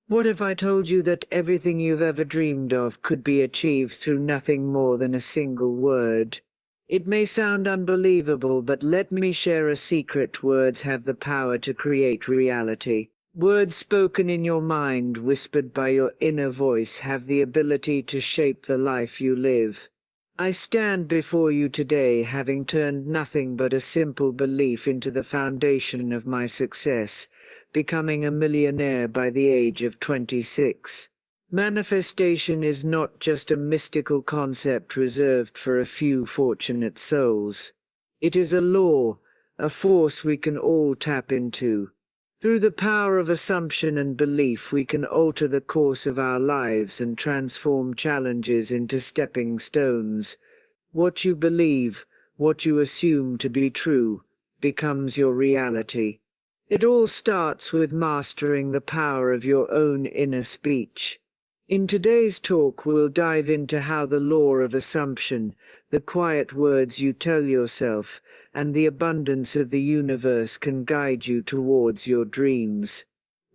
What if I told you that everything you've ever dreamed of could be achieved through nothing more than a single word? It may sound unbelievable, but let me share a secret. Words have the power to create reality. Words spoken in your mind, whispered by your inner voice, have the ability to shape the life you live. I stand before you today having turned nothing but a simple belief into the foundation of my success, becoming a millionaire by the age of 26. Manifestation is not just a mystical concept reserved for a few fortunate souls. It is a law, a force we can all tap into. Through the power of assumption and belief, we can alter the course of our lives and transform challenges into stepping stones. What you believe, what you assume to be true, becomes your reality. It all starts with mastering the power of your own inner speech. In today's talk, we'll dive into how the law of assumption, the quiet words you tell yourself, and the abundance of the universe can guide you towards your dreams.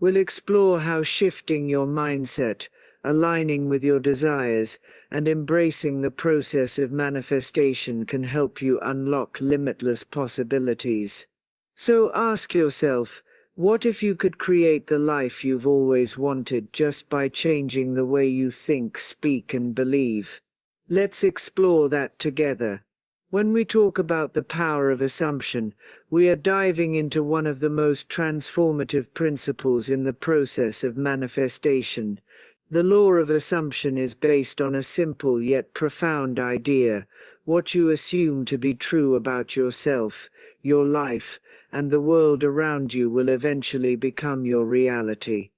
We'll explore how shifting your mindset, aligning with your desires, and embracing the process of manifestation can help you unlock limitless possibilities. So ask yourself, what if you could create the life you've always wanted just by changing the way you think, speak, and believe? Let's explore that together. When we talk about the power of assumption, we are diving into one of the most transformative principles in the process of manifestation. The law of assumption is based on a simple yet profound idea: what you assume to be true about yourself, your life, and the world around you will eventually become your reality.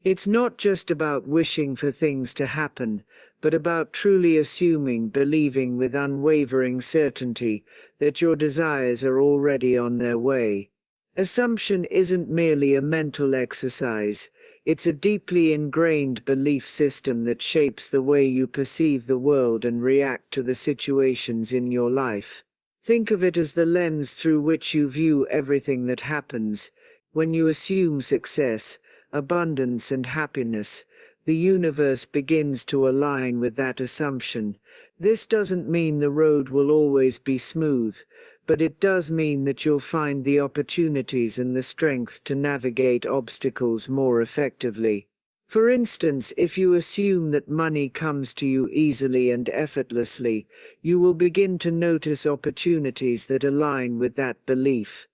It's not just about wishing for things to happen, but about truly assuming, believing with unwavering certainty that your desires are already on their way. Assumption isn't merely a mental exercise, it's a deeply ingrained belief system that shapes the way you perceive the world and react to the situations in your life. Think of it as the lens through which you view everything that happens. When you assume success, abundance, and happiness, the universe begins to align with that assumption. This doesn't mean the road will always be smooth, but it does mean that you'll find the opportunities and the strength to navigate obstacles more effectively. For instance, if you assume that money comes to you easily and effortlessly, you will begin to notice opportunities that align with that belief.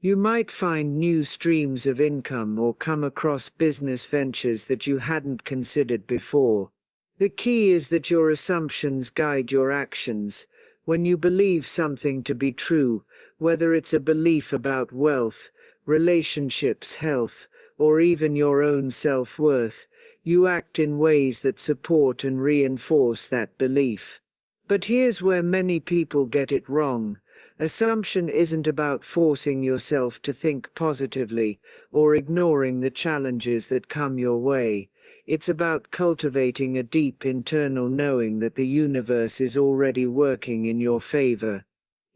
You might find new streams of income or come across business ventures that you hadn't considered before. The key is that your assumptions guide your actions. When you believe something to be true, whether it's a belief about wealth, relationships, health, or even your own self-worth, you act in ways that support and reinforce that belief. But here's where many people get it wrong. Assumption isn't about forcing yourself to think positively or ignoring the challenges that come your way. It's about cultivating a deep internal knowing that the universe is already working in your favor.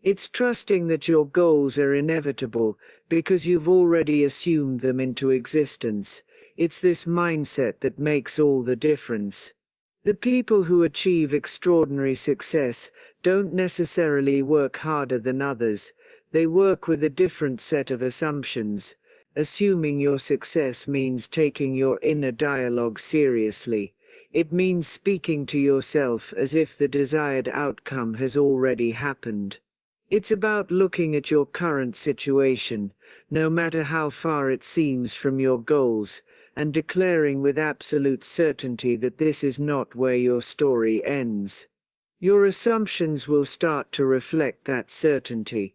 It's trusting that your goals are inevitable because you've already assumed them into existence. It's this mindset that makes all the difference. The people who achieve extraordinary success don't necessarily work harder than others. They work with a different set of assumptions. Assuming your success means taking your inner dialogue seriously. It means speaking to yourself as if the desired outcome has already happened. It's about looking at your current situation, no matter how far it seems from your goals, and declaring with absolute certainty that this is not where your story ends. Your assumptions will start to reflect that certainty.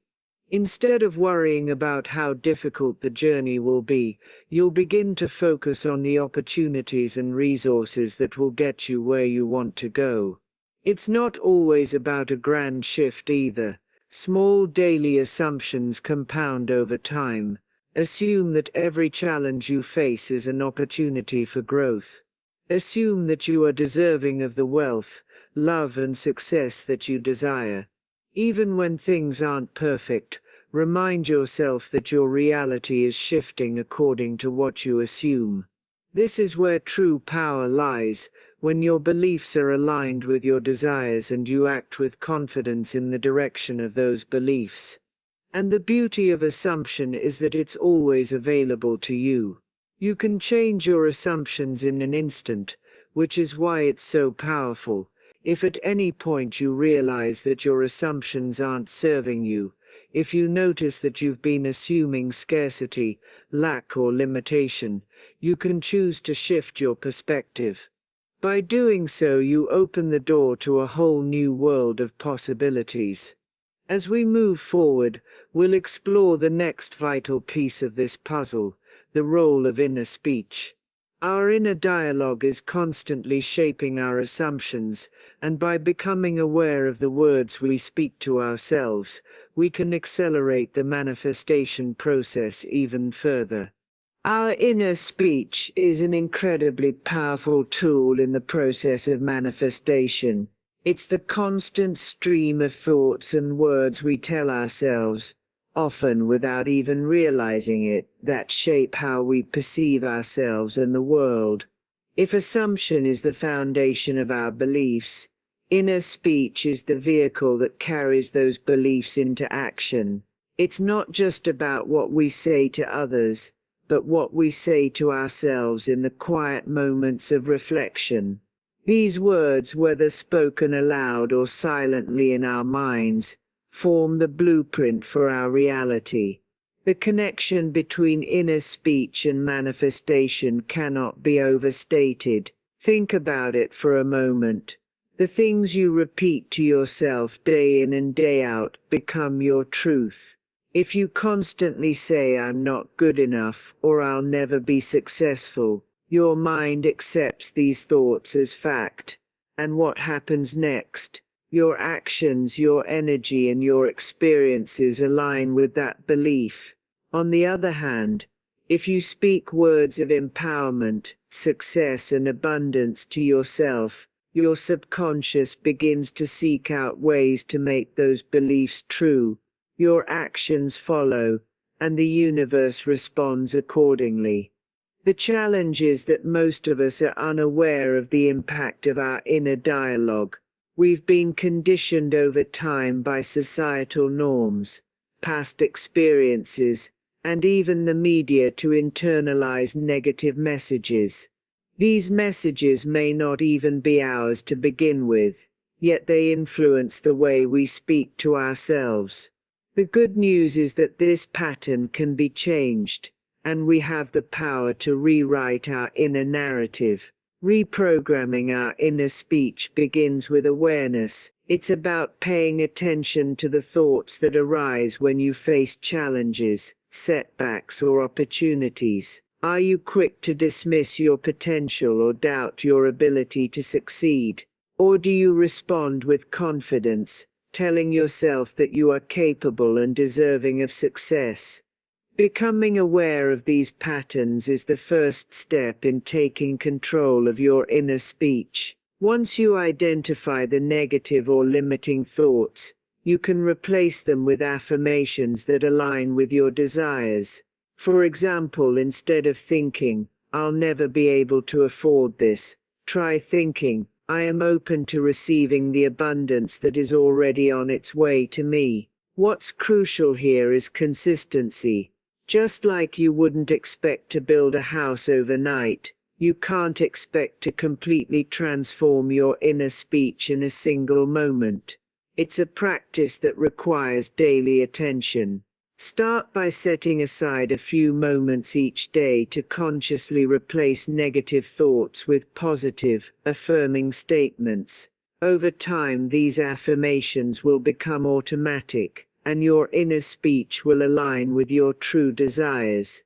Instead of worrying about how difficult the journey will be, you'll begin to focus on the opportunities and resources that will get you where you want to go. It's not always about a grand shift either. Small daily assumptions compound over time. Assume that every challenge you face is an opportunity for growth. Assume that you are deserving of the wealth, love, and success that you desire. Even when things aren't perfect, remind yourself that your reality is shifting according to what you assume. This is where true power lies, when your beliefs are aligned with your desires and you act with confidence in the direction of those beliefs. And the beauty of assumption is that it's always available to you. You can change your assumptions in an instant, which is why it's so powerful. If at any point you realize that your assumptions aren't serving you, if you notice that you've been assuming scarcity, lack or limitation, you can choose to shift your perspective. By doing so, you open the door to a whole new world of possibilities. As we move forward, we'll explore the next vital piece of this puzzle, the role of inner speech. Our inner dialogue is constantly shaping our assumptions, and by becoming aware of the words we speak to ourselves, we can accelerate the manifestation process even further. Our inner speech is an incredibly powerful tool in the process of manifestation. It's the constant stream of thoughts and words we tell ourselves, often without even realizing it, that shape how we perceive ourselves and the world. If assumption is the foundation of our beliefs, inner speech is the vehicle that carries those beliefs into action. It's not just about what we say to others, but what we say to ourselves in the quiet moments of reflection. These words, whether spoken aloud or silently in our minds, form the blueprint for our reality. The connection between inner speech and manifestation cannot be overstated. Think about it for a moment. The things you repeat to yourself day in and day out become your truth. If you constantly say, "I'm not good enough," or "I'll never be successful," your mind accepts these thoughts as fact. And what happens next? Your actions, your energy, and your experiences align with that belief. On the other hand, if you speak words of empowerment, success, and abundance to yourself, your subconscious begins to seek out ways to make those beliefs true. Your actions follow, and the universe responds accordingly. The challenge is that most of us are unaware of the impact of our inner dialogue. We've been conditioned over time by societal norms, past experiences, and even the media to internalize negative messages. These messages may not even be ours to begin with, yet they influence the way we speak to ourselves. The good news is that this pattern can be changed, and we have the power to rewrite our inner narrative. Reprogramming our inner speech begins with awareness. It's about paying attention to the thoughts that arise when you face challenges, setbacks, or opportunities. Are you quick to dismiss your potential or doubt your ability to succeed? Or do you respond with confidence, telling yourself that you are capable and deserving of success? Becoming aware of these patterns is the first step in taking control of your inner speech. Once you identify the negative or limiting thoughts, you can replace them with affirmations that align with your desires. For example, instead of thinking, "I'll never be able to afford this," try thinking, "I am open to receiving the abundance that is already on its way to me." What's crucial here is consistency. Just like you wouldn't expect to build a house overnight, you can't expect to completely transform your inner speech in a single moment. It's a practice that requires daily attention. Start by setting aside a few moments each day to consciously replace negative thoughts with positive, affirming statements. Over time, these affirmations will become automatic, and your inner speech will align with your true desires.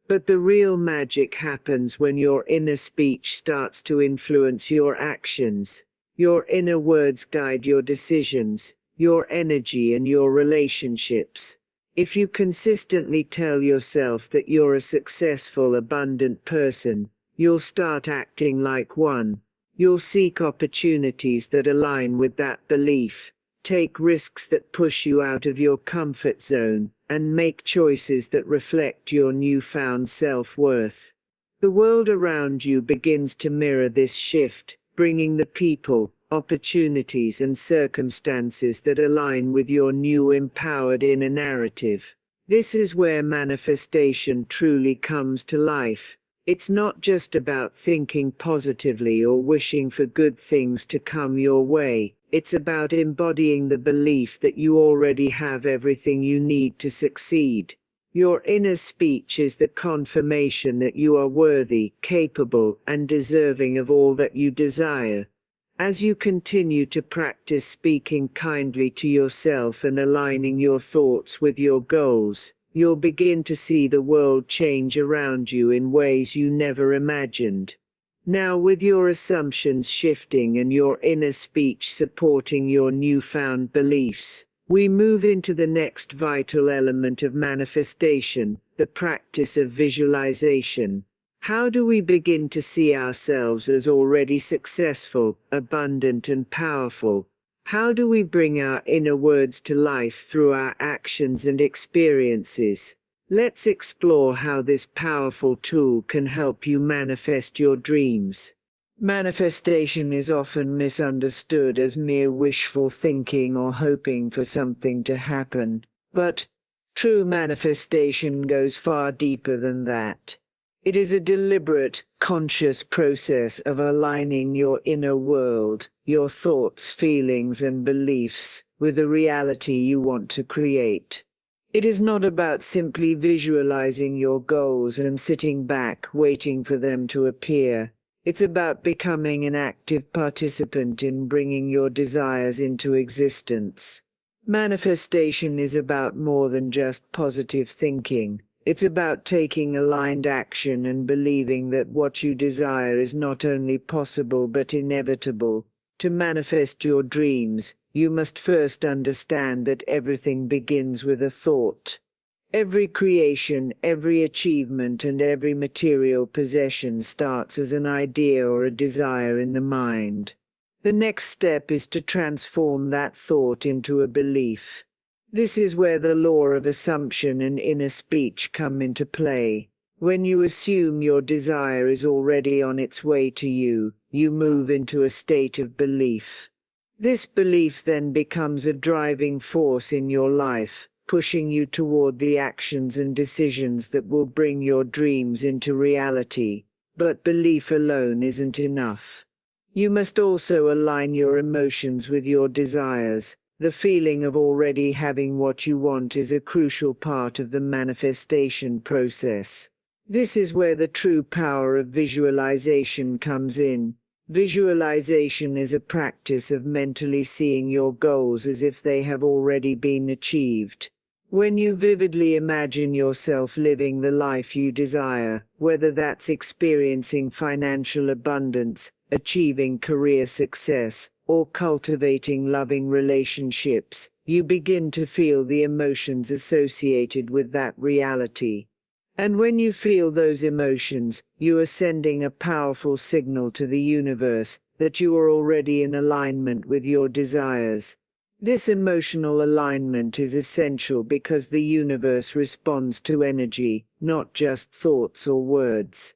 But the real magic happens when your inner speech starts to influence your actions. Your inner words guide your decisions, your energy, and your relationships. If you consistently tell yourself that you're a successful, abundant person, you'll start acting like one. You'll seek opportunities that align with that belief, take risks that push you out of your comfort zone, and make choices that reflect your newfound self-worth. The world around you begins to mirror this shift, bringing the people, opportunities and circumstances that align with your new empowered inner narrative. This is where manifestation truly comes to life. It's not just about thinking positively or wishing for good things to come your way. It's about embodying the belief that you already have everything you need to succeed. Your inner speech is the confirmation that you are worthy, capable, and deserving of all that you desire. As you continue to practice speaking kindly to yourself and aligning your thoughts with your goals, you'll begin to see the world change around you in ways you never imagined. Now, with your assumptions shifting and your inner speech supporting your newfound beliefs, we move into the next vital element of manifestation, the practice of visualization. How do we begin to see ourselves as already successful, abundant, and powerful? How do we bring our inner words to life through our actions and experiences? Let's explore how this powerful tool can help you manifest your dreams. Manifestation is often misunderstood as mere wishful thinking or hoping for something to happen. But true manifestation goes far deeper than that. It is a deliberate, conscious process of aligning your inner world, your thoughts, feelings, and beliefs, with the reality you want to create. It is not about simply visualizing your goals and sitting back waiting for them to appear. It's about becoming an active participant in bringing your desires into existence. Manifestation is about more than just positive thinking. It's about taking aligned action and believing that what you desire is not only possible but inevitable. To manifest your dreams, you must first understand that everything begins with a thought. Every creation, every achievement, and every material possession starts as an idea or a desire in the mind. The next step is to transform that thought into a belief. This is where the law of assumption and inner speech come into play. When you assume your desire is already on its way to you, you move into a state of belief. This belief then becomes a driving force in your life, pushing you toward the actions and decisions that will bring your dreams into reality. But belief alone isn't enough. You must also align your emotions with your desires. The feeling of already having what you want is a crucial part of the manifestation process. This is where the true power of visualization comes in. Visualization is a practice of mentally seeing your goals as if they have already been achieved. When you vividly imagine yourself living the life you desire, whether that's experiencing financial abundance, achieving career success, or cultivating loving relationships, you begin to feel the emotions associated with that reality. And when you feel those emotions, you are sending a powerful signal to the universe that you are already in alignment with your desires. This emotional alignment is essential because the universe responds to energy, not just thoughts or words.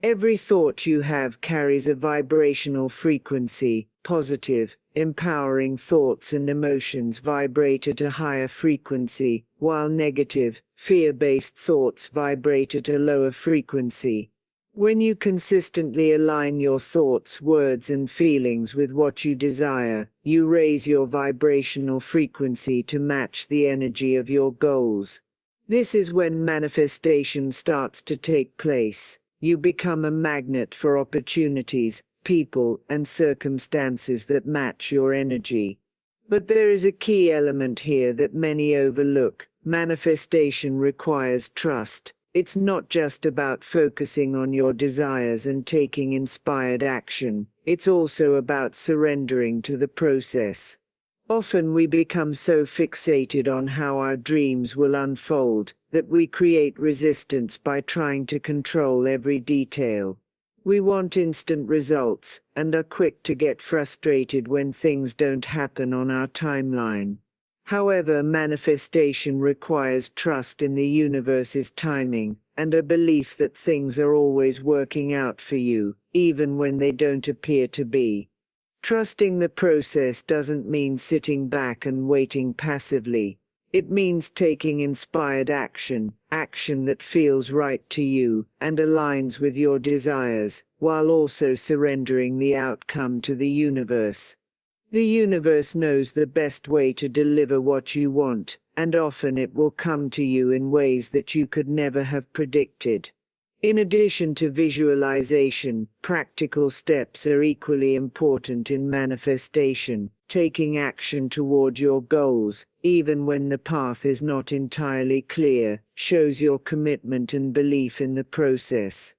Every thought you have carries a vibrational frequency. Positive, empowering thoughts and emotions vibrate at a higher frequency, while negative, fear-based thoughts vibrate at a lower frequency. When you consistently align your thoughts, words, and feelings with what you desire, you raise your vibrational frequency to match the energy of your goals. This is when manifestation starts to take place. You become a magnet for opportunities, people, and circumstances that match your energy. But there is a key element here that many overlook. Manifestation requires trust. It's not just about focusing on your desires and taking inspired action. It's also about surrendering to the process. Often we become so fixated on how our dreams will unfold that we create resistance by trying to control every detail. We want instant results and are quick to get frustrated when things don't happen on our timeline. However, manifestation requires trust in the universe's timing, and a belief that things are always working out for you, even when they don't appear to be. Trusting the process doesn't mean sitting back and waiting passively. It means taking inspired action, action that feels right to you and aligns with your desires, while also surrendering the outcome to the universe. The universe knows the best way to deliver what you want, and often it will come to you in ways that you could never have predicted. In addition to visualization, practical steps are equally important in manifestation. Taking action toward your goals, even when the path is not entirely clear, shows your commitment and belief in the process.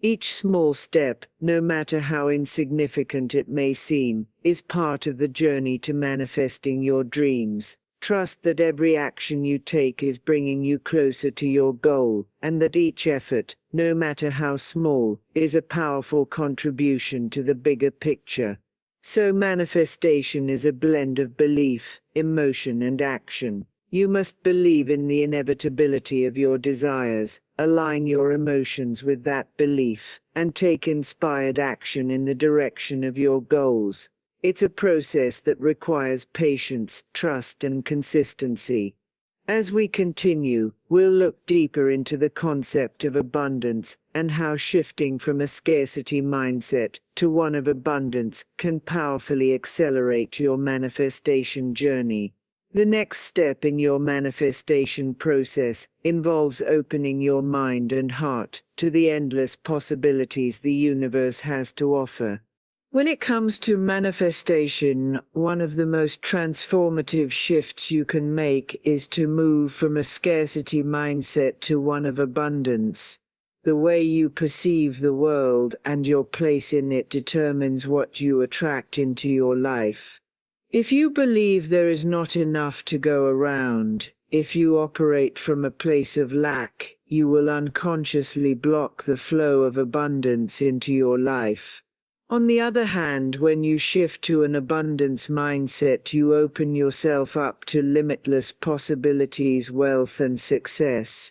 Each small step, no matter how insignificant it may seem, is part of the journey to manifesting your dreams. Trust that every action you take is bringing you closer to your goal, and that each effort, no matter how small, is a powerful contribution to the bigger picture. So manifestation is a blend of belief, emotion, and action. You must believe in the inevitability of your desires, align your emotions with that belief, and take inspired action in the direction of your goals. It's a process that requires patience, trust, and consistency. As we continue, we'll look deeper into the concept of abundance and how shifting from a scarcity mindset to one of abundance can powerfully accelerate your manifestation journey. The next step in your manifestation process involves opening your mind and heart to the endless possibilities the universe has to offer. When it comes to manifestation, one of the most transformative shifts you can make is to move from a scarcity mindset to one of abundance. The way you perceive the world and your place in it determines what you attract into your life. If you believe there is not enough to go around, if you operate from a place of lack, you will unconsciously block the flow of abundance into your life. On the other hand, when you shift to an abundance mindset, you open yourself up to limitless possibilities, wealth, and success.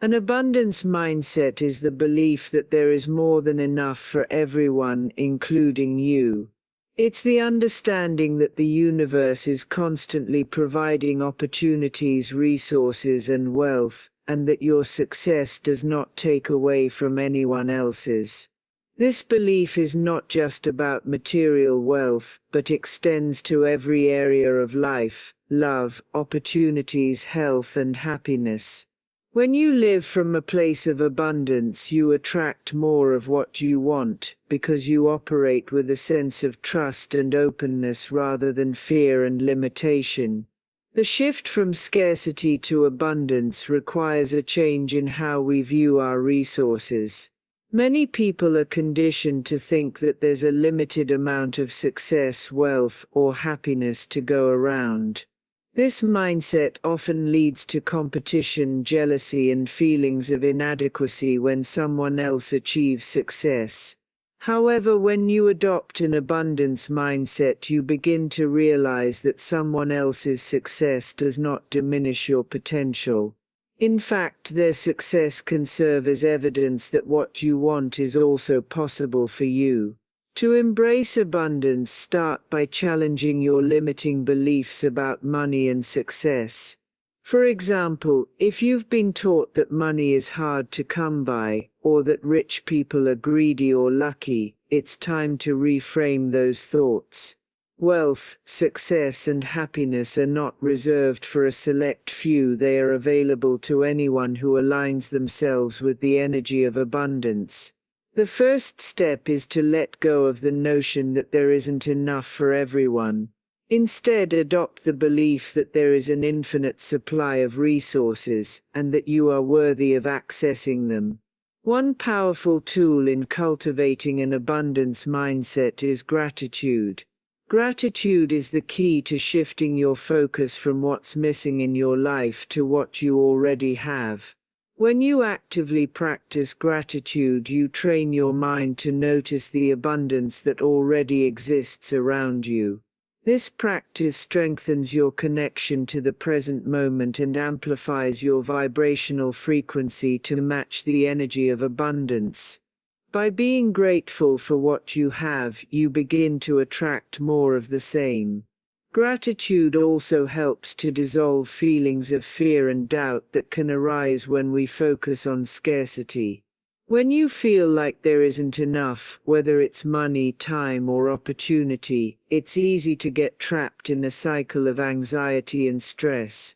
An abundance mindset is the belief that there is more than enough for everyone, including you. It's the understanding that the universe is constantly providing opportunities, resources, and wealth, and that your success does not take away from anyone else's. This belief is not just about material wealth, but extends to every area of life: love, opportunities, health, and happiness. When you live from a place of abundance, you attract more of what you want, because you operate with a sense of trust and openness rather than fear and limitation. The shift from scarcity to abundance requires a change in how we view our resources. Many people are conditioned to think that there's a limited amount of success, wealth, or happiness to go around. This mindset often leads to competition, jealousy, and feelings of inadequacy when someone else achieves success. However, when you adopt an abundance mindset, you begin to realize that someone else's success does not diminish your potential. In fact, their success can serve as evidence that what you want is also possible for you. To embrace abundance, start by challenging your limiting beliefs about money and success. For example, if you've been taught that money is hard to come by, or that rich people are greedy or lucky, it's time to reframe those thoughts. Wealth, success, and happiness are not reserved for a select few. They are available to anyone who aligns themselves with the energy of abundance. The first step is to let go of the notion that there isn't enough for everyone. Instead, adopt the belief that there is an infinite supply of resources, and that you are worthy of accessing them. One powerful tool in cultivating an abundance mindset is gratitude. Gratitude is the key to shifting your focus from what's missing in your life to what you already have. When you actively practice gratitude, you train your mind to notice the abundance that already exists around you. This practice strengthens your connection to the present moment and amplifies your vibrational frequency to match the energy of abundance. By being grateful for what you have, you begin to attract more of the same. Gratitude also helps to dissolve feelings of fear and doubt that can arise when we focus on scarcity. When you feel like there isn't enough, whether it's money, time, or opportunity, it's easy to get trapped in a cycle of anxiety and stress.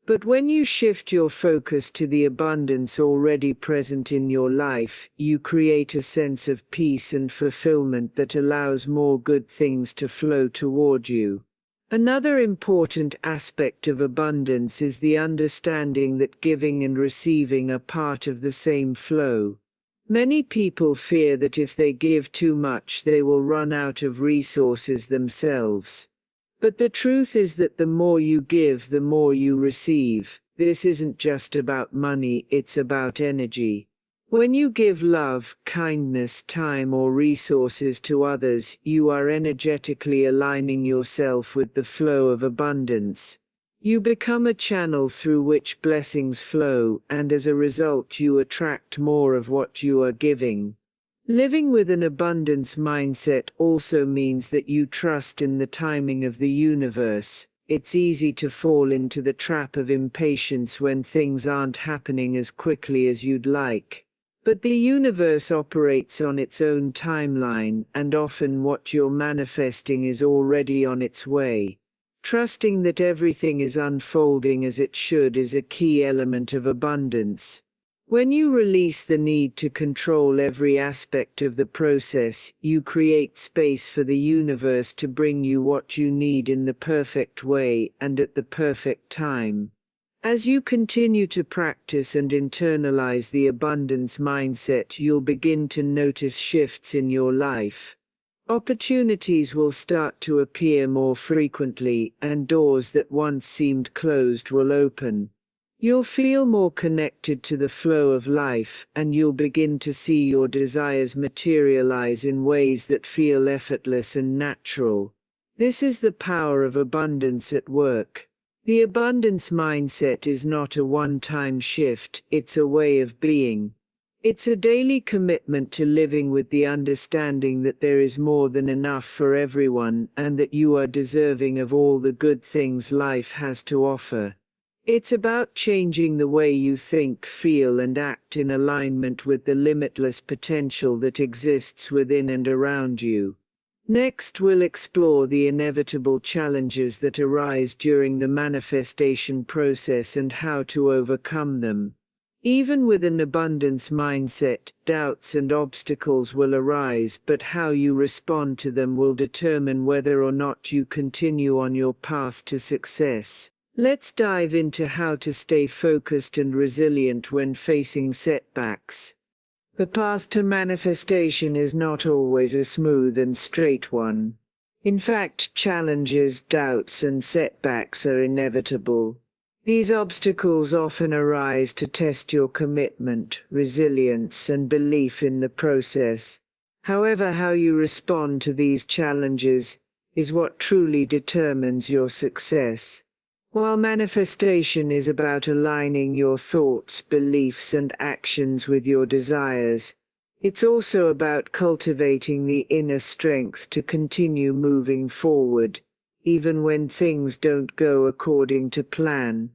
But when you shift your focus to the abundance already present in your life, you create a sense of peace and fulfillment that allows more good things to flow toward you. Another important aspect of abundance is the understanding that giving and receiving are part of the same flow. Many people fear that if they give too much, they will run out of resources themselves. But the truth is that the more you give, the more you receive. This isn't just about money, it's about energy. When you give love, kindness, time, or resources to others, you are energetically aligning yourself with the flow of abundance. You become a channel through which blessings flow, and as a result you attract more of what you are giving. Living with an abundance mindset also means that you trust in the timing of the universe. It's easy to fall into the trap of impatience when things aren't happening as quickly as you'd like. But the universe operates on its own timeline, and often what you're manifesting is already on its way. Trusting that everything is unfolding as it should is a key element of abundance. When you release the need to control every aspect of the process, you create space for the universe to bring you what you need in the perfect way and at the perfect time. As you continue to practice and internalize the abundance mindset, you'll begin to notice shifts in your life. Opportunities will start to appear more frequently, and doors that once seemed closed will open. You'll feel more connected to the flow of life, and you'll begin to see your desires materialize in ways that feel effortless and natural. This is the power of abundance at work. The abundance mindset is not a one-time shift, it's a way of being. It's a daily commitment to living with the understanding that there is more than enough for everyone and that you are deserving of all the good things life has to offer. It's about changing the way you think, feel, and act in alignment with the limitless potential that exists within and around you. Next, we'll explore the inevitable challenges that arise during the manifestation process and how to overcome them. Even with an abundance mindset, doubts and obstacles will arise, but how you respond to them will determine whether or not you continue on your path to success. Let's dive into how to stay focused and resilient when facing setbacks. The path to manifestation is not always a smooth and straight one. In fact, challenges, doubts, and setbacks are inevitable. These obstacles often arise to test your commitment, resilience, and belief in the process. However, how you respond to these challenges is what truly determines your success. While manifestation is about aligning your thoughts, beliefs, and actions with your desires, it's also about cultivating the inner strength to continue moving forward, even when things don't go according to plan.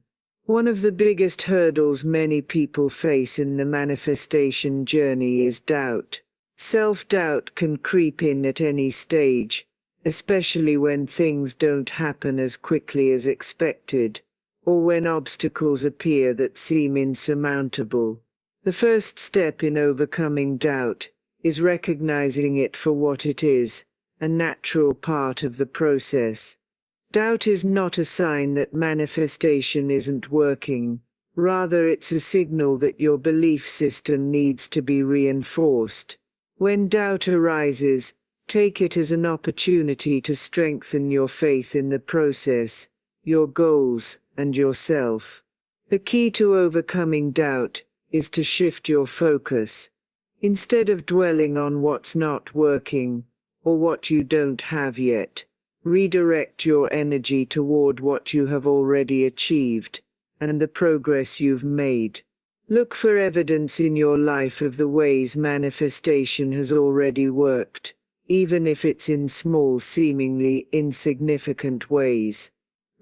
One of the biggest hurdles many people face in the manifestation journey is doubt. Self-doubt can creep in at any stage, especially when things don't happen as quickly as expected, or when obstacles appear that seem insurmountable. The first step in overcoming doubt is recognizing it for what it is, a natural part of the process. Doubt is not a sign that manifestation isn't working. Rather, it's a signal that your belief system needs to be reinforced. When doubt arises, take it as an opportunity to strengthen your faith in the process, your goals, and yourself. The key to overcoming doubt is to shift your focus. Instead of dwelling on what's not working, or what you don't have yet, Redirect your energy toward what you have already achieved, and the progress you've made. Look for evidence in your life of the ways manifestation has already worked, even if it's in small, seemingly insignificant ways.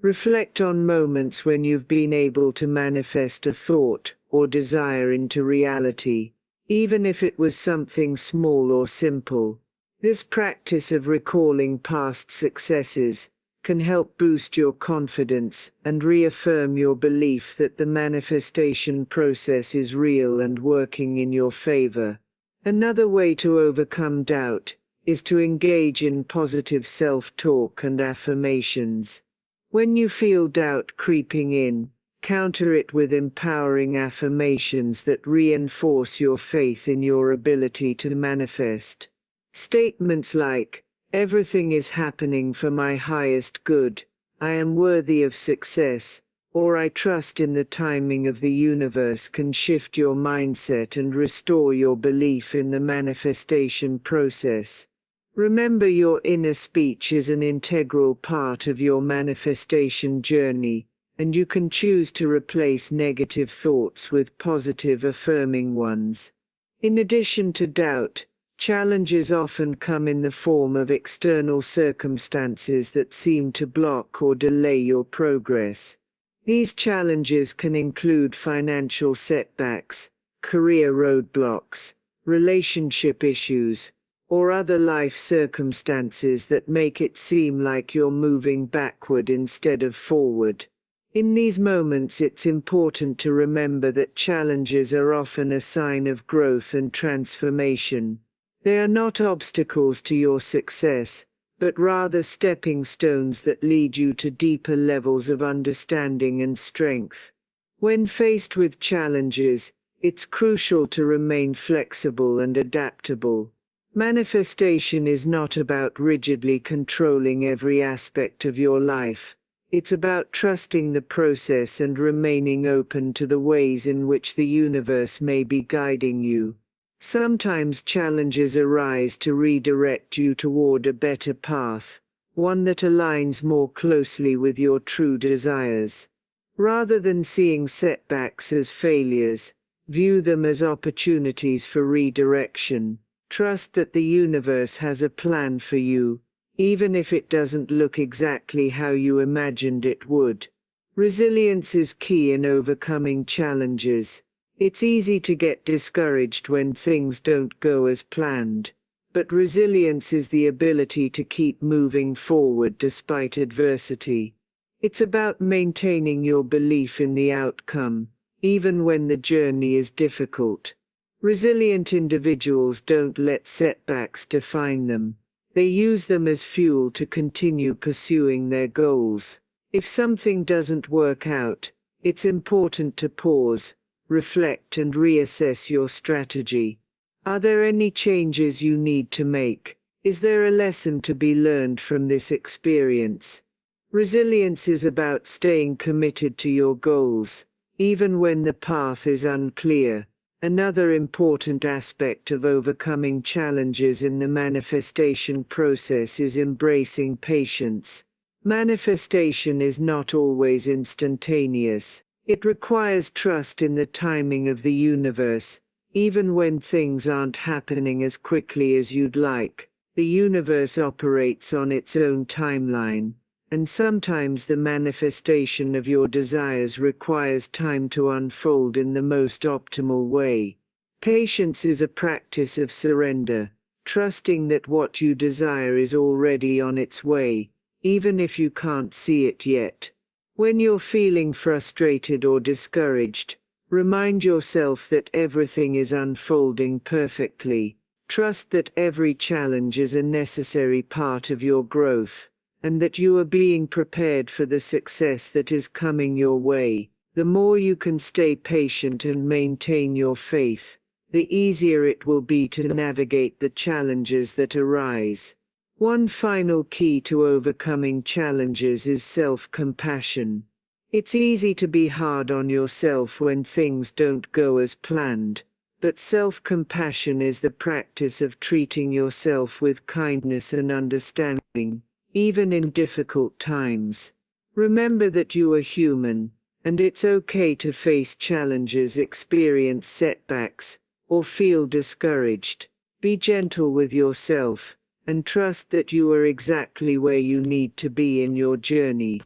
Reflect on moments when you've been able to manifest a thought or desire into reality, even if it was something small or simple. This practice of recalling past successes can help boost your confidence and reaffirm your belief that the manifestation process is real and working in your favor. Another way to overcome doubt is to engage in positive self-talk and affirmations. When you feel doubt creeping in, counter it with empowering affirmations that reinforce your faith in your ability to manifest. Statements like, "Everything is happening for my highest good," "I am worthy of success," or "I trust in the timing of the universe" can shift your mindset and restore your belief in the manifestation process. Remember, your inner speech is an integral part of your manifestation journey, and you can choose to replace negative thoughts with positive, affirming ones. In addition to doubt, challenges often come in the form of external circumstances that seem to block or delay your progress. These challenges can include financial setbacks, career roadblocks, relationship issues, or other life circumstances that make it seem like you're moving backward instead of forward. In these moments, it's important to remember that challenges are often a sign of growth and transformation. They are not obstacles to your success, but rather stepping stones that lead you to deeper levels of understanding and strength. When faced with challenges, it's crucial to remain flexible and adaptable. Manifestation is not about rigidly controlling every aspect of your life. It's about trusting the process and remaining open to the ways in which the universe may be guiding you. Sometimes challenges arise to redirect you toward a better path, one that aligns more closely with your true desires. Rather than seeing setbacks as failures, view them as opportunities for redirection. Trust that the universe has a plan for you, even if it doesn't look exactly how you imagined it would. Resilience is key in overcoming challenges. It's easy to get discouraged when things don't go as planned, but resilience is the ability to keep moving forward despite adversity. It's about maintaining your belief in the outcome, even when the journey is difficult. Resilient individuals don't let setbacks define them. They use them as fuel to continue pursuing their goals. If something doesn't work out, it's important to pause, reflect, and reassess your strategy. Are there any changes you need to make? Is there a lesson to be learned from this experience? Resilience is about staying committed to your goals, even when the path is unclear. Another important aspect of overcoming challenges in the manifestation process is embracing patience. Manifestation is not always instantaneous. It requires trust in the timing of the universe. Even when things aren't happening as quickly as you'd like, the universe operates on its own timeline, and sometimes the manifestation of your desires requires time to unfold in the most optimal way. Patience is a practice of surrender, trusting that what you desire is already on its way, even if you can't see it yet. When you're feeling frustrated or discouraged, remind yourself that everything is unfolding perfectly. Trust that every challenge is a necessary part of your growth, and that you are being prepared for the success that is coming your way. The more you can stay patient and maintain your faith, the easier it will be to navigate the challenges that arise. One final key to overcoming challenges is self-compassion. It's easy to be hard on yourself when things don't go as planned, but self-compassion is the practice of treating yourself with kindness and understanding. even in difficult times. Remember that you are human, and it's okay to face challenges, experience setbacks, or feel discouraged. Be gentle with yourself, and trust that you are exactly where you need to be in your journey.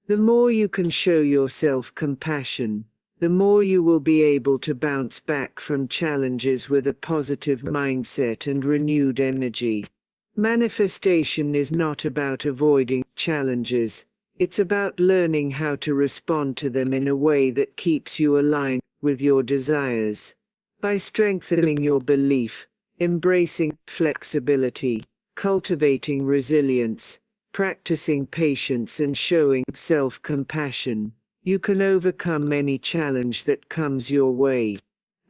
The more you can show yourself compassion, the more you will be able to bounce back from challenges with a positive mindset and renewed energy. Manifestation is not about avoiding challenges. It's about learning how to respond to them in a way that keeps you aligned with your desires. By strengthening your belief, embracing flexibility, cultivating resilience, practicing patience and showing self-compassion, you can overcome any challenge that comes your way.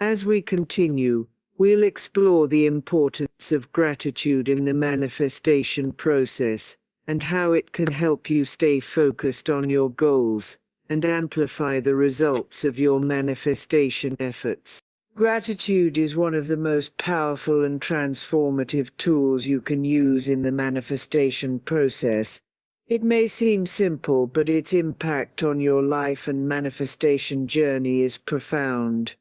As we continue, we'll explore the importance of gratitude in the manifestation process, and how it can help you stay focused on your goals and amplify the results of your manifestation efforts. Gratitude is one of the most powerful and transformative tools you can use in the manifestation process. It may seem simple, but its impact on your life and manifestation journey is profound.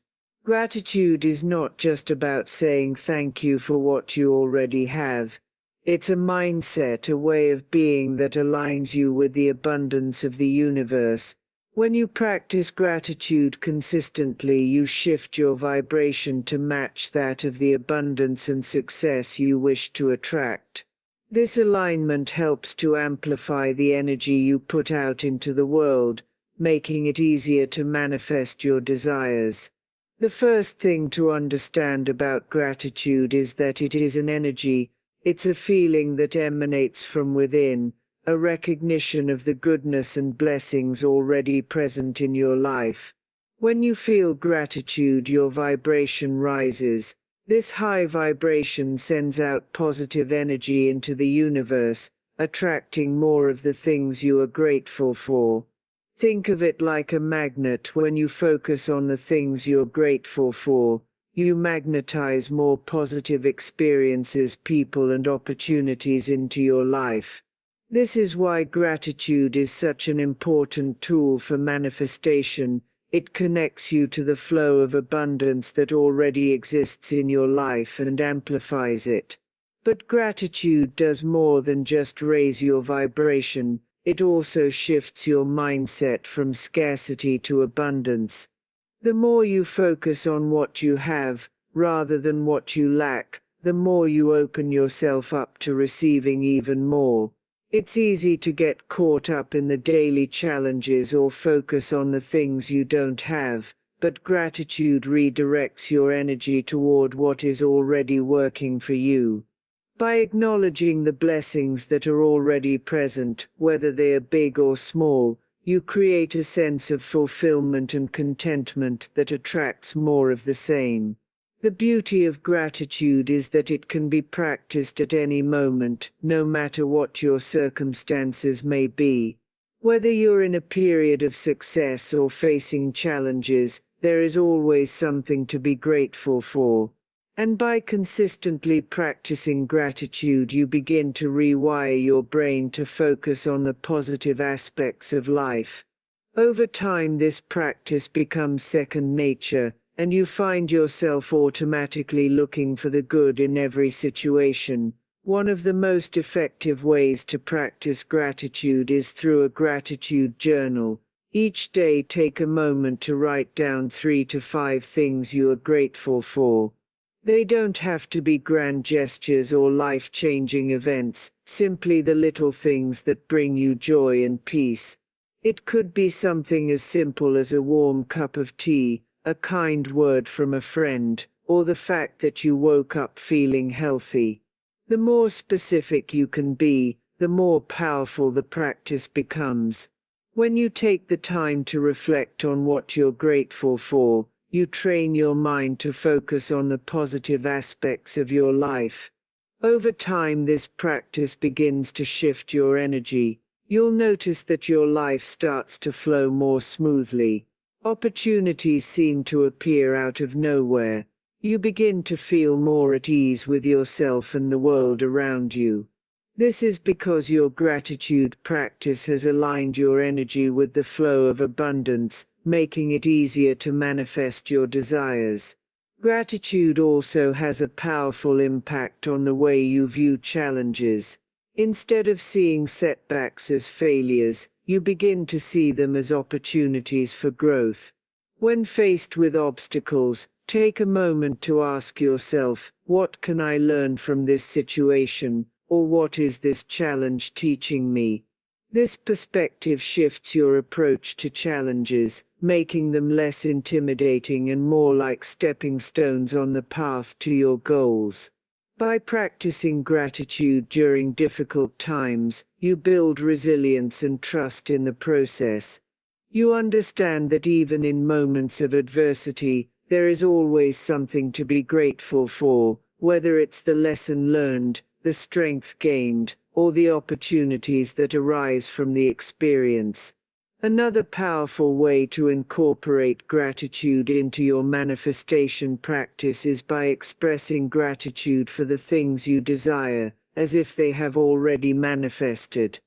Gratitude is not just about saying thank you for what you already have. It's a mindset, a way of being that aligns you with the abundance of the universe. When you practice gratitude consistently, you shift your vibration to match that of the abundance and success you wish to attract. This alignment helps to amplify the energy you put out into the world, making it easier to manifest your desires. The first thing to understand about gratitude is that it is an energy. It's a feeling that emanates from within, a recognition of the goodness and blessings already present in your life. When you feel gratitude, your vibration rises. This high vibration sends out positive energy into the universe, attracting more of the things you are grateful for. Think of it like a magnet. When you focus on the things you're grateful for, you magnetize more positive experiences, people, and opportunities into your life. This is why gratitude is such an important tool for manifestation. It connects you to the flow of abundance that already exists in your life and amplifies it. But gratitude does more than just raise your vibration. It also shifts your mindset from scarcity to abundance. The more you focus on what you have, rather than what you lack, the more you open yourself up to receiving even more. It's easy to get caught up in the daily challenges or focus on the things you don't have, but gratitude redirects your energy toward what is already working for you. By acknowledging the blessings that are already present, whether they are big or small, you create a sense of fulfillment and contentment that attracts more of the same. The beauty of gratitude is that it can be practiced at any moment, no matter what your circumstances may be. Whether you're in a period of success or facing challenges, there is always something to be grateful for. And by consistently practicing gratitude, you begin to rewire your brain to focus on the positive aspects of life. Over time, this practice becomes second nature, and you find yourself automatically looking for the good in every situation. One of the most effective ways to practice gratitude is through a gratitude journal. Each day, take a moment to write down 3 to 5 things you are grateful for. They don't have to be grand gestures or life-changing events, simply the little things that bring you joy and peace. It could be something as simple as a warm cup of tea, a kind word from a friend, or the fact that you woke up feeling healthy. The more specific you can be, the more powerful the practice becomes. When you take the time to reflect on what you're grateful for, you train your mind to focus on the positive aspects of your life. Over time, this practice begins to shift your energy. You'll notice that your life starts to flow more smoothly. Opportunities seem to appear out of nowhere. You begin to feel more at ease with yourself and the world around you. This is because your gratitude practice has aligned your energy with the flow of abundance, making it easier to manifest your desires. Gratitude also has a powerful impact on the way you view challenges. Instead of seeing setbacks as failures, you begin to see them as opportunities for growth. When faced with obstacles, take a moment to ask yourself, what can I learn from this situation, or what is this challenge teaching me? This perspective shifts your approach to challenges, making them less intimidating and more like stepping stones on the path to your goals. By practicing gratitude during difficult times, you build resilience and trust in the process. You understand that even in moments of adversity, there is always something to be grateful for, whether it's the lesson learned, the strength gained, or the opportunities that arise from the experience. Another powerful way to incorporate gratitude into your manifestation practice is by expressing gratitude for the things you desire, as if they have already manifested.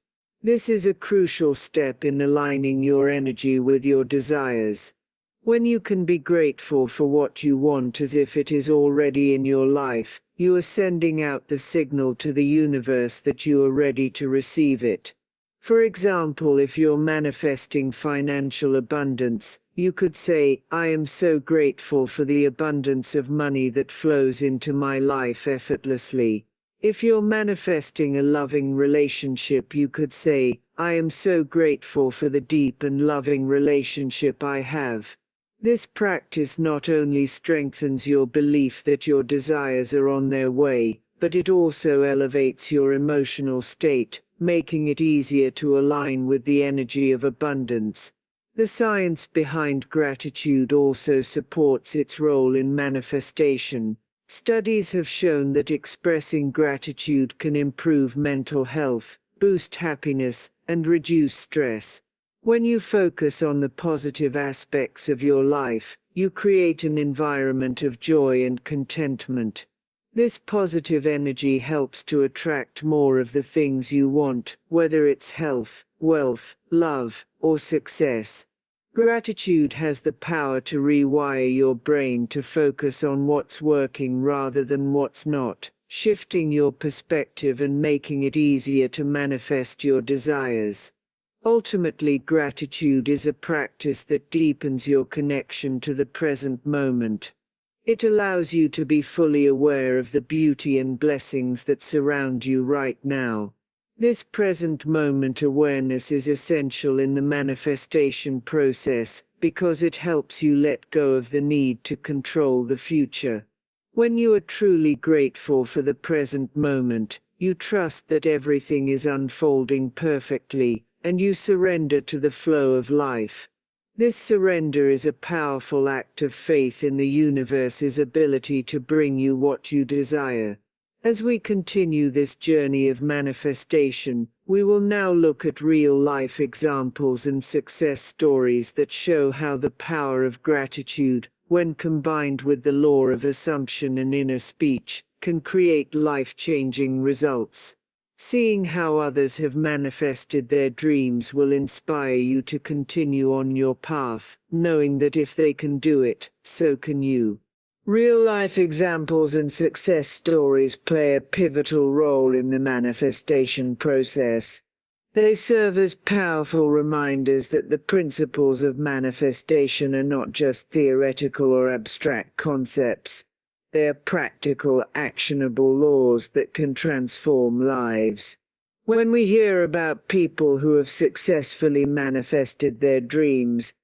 This is a crucial step in aligning your energy with your desires. When you can be grateful for what you want as if it is already in your life, you are sending out the signal to the universe that you are ready to receive it. For example, if you're manifesting financial abundance, you could say, I am so grateful for the abundance of money that flows into my life effortlessly. If you're manifesting a loving relationship, you could say, I am so grateful for the deep and loving relationship I have. This practice not only strengthens your belief that your desires are on their way, but it also elevates your emotional state, making it easier to align with the energy of abundance. The science behind gratitude also supports its role in manifestation. Studies have shown that expressing gratitude can improve mental health, boost happiness, and reduce stress. When you focus on the positive aspects of your life, you create an environment of joy and contentment. This positive energy helps to attract more of the things you want, whether it's health, wealth, love, or success. Gratitude has the power to rewire your brain to focus on what's working rather than what's not, shifting your perspective and making it easier to manifest your desires. Ultimately, gratitude is a practice that deepens your connection to the present moment. It allows you to be fully aware of the beauty and blessings that surround you right now. This present moment awareness is essential in the manifestation process because it helps you let go of the need to control the future. When you are truly grateful for the present moment, you trust that everything is unfolding perfectly, and you surrender to the flow of life. This surrender is a powerful act of faith in the universe's ability to bring you what you desire. As we continue this journey of manifestation, we will now look at real-life examples and success stories that show how the power of gratitude, when combined with the law of assumption and inner speech, can create life-changing results. Seeing how others have manifested their dreams will inspire you to continue on your path, knowing that if they can do it, so can you. Real-life examples and success stories play a pivotal role in the manifestation process. They serve as powerful reminders that the principles of manifestation are not just theoretical or abstract concepts. They are practical, actionable laws that can transform lives. When we hear about people who have successfully manifested their dreams,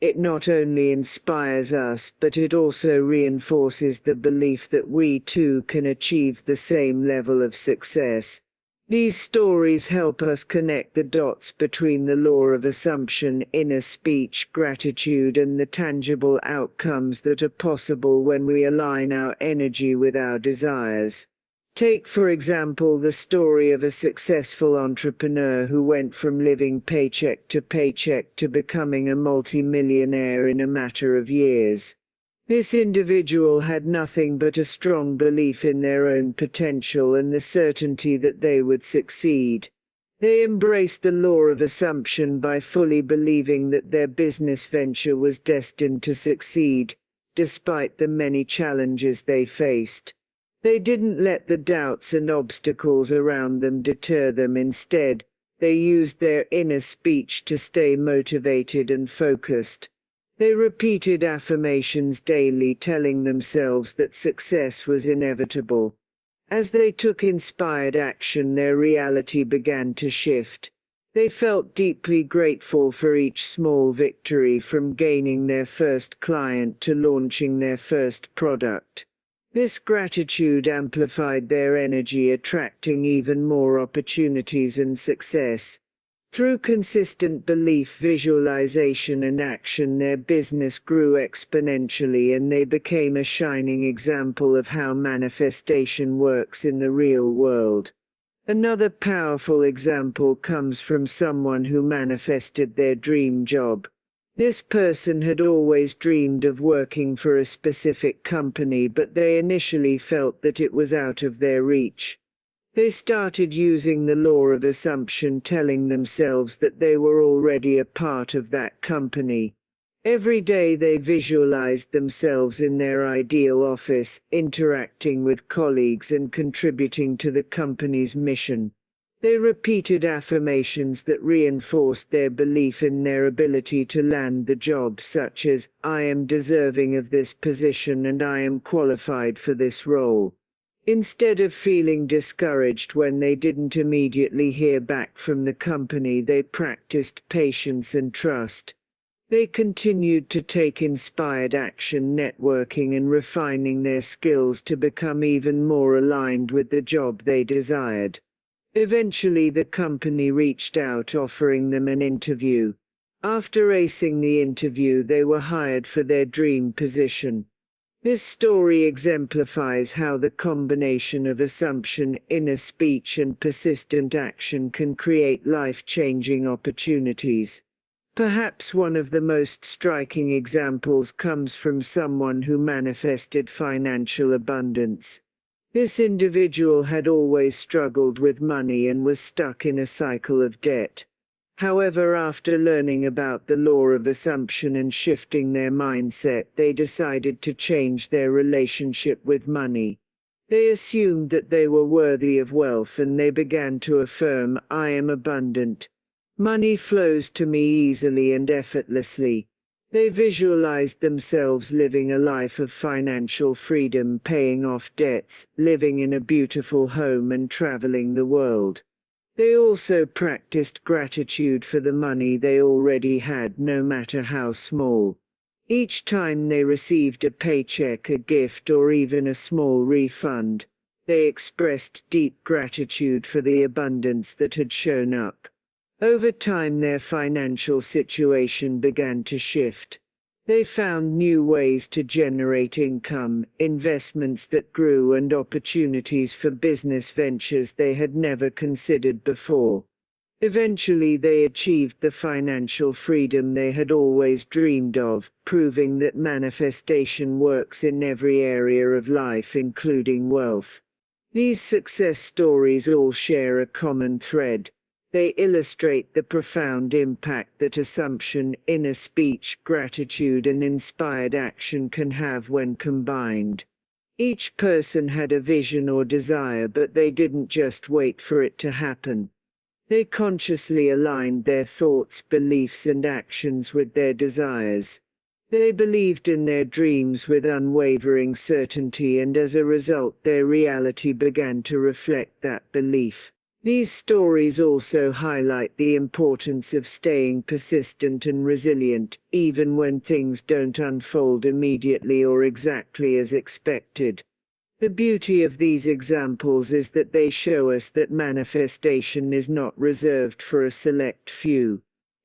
it not only inspires us, but it also reinforces the belief that we too can achieve the same level of success. These stories help us connect the dots between the law of assumption, inner speech, gratitude, and the tangible outcomes that are possible when we align our energy with our desires. Take, for example, the story of a successful entrepreneur who went from living paycheck to paycheck to becoming a multi-millionaire in a matter of years. This individual had nothing but a strong belief in their own potential and the certainty that they would succeed. They embraced the law of assumption by fully believing that their business venture was destined to succeed, despite the many challenges they faced. They didn't let the doubts and obstacles around them deter them. Instead, they used their inner speech to stay motivated and focused. They repeated affirmations daily, telling themselves that success was inevitable. As they took inspired action, their reality began to shift. They felt deeply grateful for each small victory, from gaining their first client to launching their first product. This gratitude amplified their energy, attracting even more opportunities and success. Through consistent belief, visualization, and action, their business grew exponentially, and they became a shining example of how manifestation works in the real world. Another powerful example comes from someone who manifested their dream job. This person had always dreamed of working for a specific company, but they initially felt that it was out of their reach. They started using the law of assumption, telling themselves that they were already a part of that company. Every day they visualized themselves in their ideal office, interacting with colleagues and contributing to the company's mission. They repeated affirmations that reinforced their belief in their ability to land the job, such as, "I am deserving of this position and I am qualified for this role." Instead of feeling discouraged when they didn't immediately hear back from the company, they practiced patience and trust. They continued to take inspired action, networking and refining their skills to become even more aligned with the job they desired. Eventually, the company reached out, offering them an interview. After acing the interview, they were hired for their dream position. This story exemplifies how the combination of assumption, inner speech, and persistent action can create life-changing opportunities. Perhaps one of the most striking examples comes from someone who manifested financial abundance. This individual had always struggled with money and was stuck in a cycle of debt. However, after learning about the law of assumption and shifting their mindset, they decided to change their relationship with money. They assumed that they were worthy of wealth, and they began to affirm, "I am abundant. Money flows to me easily and effortlessly." They visualized themselves living a life of financial freedom, paying off debts, living in a beautiful home, and traveling the world. They also practiced gratitude for the money they already had, no matter how small. Each time they received a paycheck, a gift, or even a small refund, they expressed deep gratitude for the abundance that had shown up. Over time, their financial situation began to shift. They found new ways to generate income, investments that grew, and opportunities for business ventures they had never considered before. Eventually, they achieved the financial freedom they had always dreamed of, proving that manifestation works in every area of life, including wealth. These success stories all share a common thread. They illustrate the profound impact that assumption, inner speech, gratitude, and inspired action can have when combined. Each person had a vision or desire, but they didn't just wait for it to happen. They consciously aligned their thoughts, beliefs, and actions with their desires. They believed in their dreams with unwavering certainty, and as a result, their reality began to reflect that belief. These stories also highlight the importance of staying persistent and resilient, even when things don't unfold immediately or exactly as expected. The beauty of these examples is that they show us that manifestation is not reserved for a select few.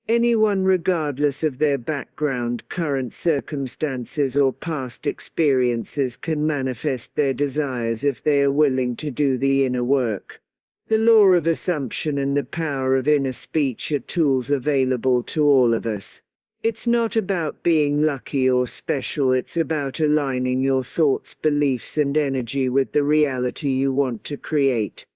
Anyone, regardless of their background, current circumstances, or past experiences, can manifest their desires if they are willing to do the inner work. The law of assumption and the power of inner speech are tools available to all of us. It's not about being lucky or special, it's about aligning your thoughts, beliefs, and energy with the reality you want to create.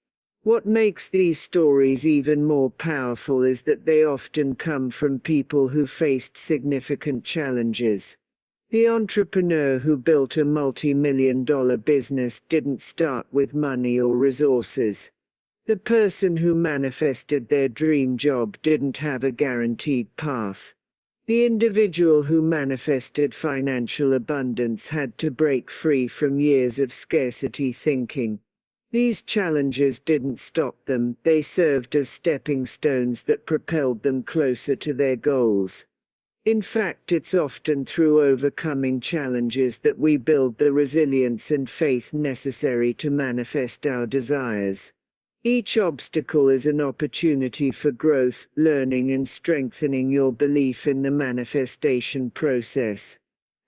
What makes these stories even more powerful is that they often come from people who faced significant challenges. The entrepreneur who built a multi-million-dollar business didn't start with money or resources. The person who manifested their dream job didn't have a guaranteed path. The individual who manifested financial abundance had to break free from years of scarcity thinking. These challenges didn't stop them, they served as stepping stones that propelled them closer to their goals. In fact, it's often through overcoming challenges that we build the resilience and faith necessary to manifest our desires. Each obstacle is an opportunity for growth, learning, and strengthening your belief in the manifestation process.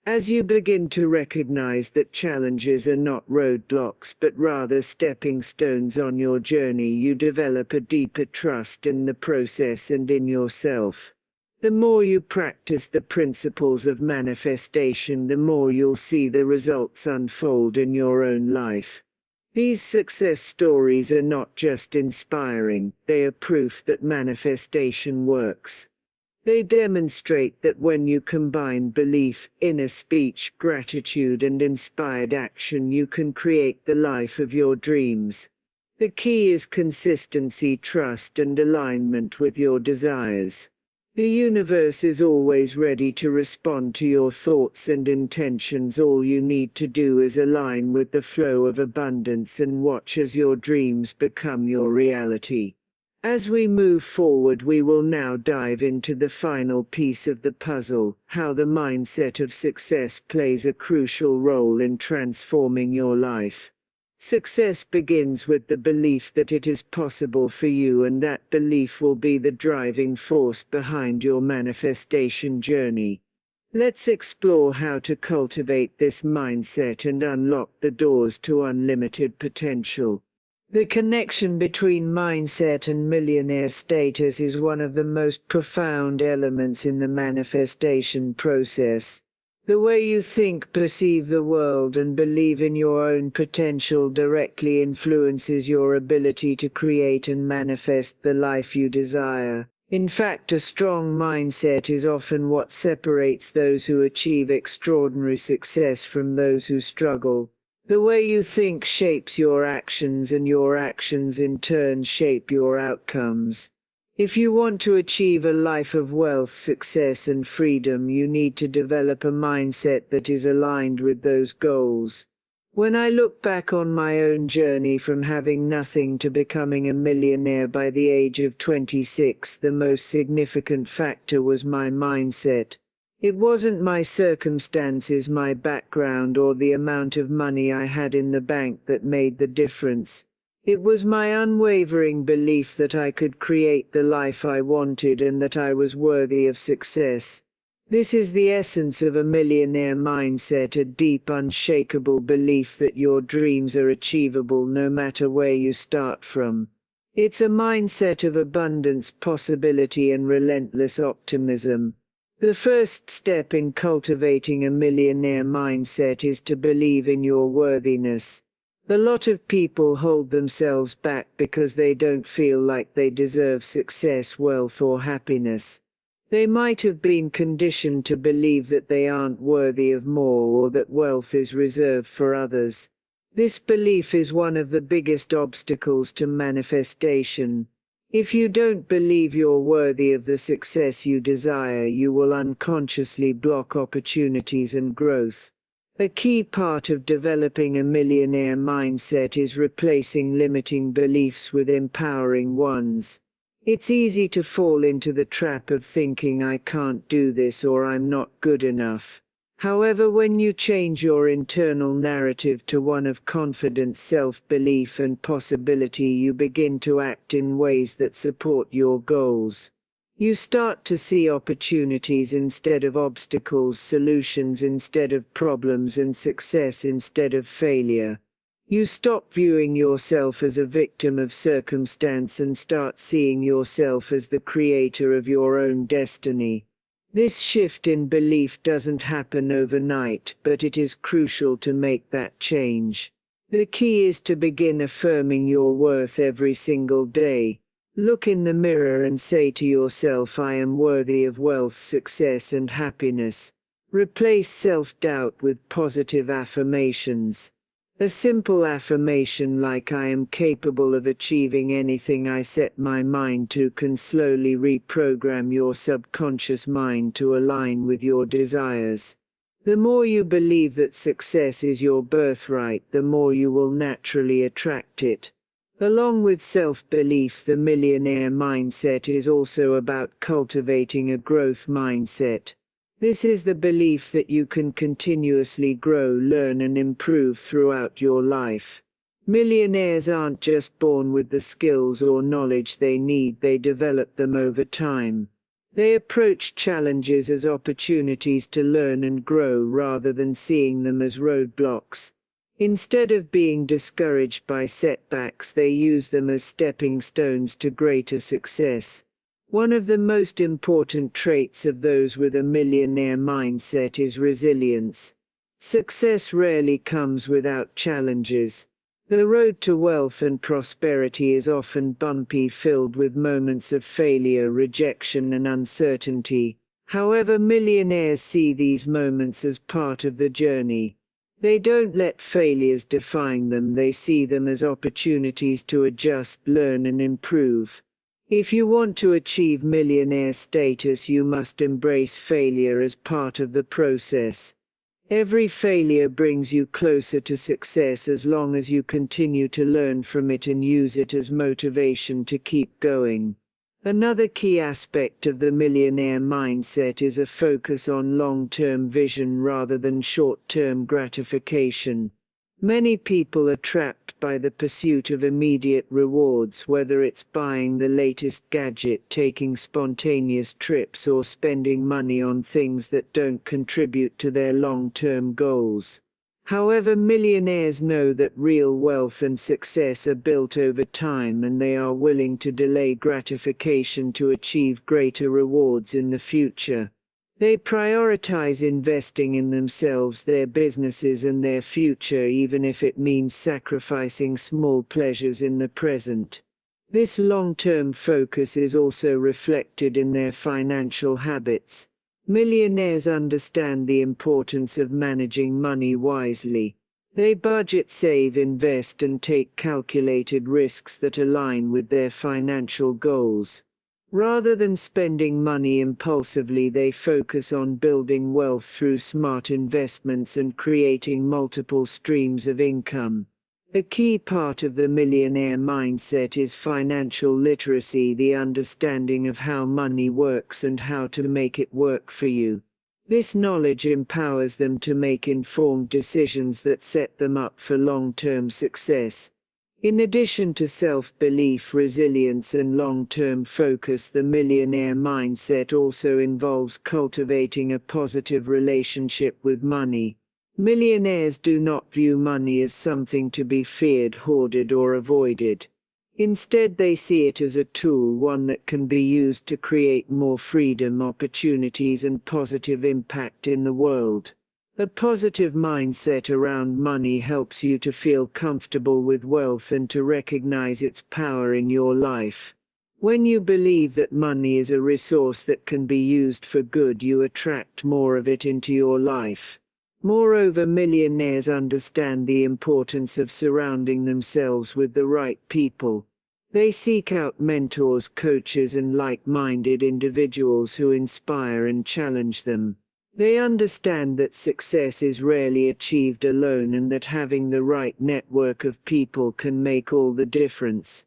As you begin to recognize that challenges are not roadblocks but rather stepping stones on your journey, you develop a deeper trust in the process and in yourself. The more you practice the principles of manifestation, the more you'll see the results unfold in your own life. These success stories are not just inspiring, they are proof that manifestation works. They demonstrate that when you combine belief, inner speech, gratitude, and inspired action, you can create the life of your dreams. The key is consistency, trust, and alignment with your desires. The universe is always ready to respond to your thoughts and intentions. All you need to do is align with the flow of abundance and watch as your dreams become your reality. As we move forward, we will now dive into the final piece of the puzzle, how the mindset of success plays a crucial role in transforming your life. Success begins with the belief that it is possible for you, and that belief will be the driving force behind your manifestation journey. Let's explore how to cultivate this mindset and unlock the doors to unlimited potential. The connection between mindset and millionaire status is one of the most profound elements in the manifestation process. The way you think, perceive the world, and believe in your own potential directly influences your ability to create and manifest the life you desire. In fact, a strong mindset is often what separates those who achieve extraordinary success from those who struggle. The way you think shapes your actions, and your actions in turn shape your outcomes. If you want to achieve a life of wealth, success, and freedom, you need to develop a mindset that is aligned with those goals. When I look back on my own journey from having nothing to becoming a millionaire by the age of 26, the most significant factor was my mindset. It wasn't my circumstances, my background, or the amount of money I had in the bank that made the difference. It was my unwavering belief that I could create the life I wanted and that I was worthy of success. This is the essence of a millionaire mindset, a deep, unshakable belief that your dreams are achievable no matter where you start from. It's a mindset of abundance, possibility, and relentless optimism. The first step in cultivating a millionaire mindset is to believe in your worthiness. A lot of people hold themselves back because they don't feel like they deserve success, wealth, or happiness. They might have been conditioned to believe that they aren't worthy of more, or that wealth is reserved for others. This belief is one of the biggest obstacles to manifestation. If you don't believe you're worthy of the success you desire, you will unconsciously block opportunities and growth. A key part of developing a millionaire mindset is replacing limiting beliefs with empowering ones. It's easy to fall into the trap of thinking I can't do this or I'm not good enough. However, when you change your internal narrative to one of confidence, self-belief, and possibility, you begin to act in ways that support your goals. You start to see opportunities instead of obstacles, solutions instead of problems, and success instead of failure. You stop viewing yourself as a victim of circumstance and start seeing yourself as the creator of your own destiny. This shift in belief doesn't happen overnight, but it is crucial to make that change. The key is to begin affirming your worth every single day. Look in the mirror and say to yourself, I am worthy of wealth, success, and happiness. Replace self-doubt with positive affirmations. A simple affirmation like I am capable of achieving anything I set my mind to can slowly reprogram your subconscious mind to align with your desires. The more you believe that success is your birthright, the more you will naturally attract it. Along with self-belief, the millionaire mindset is also about cultivating a growth mindset. This is the belief that you can continuously grow, learn, and improve throughout your life. Millionaires aren't just born with the skills or knowledge they need, they develop them over time. They approach challenges as opportunities to learn and grow rather than seeing them as roadblocks. Instead of being discouraged by setbacks, they use them as stepping stones to greater success. One of the most important traits of those with a millionaire mindset is resilience. Success rarely comes without challenges. The road to wealth and prosperity is often bumpy, filled with moments of failure, rejection, and uncertainty. However, millionaires see these moments as part of the journey. They don't let failures define them, they see them as opportunities to adjust, learn, and improve. If you want to achieve millionaire status, you must embrace failure as part of the process. Every failure brings you closer to success as long as you continue to learn from it and use it as motivation to keep going. Another key aspect of the millionaire mindset is a focus on long-term vision rather than short-term gratification. Many people are trapped by the pursuit of immediate rewards, whether it's buying the latest gadget, taking spontaneous trips, or spending money on things that don't contribute to their long-term goals. However, millionaires know that real wealth and success are built over time, and they are willing to delay gratification to achieve greater rewards in the future. They prioritize investing in themselves, their businesses, and their future, even if it means sacrificing small pleasures in the present. This long-term focus is also reflected in their financial habits. Millionaires understand the importance of managing money wisely. They budget, save, invest, and take calculated risks that align with their financial goals. Rather than spending money impulsively, they focus on building wealth through smart investments and creating multiple streams of income. A key part of the millionaire mindset is financial literacy, the understanding of how money works and how to make it work for you. This knowledge empowers them to make informed decisions that set them up for long-term success. In addition to self-belief, resilience, and long-term focus, the millionaire mindset also involves cultivating a positive relationship with money. Millionaires do not view money as something to be feared, hoarded, or avoided. Instead, they see it as a tool, one that can be used to create more freedom, opportunities, and positive impact in the world. A positive mindset around money helps you to feel comfortable with wealth and to recognize its power in your life. When you believe that money is a resource that can be used for good, you attract more of it into your life. Moreover, millionaires understand the importance of surrounding themselves with the right people. They seek out mentors, coaches, and like-minded individuals who inspire and challenge them. They understand that success is rarely achieved alone and that having the right network of people can make all the difference.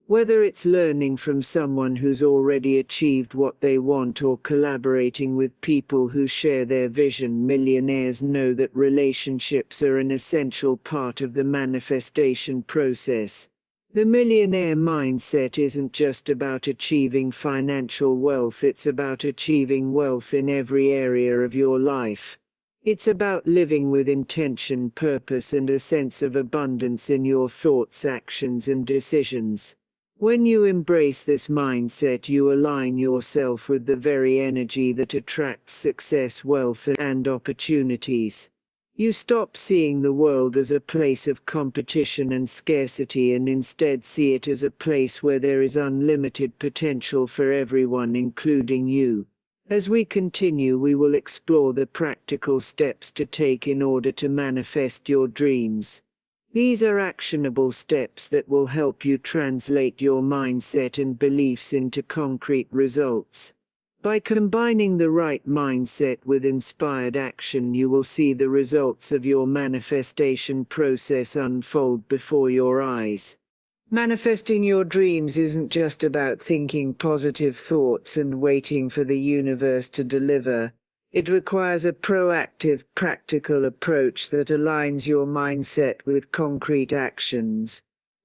Whether it's learning from someone who's already achieved what they want or collaborating with people who share their vision, millionaires know that relationships are an essential part of the manifestation process. The millionaire mindset isn't just about achieving financial wealth, it's about achieving wealth in every area of your life. It's about living with intention, purpose, and a sense of abundance in your thoughts, actions, and decisions. When you embrace this mindset, you align yourself with the very energy that attracts success, wealth, and opportunities. You stop seeing the world as a place of competition and scarcity and instead see it as a place where there is unlimited potential for everyone, including you. As we continue, we will explore the practical steps to take in order to manifest your dreams. These are actionable steps that will help you translate your mindset and beliefs into concrete results. By combining the right mindset with inspired action, you will see the results of your manifestation process unfold before your eyes. Manifesting your dreams isn't just about thinking positive thoughts and waiting for the universe to deliver. It requires a proactive, practical approach that aligns your mindset with concrete actions.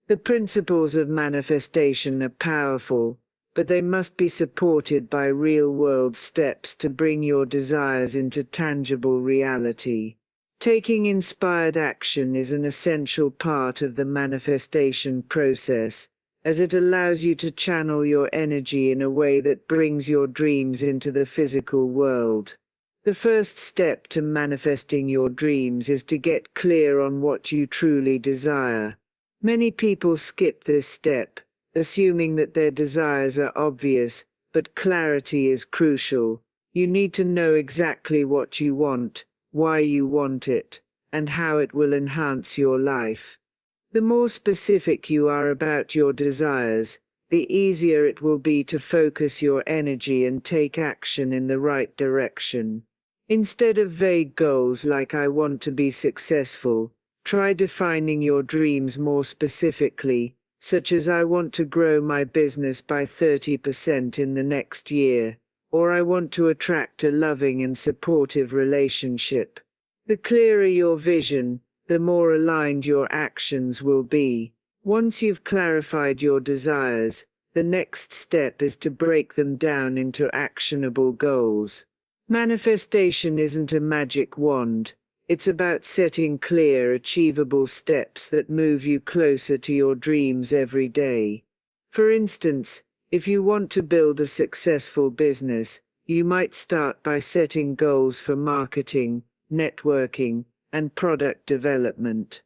The principles of manifestation are powerful, but they must be supported by real-world steps to bring your desires into tangible reality. Taking inspired action is an essential part of the manifestation process, as it allows you to channel your energy in a way that brings your dreams into the physical world. The first step to manifesting your dreams is to get clear on what you truly desire. Many people skip this step, assuming that their desires are obvious, but clarity is crucial. You need to know exactly what you want, why you want it, and how it will enhance your life. The more specific you are about your desires, the easier it will be to focus your energy and take action in the right direction. Instead of vague goals like "I want to be successful," try defining your dreams more specifically, such as "I want to grow my business by 30% in the next year," or "I want to attract a loving and supportive relationship." The clearer your vision, the more aligned your actions will be. Once you've clarified your desires, the next step is to break them down into actionable goals. Manifestation isn't a magic wand. It's about setting clear, achievable steps that move you closer to your dreams every day. For instance, if you want to build a successful business, you might start by setting goals for marketing, networking, and product development.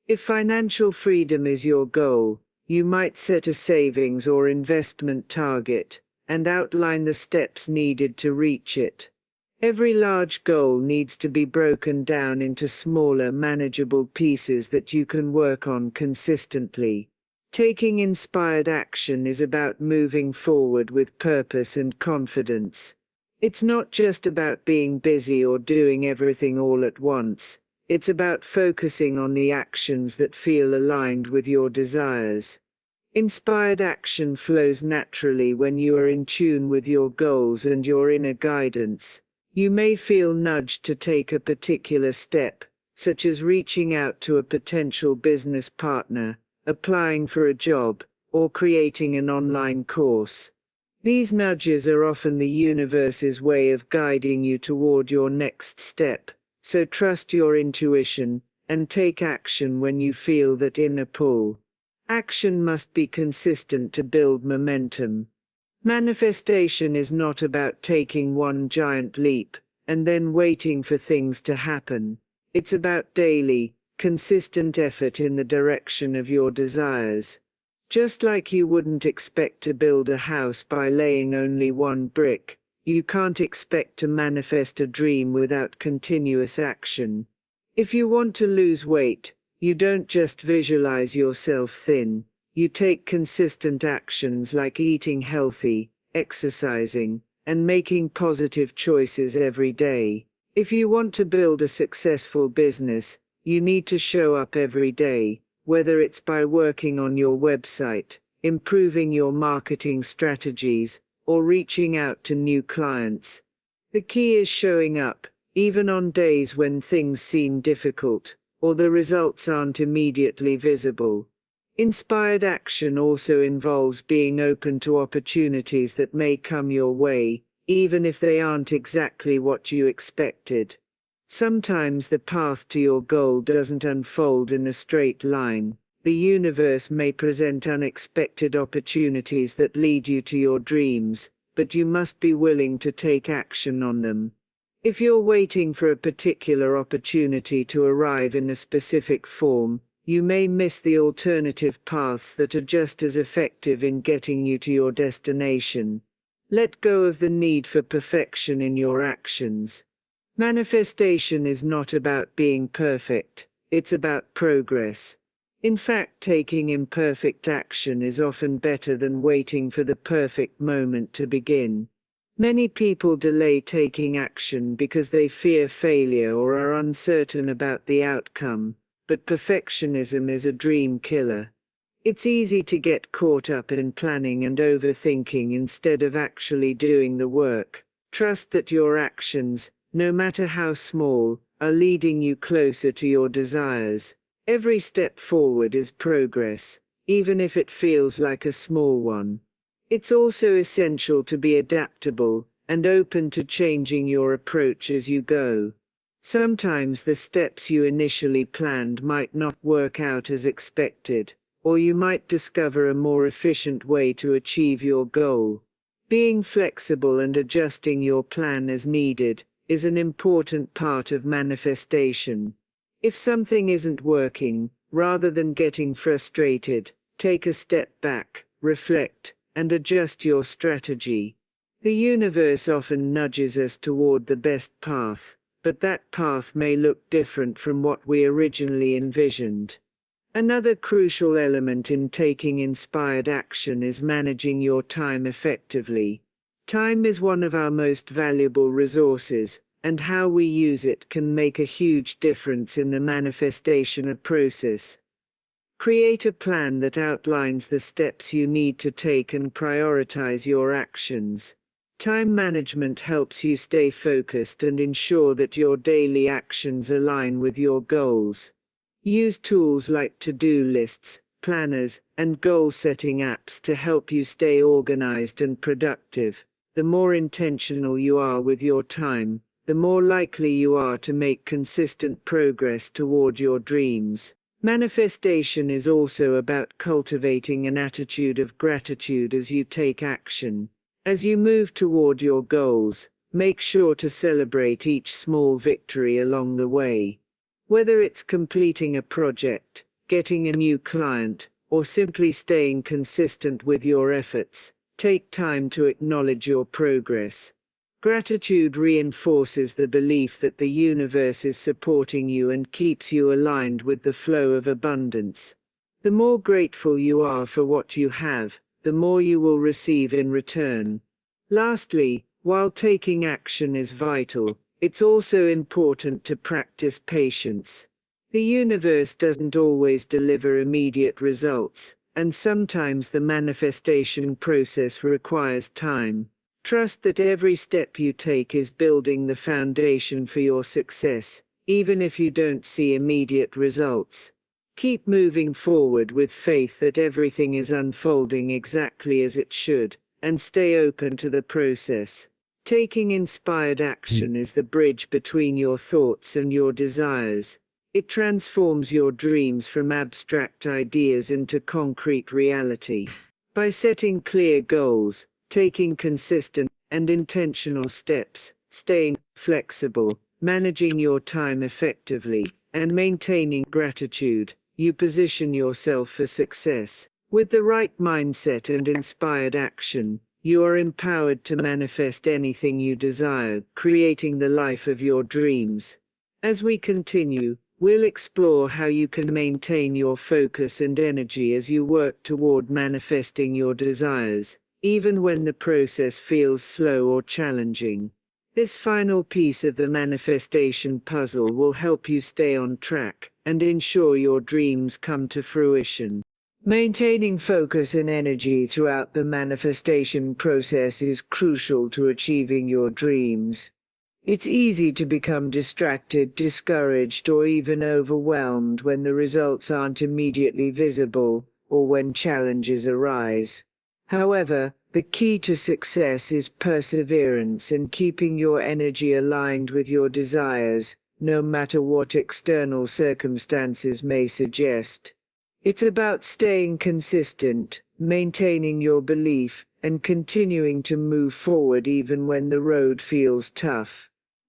If financial freedom is your goal, you might set a savings or investment target and outline the steps needed to reach it. Every large goal needs to be broken down into smaller, manageable pieces that you can work on consistently. Taking inspired action is about moving forward with purpose and confidence. It's not just about being busy or doing everything all at once. It's about focusing on the actions that feel aligned with your desires. Inspired action flows naturally when you are in tune with your goals and your inner guidance. You may feel nudged to take a particular step, such as reaching out to a potential business partner, applying for a job, or creating an online course. These nudges are often the universe's way of guiding you toward your next step, so trust your intuition and take action when you feel that inner pull. Action must be consistent to build momentum. Manifestation is not about taking one giant leap and then waiting for things to happen. It's about daily, consistent effort in the direction of your desires. Just like you wouldn't expect to build a house by laying only one brick, you can't expect to manifest a dream without continuous action. If you want to lose weight, you don't just visualize yourself thin. You take consistent actions like eating healthy, exercising, and making positive choices every day. If you want to build a successful business, you need to show up every day, whether it's by working on your website, improving your marketing strategies, or reaching out to new clients. The key is showing up, even on days when things seem difficult, or the results aren't immediately visible. Inspired action also involves being open to opportunities that may come your way, even if they aren't exactly what you expected. Sometimes the path to your goal doesn't unfold in a straight line. The universe may present unexpected opportunities that lead you to your dreams, but you must be willing to take action on them. If you're waiting for a particular opportunity to arrive in a specific form, you may miss the alternative paths that are just as effective in getting you to your destination. Let go of the need for perfection in your actions. Manifestation is not about being perfect, it's about progress. In fact, taking imperfect action is often better than waiting for the perfect moment to begin. Many people delay taking action because they fear failure or are uncertain about the outcome, but perfectionism is a dream killer. It's easy to get caught up in planning and overthinking instead of actually doing the work. Trust that your actions, no matter how small, are leading you closer to your desires. Every step forward is progress, even if it feels like a small one. It's also essential to be adaptable and open to changing your approach as you go. Sometimes the steps you initially planned might not work out as expected, or you might discover a more efficient way to achieve your goal. Being flexible and adjusting your plan as needed is an important part of manifestation. If something isn't working, rather than getting frustrated, take a step back, reflect, and adjust your strategy. The universe often nudges us toward the best path, but that path may look different from what we originally envisioned. Another crucial element in taking inspired action is managing your time effectively. Time is one of our most valuable resources, and how we use it can make a huge difference in the manifestation process. Create a plan that outlines the steps you need to take and prioritize your actions. Time management helps you stay focused and ensure that your daily actions align with your goals. Use tools like to-do lists, planners, and goal-setting apps to help you stay organized and productive. The more intentional you are with your time, the more likely you are to make consistent progress toward your dreams. Manifestation is also about cultivating an attitude of gratitude as you take action. As you move toward your goals, make sure to celebrate each small victory along the way. Whether it's completing a project, getting a new client, or simply staying consistent with your efforts, take time to acknowledge your progress. Gratitude reinforces the belief that the universe is supporting you and keeps you aligned with the flow of abundance. The more grateful you are for what you have, the more you will receive in return. Lastly, while taking action is vital, it's also important to practice patience. The universe doesn't always deliver immediate results, and sometimes the manifestation process requires time. Trust that every step you take is building the foundation for your success, even if you don't see immediate results. Keep moving forward with faith that everything is unfolding exactly as it should, and stay open to the process. Taking inspired action is the bridge between your thoughts and your desires. It transforms your dreams from abstract ideas into concrete reality. By setting clear goals, taking consistent and intentional steps, staying flexible, managing your time effectively, and maintaining gratitude, you position yourself for success. With the right mindset and inspired action, you are empowered to manifest anything you desire, creating the life of your dreams. As we continue, we'll explore how you can maintain your focus and energy as you work toward manifesting your desires, even when the process feels slow or challenging. This final piece of the manifestation puzzle will help you stay on track and ensure your dreams come to fruition. Maintaining focus and energy throughout the manifestation process is crucial to achieving your dreams. It's easy to become distracted, discouraged, or even overwhelmed when the results aren't immediately visible, or when challenges arise. However, the key to success is perseverance and keeping your energy aligned with your desires, no matter what external circumstances may suggest. It's about staying consistent, maintaining your belief, and continuing to move forward even when the road feels tough.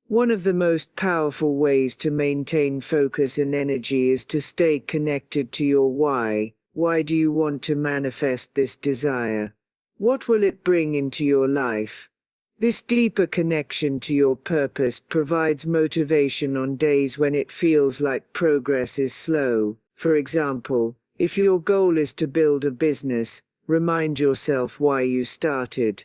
One of the most powerful ways to maintain focus and energy is to stay connected to your why. Why do you want to manifest this desire? What will it bring into your life? This deeper connection to your purpose provides motivation on days when it feels like progress is slow. For example, if your goal is to build a business, remind yourself why you started.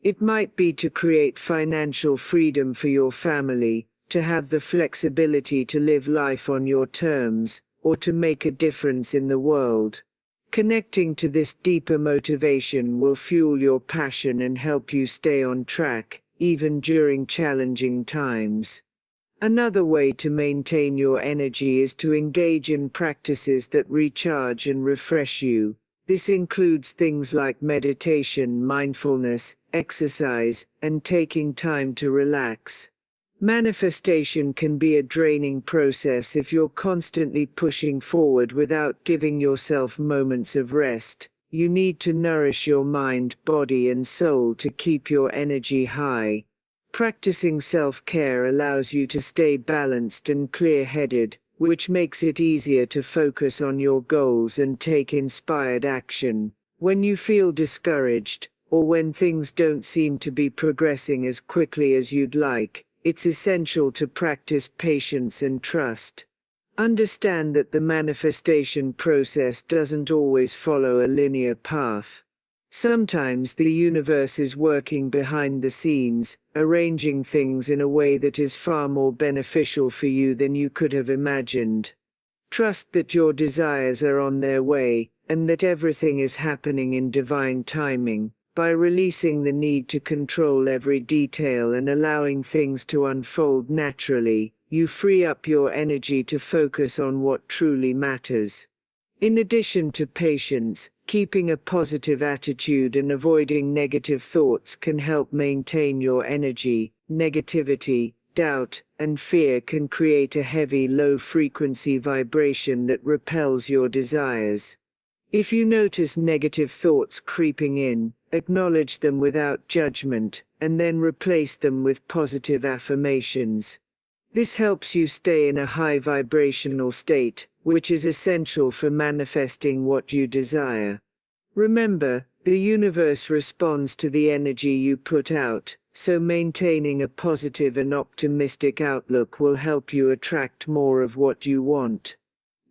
It might be to create financial freedom for your family, to have the flexibility to live life on your terms, or to make a difference in the world. Connecting to this deeper motivation will fuel your passion and help you stay on track, even during challenging times. Another way to maintain your energy is to engage in practices that recharge and refresh you. This includes things like meditation, mindfulness, exercise, and taking time to relax. Manifestation can be a draining process if you're constantly pushing forward without giving yourself moments of rest. You need to nourish your mind, body, and soul to keep your energy high. Practicing self-care allows you to stay balanced and clear-headed, which makes it easier to focus on your goals and take inspired action. When you feel discouraged, or when things don't seem to be progressing as quickly as you'd like, it's essential to practice patience and trust. Understand that the manifestation process doesn't always follow a linear path. Sometimes the universe is working behind the scenes, arranging things in a way that is far more beneficial for you than you could have imagined. Trust that your desires are on their way, and that everything is happening in divine timing. By releasing the need to control every detail and allowing things to unfold naturally, you free up your energy to focus on what truly matters. In addition to patience, keeping a positive attitude and avoiding negative thoughts can help maintain your energy. Negativity, doubt, and fear can create a heavy, low-frequency vibration that repels your desires. If you notice negative thoughts creeping in, acknowledge them without judgment, and then replace them with positive affirmations. This helps you stay in a high vibrational state, which is essential for manifesting what you desire. Remember, the universe responds to the energy you put out, so maintaining a positive and optimistic outlook will help you attract more of what you want.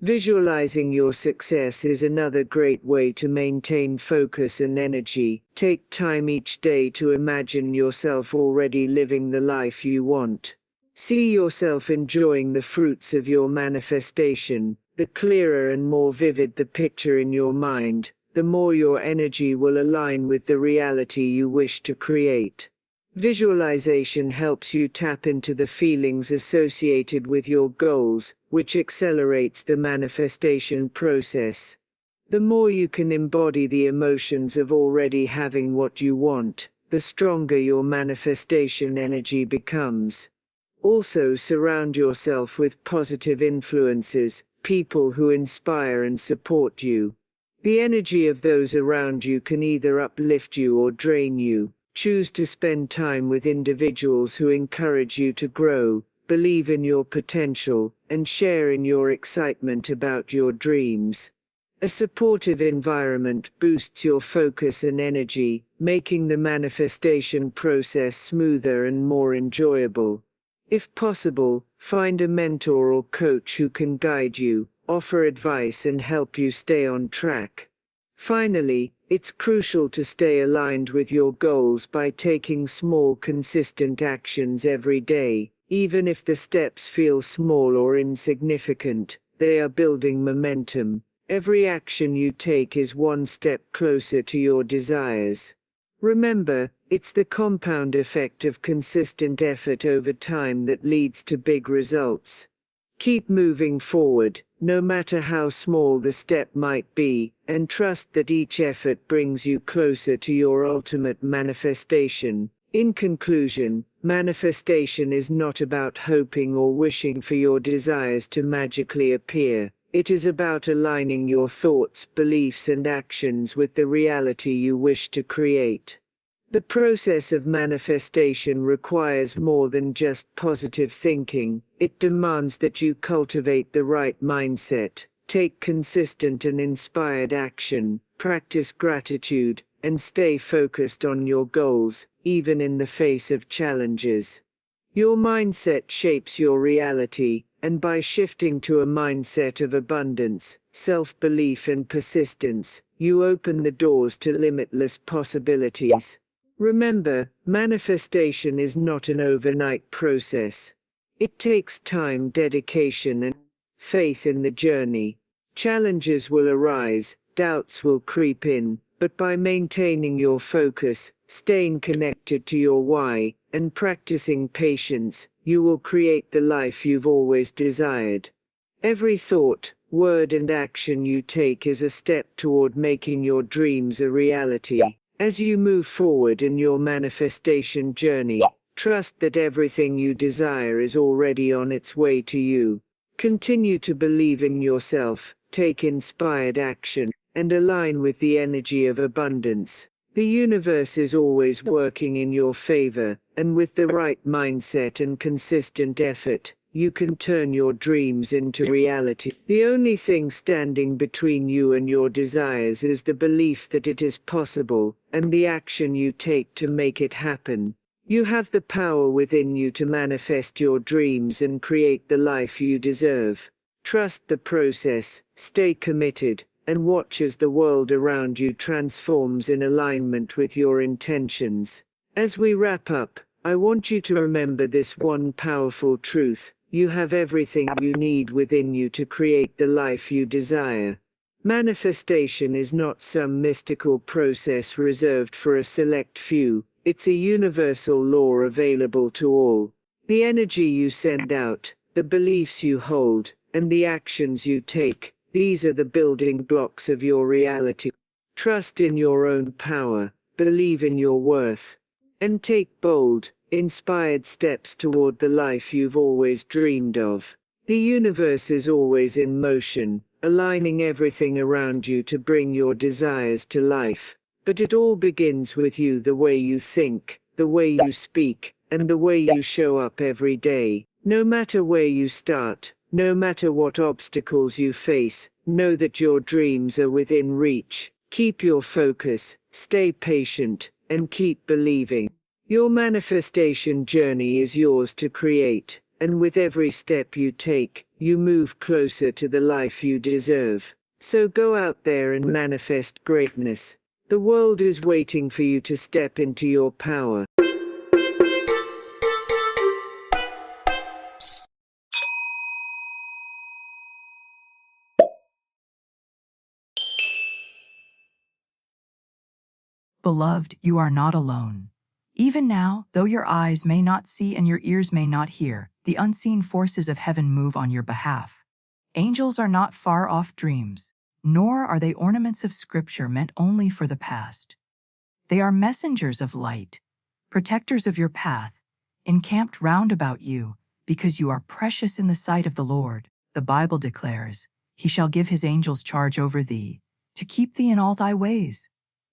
Visualizing your success is another great way to maintain focus and energy. Take time each day to imagine yourself already living the life you want. See yourself enjoying the fruits of your manifestation. The clearer and more vivid the picture in your mind, the more your energy will align with the reality you wish to create. Visualization helps you tap into the feelings associated with your goals, which accelerates the manifestation process. The more you can embody the emotions of already having what you want, the stronger your manifestation energy becomes. Also, surround yourself with positive influences, people who inspire and support you. The energy of those around you can either uplift you or drain you. Choose to spend time with individuals who encourage you to grow, believe in your potential, and share in your excitement about your dreams. A supportive environment boosts your focus and energy, making the manifestation process smoother and more enjoyable. If possible, find a mentor or coach who can guide you, offer advice, and help you stay on track. Finally, it's crucial to stay aligned with your goals by taking small, consistent actions every day. Even if the steps feel small or insignificant, they are building momentum. Every action you take is one step closer to your desires. Remember, it's the compound effect of consistent effort over time that leads to big results. Keep moving forward, no matter how small the step might be, and trust that each effort brings you closer to your ultimate manifestation. In conclusion, manifestation is not about hoping or wishing for your desires to magically appear. It is about aligning your thoughts, beliefs, and actions with the reality you wish to create. The process of manifestation requires more than just positive thinking. It demands that you cultivate the right mindset, take consistent and inspired action, practice gratitude, and stay focused on your goals, even in the face of challenges. Your mindset shapes your reality, and by shifting to a mindset of abundance, self-belief, and persistence, you open the doors to limitless possibilities. Remember, manifestation is not an overnight process. It takes time, dedication, and faith in the journey. Challenges will arise, doubts will creep in, but by maintaining your focus, staying connected to your why, and practicing patience, you will create the life you've always desired. Every thought, word, and action you take is a step toward making your dreams a reality. As you move forward in your manifestation journey, trust that everything you desire is already on its way to you. Continue to believe in yourself, take inspired action, and align with the energy of abundance. The universe is always working in your favor, and with the right mindset and consistent effort, you can turn your dreams into reality. The only thing standing between you and your desires is the belief that it is possible, and the action you take to make it happen. You have the power within you to manifest your dreams and create the life you deserve. Trust the process, stay committed, and watch as the world around you transforms in alignment with your intentions. As we wrap up, I want you to remember this one powerful truth: you have everything you need within you to create the life you desire. Manifestation is not some mystical process reserved for a select few. It's a universal law available to all. The energy you send out, the beliefs you hold, and the actions you take, these are the building blocks of your reality. Trust in your own power, believe in your worth, and take bold, inspired steps toward the life you've always dreamed of. The universe is always in motion, aligning everything around you to bring your desires to life. But it all begins with you: the way you think, the way you speak, and the way you show up every day. No matter where you start, no matter what obstacles you face, know that your dreams are within reach. Keep your focus, stay patient, and keep believing. Your manifestation journey is yours to create, and with every step you take, you move closer to the life you deserve. So go out there and manifest greatness. The world is waiting for you to step into your power. Beloved, you are not alone. Even now, though your eyes may not see and your ears may not hear, the unseen forces of heaven move on your behalf. Angels are not far-off dreams, nor are they ornaments of scripture meant only for the past. They are messengers of light, protectors of your path, encamped round about you, because you are precious in the sight of the Lord. The Bible declares, "He shall give his angels charge over thee, to keep thee in all thy ways."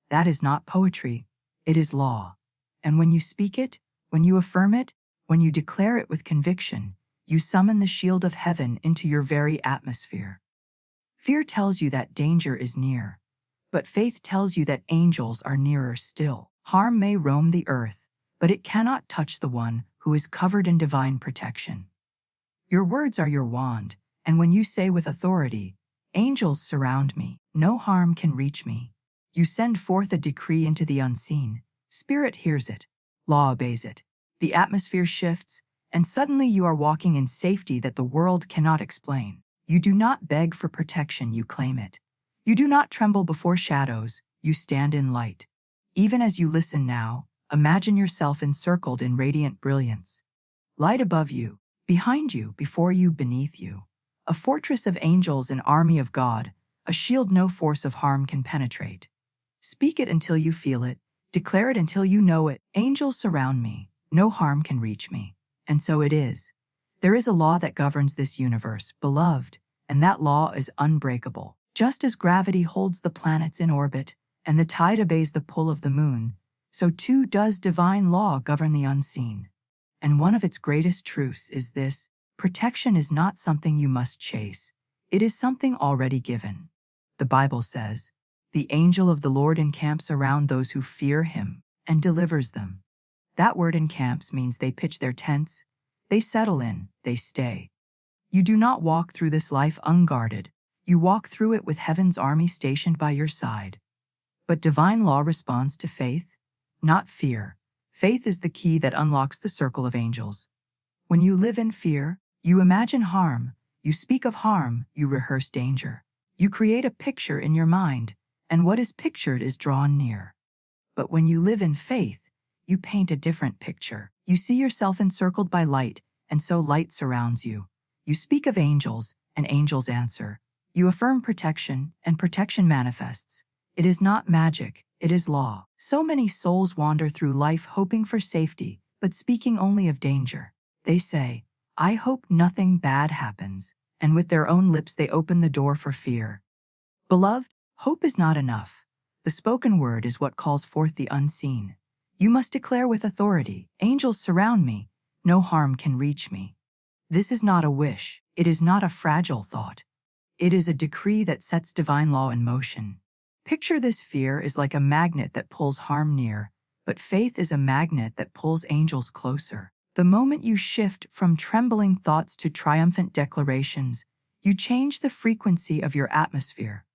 That is not poetry, it is law. And when you speak it, when you affirm it, when you declare it with conviction, you summon the shield of heaven into your very atmosphere. Fear tells you that danger is near, but faith tells you that angels are nearer still. Harm may roam the earth, but it cannot touch the one who is covered in divine protection. Your words are your wand, and when you say with authority, "Angels surround me, no harm can reach me," you send forth a decree into the unseen. Spirit hears it, law obeys it. The atmosphere shifts, and suddenly you are walking in safety that the world cannot explain. You do not beg for protection, you claim it. You do not tremble before shadows, you stand in light. Even as you listen now, imagine yourself encircled in radiant brilliance. Light above you, behind you, before you, beneath you. A fortress of angels, an army of God, a shield no force of harm can penetrate. Speak it until you feel it, declare it until you know it. Angels surround me, no harm can reach me. And so it is. There is a law that governs this universe, beloved, and that law is unbreakable. Just as gravity holds the planets in orbit, and the tide obeys the pull of the moon, so too does divine law govern the unseen. And one of its greatest truths is this: protection is not something you must chase. It is something already given. The Bible says, "The angel of the Lord encamps around those who fear him and delivers them." That word encamps means they pitch their tents, they settle in, they stay. You do not walk through this life unguarded. You walk through it with heaven's army stationed by your side. But divine law responds to faith, not fear. Faith is the key that unlocks the circle of angels. When you live in fear, you imagine harm, you speak of harm, you rehearse danger. You create a picture in your mind, and what is pictured is drawn near. But when you live in faith, you paint a different picture. You see yourself encircled by light, and so light surrounds you. You speak of angels, and angels answer. You affirm protection, and protection manifests. It is not magic, it is law. So many souls wander through life hoping for safety, but speaking only of danger. They say, "I hope nothing bad happens," and with their own lips they open the door for fear. Beloved, hope is not enough. The spoken word is what calls forth the unseen. You must declare with authority, "Angels surround me, no harm can reach me." This is not a wish, it is not a fragile thought. It is a decree that sets divine law in motion. Picture this: fear is like a magnet that pulls harm near, but faith is a magnet that pulls angels closer. The moment you shift from trembling thoughts to triumphant declarations, you change the frequency of your atmosphere.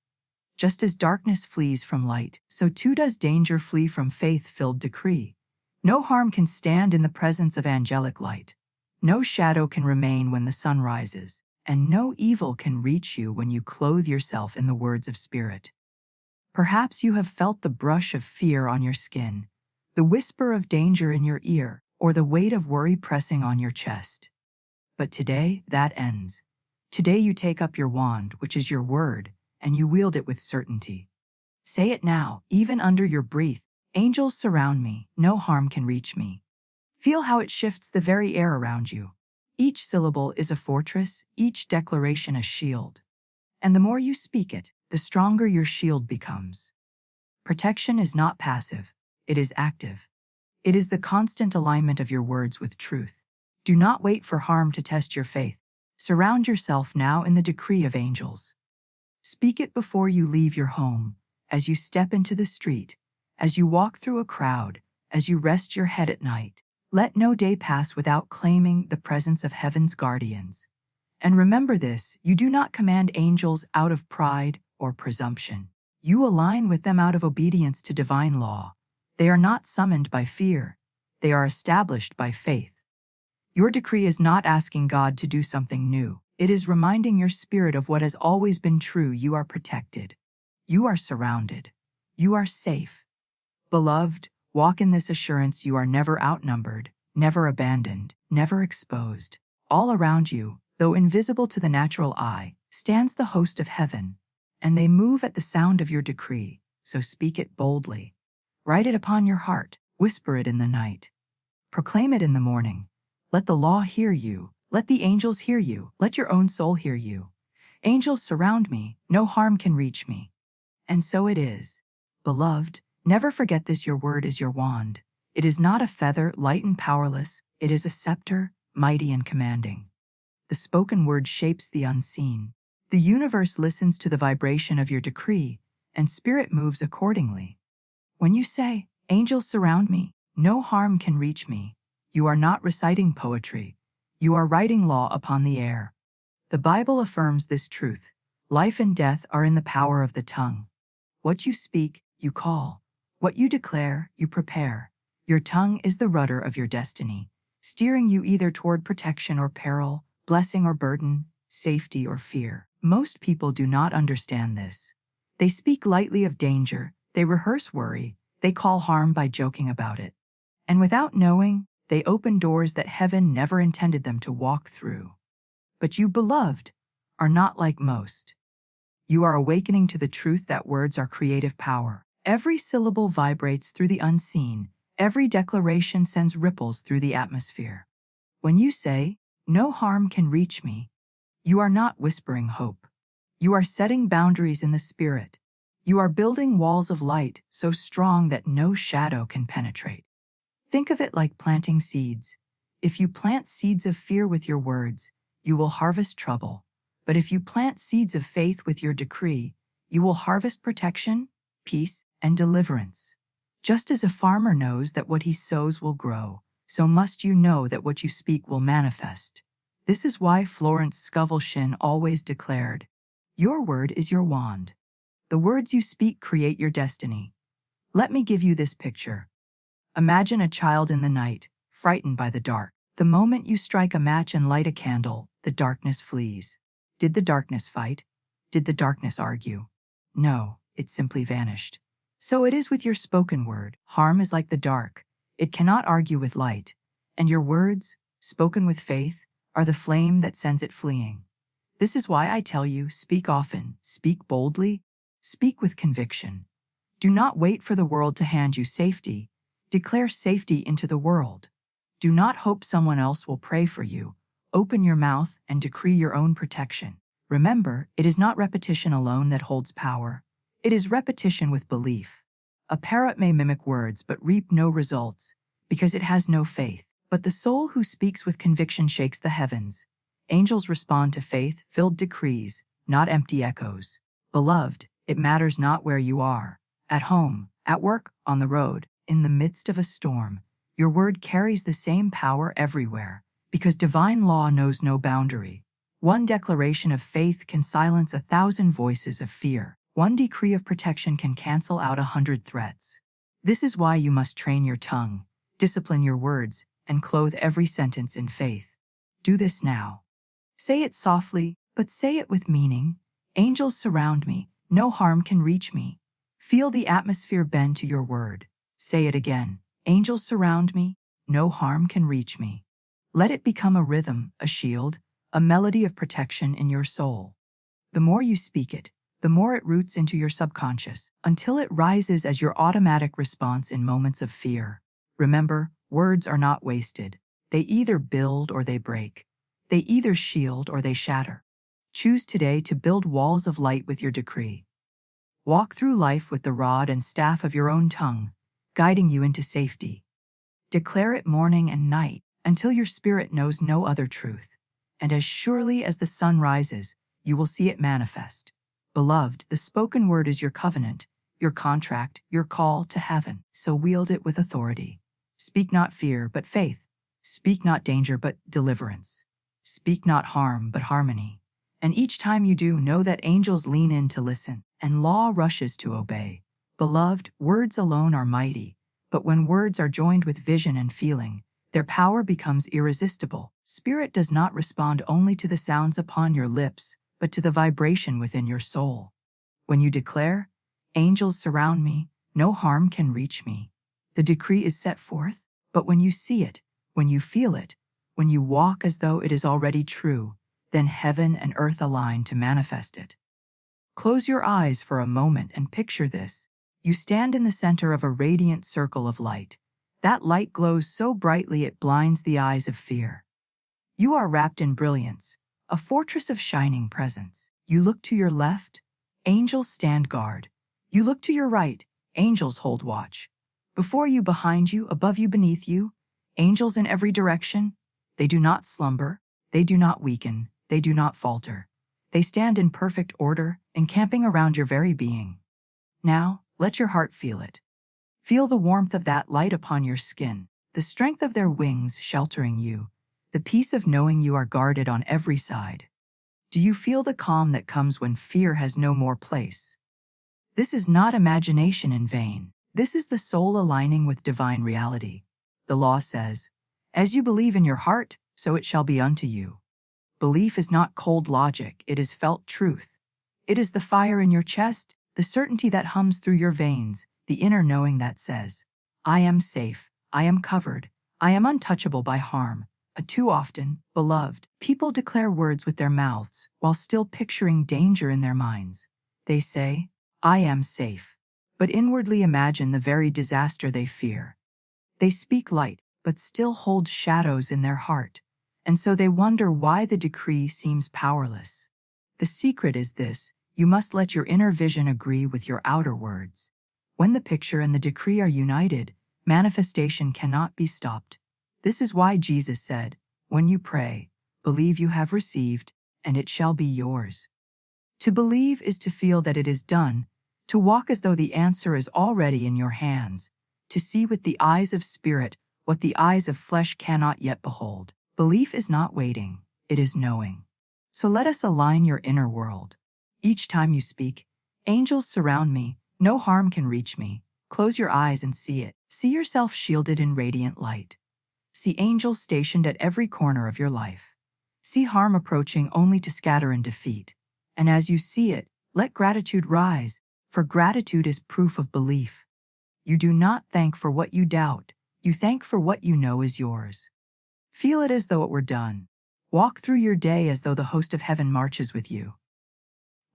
Just as darkness flees from light, so too does danger flee from faith-filled decree. No harm can stand in the presence of angelic light. No shadow can remain when the sun rises, and no evil can reach you when you clothe yourself in the words of spirit. Perhaps you have felt the brush of fear on your skin, the whisper of danger in your ear, or the weight of worry pressing on your chest. But today, that ends. Today you take up your wand, which is your word, and you wield it with certainty. Say it now, even under your breath: "Angels surround me, no harm can reach me." Feel how it shifts the very air around you. Each syllable is a fortress, each declaration a shield. And the more you speak it, the stronger your shield becomes. Protection is not passive, it is active. It is the constant alignment of your words with truth. Do not wait for harm to test your faith. Surround yourself now in the decree of angels. Speak it before you leave your home, as you step into the street, as you walk through a crowd, as you rest your head at night. Let no day pass without claiming the presence of heaven's guardians. And remember this: you do not command angels out of pride or presumption. You align with them out of obedience to divine law. They are not summoned by fear. They are established by faith. Your decree is not asking God to do something new. It is reminding your spirit of what has always been true. You are protected. You are surrounded. You are safe. Beloved, walk in this assurance: you are never outnumbered, never abandoned, never exposed. All around you, though invisible to the natural eye, stands the host of heaven, and they move at the sound of your decree, so speak it boldly. Write it upon your heart, whisper it in the night. Proclaim it in the morning. Let the law hear you, let the angels hear you, let your own soul hear you. Angels surround me, no harm can reach me. And so it is. Beloved, never forget this: your word is your wand. It is not a feather, light and powerless. It is a scepter, mighty and commanding. The spoken word shapes the unseen. The universe listens to the vibration of your decree, and spirit moves accordingly. When you say, "Angels surround me, no harm can reach me," you are not reciting poetry. You are writing law upon the air. The Bible affirms this truth: life and death are in the power of the tongue. What you speak, you call. What you declare, you prepare. Your tongue is the rudder of your destiny, steering you either toward protection or peril, blessing or burden, safety or fear. Most people do not understand this. They speak lightly of danger, they rehearse worry, they call harm by joking about it. And without knowing, they open doors that heaven never intended them to walk through. But you, beloved, are not like most. You are awakening to the truth that words are creative power. Every syllable vibrates through the unseen. Every declaration sends ripples through the atmosphere. When you say, "No harm can reach me," You are not whispering hope. You are setting boundaries in the spirit. You are building walls of light so strong that no shadow can penetrate. Think of it like planting seeds. If you plant seeds of fear with your words, you will harvest trouble. But if you plant seeds of faith with your decree, you will harvest protection, peace, and deliverance. Just as a farmer knows that what he sows will grow, so must you know that what you speak will manifest. This is why Florence Scovel always declared, "Your word is your wand. The words you speak create your destiny." Let me give you this picture. Imagine a child in the night, frightened by the dark. The moment you strike a match and light a candle, the darkness flees. Did the darkness fight? Did the darkness argue? No, it simply vanished. So it is with your spoken word. Harm is like the dark. It cannot argue with light. And your words, spoken with faith, are the flame that sends it fleeing. This is why I tell you, speak often, speak boldly, speak with conviction. Do not wait for the world to hand you safety. Declare safety into the world. Do not hope someone else will pray for you. Open your mouth and decree your own protection. Remember, it is not repetition alone that holds power. It is repetition with belief. A parrot may mimic words but reap no results because it has no faith. But the soul who speaks with conviction shakes the heavens. Angels respond to faith-filled decrees, not empty echoes. Beloved, it matters not where you are. At home, at work, on the road, in the midst of a storm, your word carries the same power everywhere, because divine law knows no boundary. One declaration of faith can silence 1,000 voices of fear. One decree of protection can cancel out 100 threats. This is why you must train your tongue, discipline your words, and clothe every sentence in faith. Do this now. Say it softly, but say it with meaning. Angels surround me, no harm can reach me. Feel the atmosphere bend to your word. Say it again. Angels surround me, no harm can reach me. Let it become a rhythm, a shield, a melody of protection in your soul. The more you speak it, the more it roots into your subconscious, until it rises as your automatic response in moments of fear. Remember, words are not wasted. They either build or they break. They either shield or they shatter. Choose today to build walls of light with your decree. Walk through life with the rod and staff of your own tongue, guiding you into safety. Declare it morning and night until your spirit knows no other truth. And as surely as the sun rises, you will see it manifest. Beloved, the spoken word is your covenant, your contract, your call to heaven. So wield it with authority. Speak not fear, but faith. Speak not danger, but deliverance. Speak not harm, but harmony. And each time you do, know that angels lean in to listen, and law rushes to obey. Beloved, words alone are mighty, but when words are joined with vision and feeling, their power becomes irresistible. Spirit does not respond only to the sounds upon your lips, but to the vibration within your soul. When you declare, "Angels surround me, no harm can reach me," the decree is set forth, but when you see it, when you feel it, when you walk as though it is already true, then heaven and earth align to manifest it. Close your eyes for a moment and picture this. You stand in the center of a radiant circle of light. That light glows so brightly it blinds the eyes of fear. You are wrapped in brilliance, a fortress of shining presence. You look to your left, angels stand guard. You look to your right, angels hold watch. Before you, behind you, above you, beneath you, angels in every direction. They do not slumber, they do not weaken, they do not falter. They stand in perfect order, encamping around your very being. Now, let your heart feel it. Feel the warmth of that light upon your skin, the strength of their wings sheltering you, the peace of knowing you are guarded on every side. Do you feel the calm that comes when fear has no more place? This is not imagination in vain. This is the soul aligning with divine reality. The law says, "As you believe in your heart, so it shall be unto you." Belief is not cold logic, it is felt truth. It is the fire in your chest, the certainty that hums through your veins, the inner knowing that says, "I am safe, I am covered, I am untouchable by harm." Too often, beloved, people declare words with their mouths while still picturing danger in their minds. They say, "I am safe," but inwardly imagine the very disaster they fear. They speak light, but still hold shadows in their heart. and so they wonder why the decree seems powerless. The secret is this: you must let your inner vision agree with your outer words. When the picture and the decree are united, manifestation cannot be stopped. This is why Jesus said, "When you pray, believe you have received, and it shall be yours." To believe is to feel that it is done, to walk as though the answer is already in your hands, to see with the eyes of spirit what the eyes of flesh cannot yet behold. Belief is not waiting, it is knowing. So let us align your inner world. Each time you speak, "Angels surround me, no harm can reach me," close your eyes and see it. See yourself shielded in radiant light. See angels stationed at every corner of your life. See harm approaching only to scatter and defeat. And as you see it, let gratitude rise, for gratitude is proof of belief. You do not thank for what you doubt, you thank for what you know is yours. Feel it as though it were done. Walk through your day as though the host of heaven marches with you.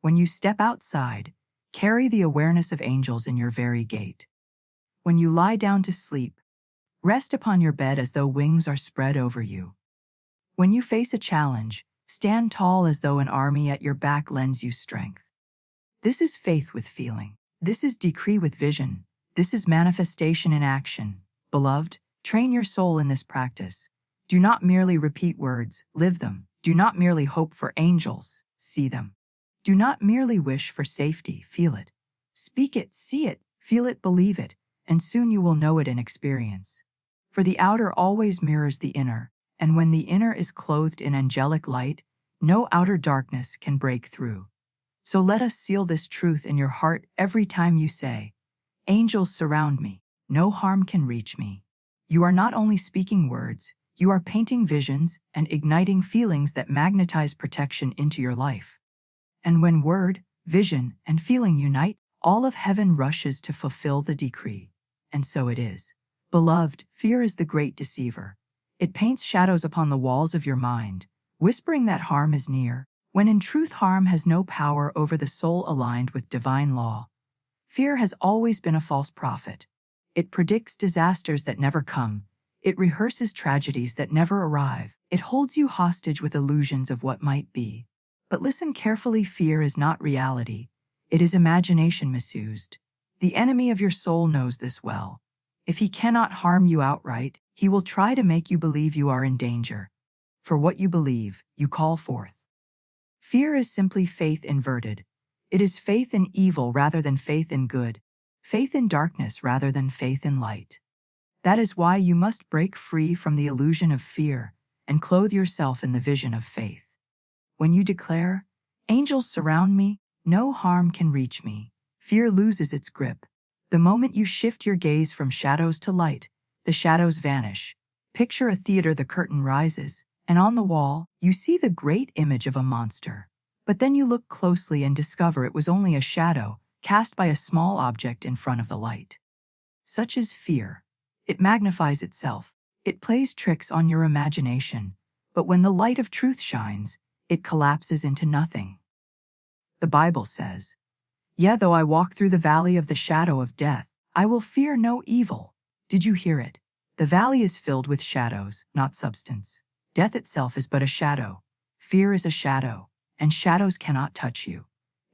When you step outside, carry the awareness of angels in your very gait. When you lie down to sleep, rest upon your bed as though wings are spread over you. When you face a challenge, stand tall as though an army at your back lends you strength. This is faith with feeling. This is decree with vision. This is manifestation in action. Beloved, train your soul in this practice. Do not merely repeat words, live them. Do not merely hope for angels, see them. Do not merely wish for safety, feel it. Speak it, see it, feel it, believe it, and soon you will know it in experience. For the outer always mirrors the inner, and when the inner is clothed in angelic light, no outer darkness can break through. So let us seal this truth in your heart every time you say, "Angels surround me, no harm can reach me." You are not only speaking words, you are painting visions and igniting feelings that magnetize protection into your life. And when word, vision, and feeling unite, all of heaven rushes to fulfill the decree. And so it is. Beloved, fear is the great deceiver. It paints shadows upon the walls of your mind, whispering that harm is near, when in truth harm has no power over the soul aligned with divine law. Fear has always been a false prophet. It predicts disasters that never come. It rehearses tragedies that never arrive. It holds you hostage with illusions of what might be. But listen carefully, fear is not reality. It is imagination misused. The enemy of your soul knows this well. If he cannot harm you outright, he will try to make you believe you are in danger. For what you believe, you call forth. Fear is simply faith inverted. It is faith in evil rather than faith in good, faith in darkness rather than faith in light. That is why you must break free from the illusion of fear and clothe yourself in the vision of faith. When you declare, "Angels surround me, no harm can reach me," fear loses its grip. The moment you shift your gaze from shadows to light, the shadows vanish. Picture a theater, the curtain rises, and on the wall, you see the great image of a monster. But then you look closely and discover it was only a shadow cast by a small object in front of the light. Such is fear. It magnifies itself. It plays tricks on your imagination. But when the light of truth shines, it collapses into nothing. The Bible says, "Yea, though I walk through the valley of the shadow of death, I will fear no evil." Did you hear it? The valley is filled with shadows, not substance. Death itself is but a shadow. Fear is a shadow, and shadows cannot touch you.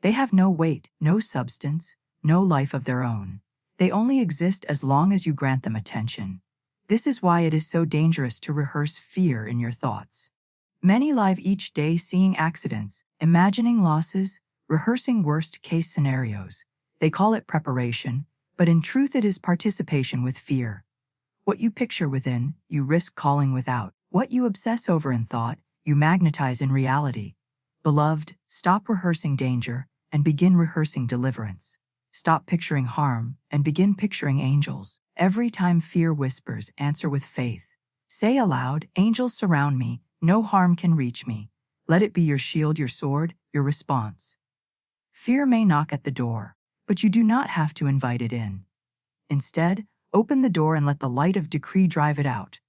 They have no weight, no substance, no life of their own. They only exist as long as you grant them attention. This is why it is so dangerous to rehearse fear in your thoughts. Many live each day seeing accidents, imagining losses, rehearsing worst-case scenarios. They call it preparation, but in truth it is participation with fear. What you picture within, you risk calling without. What you obsess over in thought, you magnetize in reality. Beloved, stop rehearsing danger and begin rehearsing deliverance. Stop picturing harm and begin picturing angels. Every time fear whispers, answer with faith. Say aloud, "Angels surround me, no harm can reach me." Let it be your shield, your sword, your response. Fear may knock at the door, but you do not have to invite it in. Instead, open the door and let the light of decree drive it out.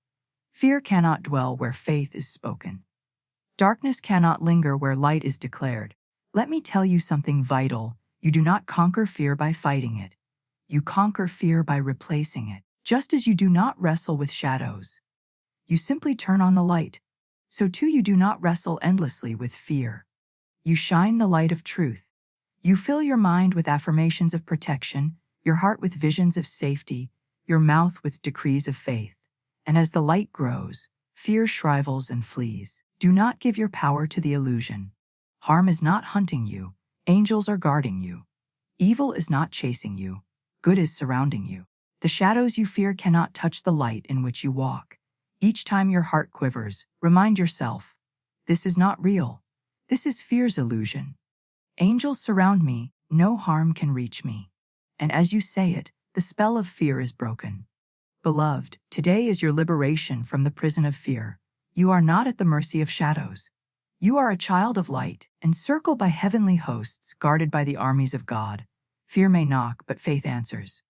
Fear cannot dwell where faith is spoken. Darkness cannot linger where light is declared. Let me tell you something vital. You do not conquer fear by fighting it. You conquer fear by replacing it. Just as you do not wrestle with shadows. You simply turn on the light. so too you do not wrestle endlessly with fear. You shine the light of truth. You fill your mind with affirmations of protection, your heart with visions of safety, your mouth with decrees of faith. And as the light grows, fear shrivels and flees. Do not give your power to the illusion. Harm is not hunting you. Angels are guarding you. Evil is not chasing you. Good is surrounding you. The shadows you fear cannot touch the light in which you walk. Each time your heart quivers, remind yourself, this is not real. This is fear's illusion. Angels surround me, no harm can reach me. And as you say it, the spell of fear is broken. Beloved, today is your liberation from the prison of fear. You are not at the mercy of shadows. You are a child of light, encircled by heavenly hosts, guarded by the armies of God. Fear may knock, but faith answers.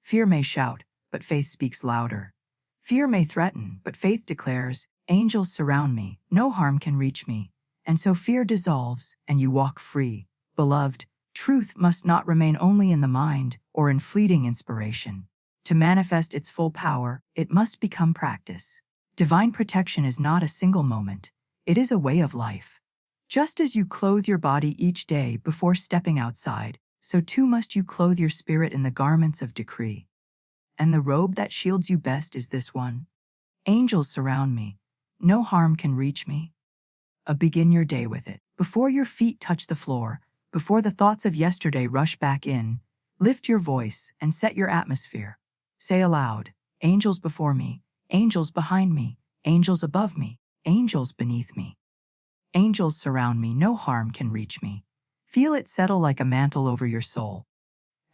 Fear may shout, but faith speaks louder. Fear may threaten, but faith declares, angels surround me, no harm can reach me. And so fear dissolves, and you walk free. Beloved, truth must not remain only in the mind or in fleeting inspiration. To manifest its full power, it must become practice. Divine protection is not a single moment. It is a way of life. Just as you clothe your body each day before stepping outside, so too must you clothe your spirit in the garments of decree. And the robe that shields you best is this one. Angels surround me. No harm can reach me. Begin your day with it. Before your feet touch the floor, before the thoughts of yesterday rush back in, lift your voice and set your atmosphere. Say aloud, angels before me, angels behind me, angels above me, angels beneath me. Angels surround me, no harm can reach me. Feel it settle like a mantle over your soul.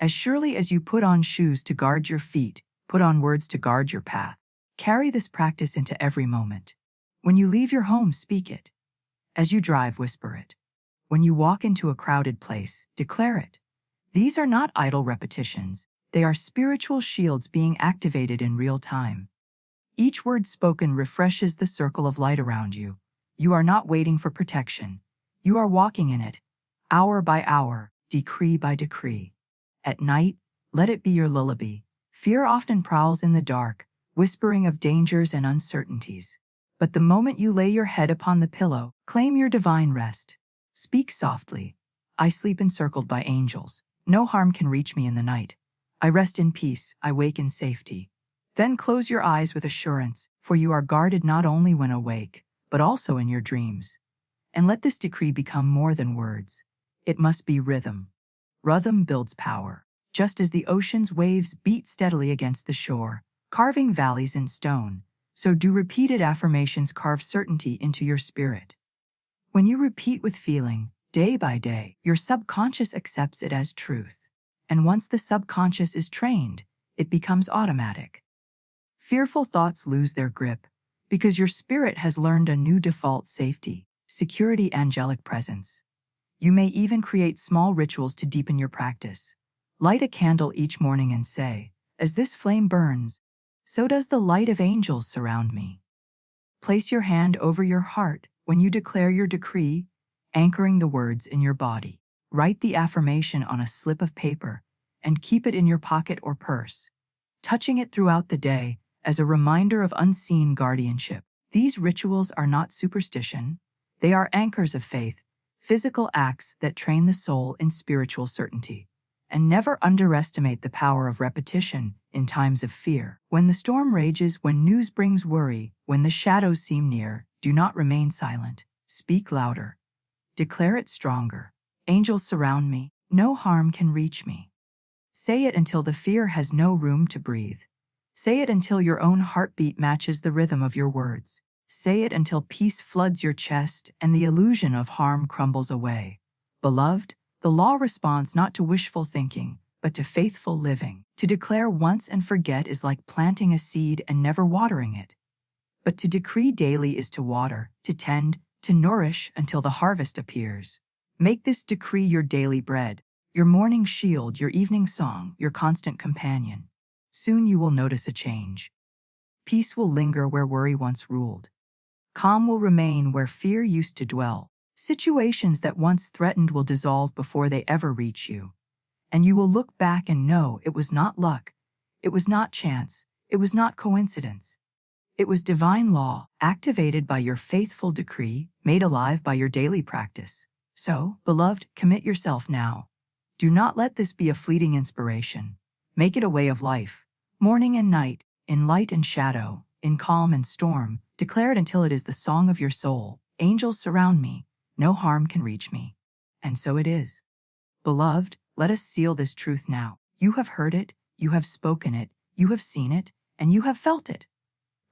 As surely as you put on shoes to guard your feet, put on words to guard your path. Carry this practice into every moment. When you leave your home, speak it. As you drive, whisper it. When you walk into a crowded place, declare it. These are not idle repetitions. They are spiritual shields being activated in real time. Each word spoken refreshes the circle of light around you. You are not waiting for protection. You are walking in it, hour by hour, decree by decree. At night, let it be your lullaby. Fear often prowls in the dark, whispering of dangers and uncertainties. But the moment you lay your head upon the pillow, claim your divine rest. Speak softly. I sleep encircled by angels. No harm can reach me in the night. I rest in peace, I wake in safety. Then close your eyes with assurance, for you are guarded not only when awake, but also in your dreams. And let this decree become more than words. It must be rhythm. Rhythm builds power. Just as the ocean's waves beat steadily against the shore, carving valleys in stone, so do repeated affirmations carve certainty into your spirit. When you repeat with feeling, day by day, your subconscious accepts it as truth. And once the subconscious is trained, it becomes automatic. Fearful thoughts lose their grip because your spirit has learned a new default: safety, security, angelic presence. You may even create small rituals to deepen your practice. Light a candle each morning and say, as this flame burns, so does the light of angels surround me. Place your hand over your heart when you declare your decree, anchoring the words in your body. Write the affirmation on a slip of paper and keep it in your pocket or purse, touching it throughout the day as a reminder of unseen guardianship. These rituals are not superstition. They are anchors of faith, physical acts that train the soul in spiritual certainty. And never underestimate the power of repetition in times of fear. When the storm rages, when news brings worry, when the shadows seem near, do not remain silent. Speak louder. Declare it stronger. Angels surround me. No harm can reach me. Say it until the fear has no room to breathe. Say it until your own heartbeat matches the rhythm of your words. Say it until peace floods your chest and the illusion of harm crumbles away. Beloved, the law responds not to wishful thinking, but to faithful living. To declare once and forget is like planting a seed and never watering it. But to decree daily is to water, to tend, to nourish until the harvest appears. Make this decree your daily bread, your morning shield, your evening song, your constant companion. Soon you will notice a change. Peace will linger where worry once ruled. Calm will remain where fear used to dwell. Situations that once threatened will dissolve before they ever reach you. And you will look back and know it was not luck, it was not chance, it was not coincidence. It was divine law, activated by your faithful decree, made alive by your daily practice. So, beloved, commit yourself now. Do not let this be a fleeting inspiration. Make it a way of life. Morning and night, in light and shadow, in calm and storm, declare it until it is the song of your soul. Angels surround me, no harm can reach me. And so it is. Beloved, let us seal this truth now. You have heard it, you have spoken it, you have seen it, and you have felt it.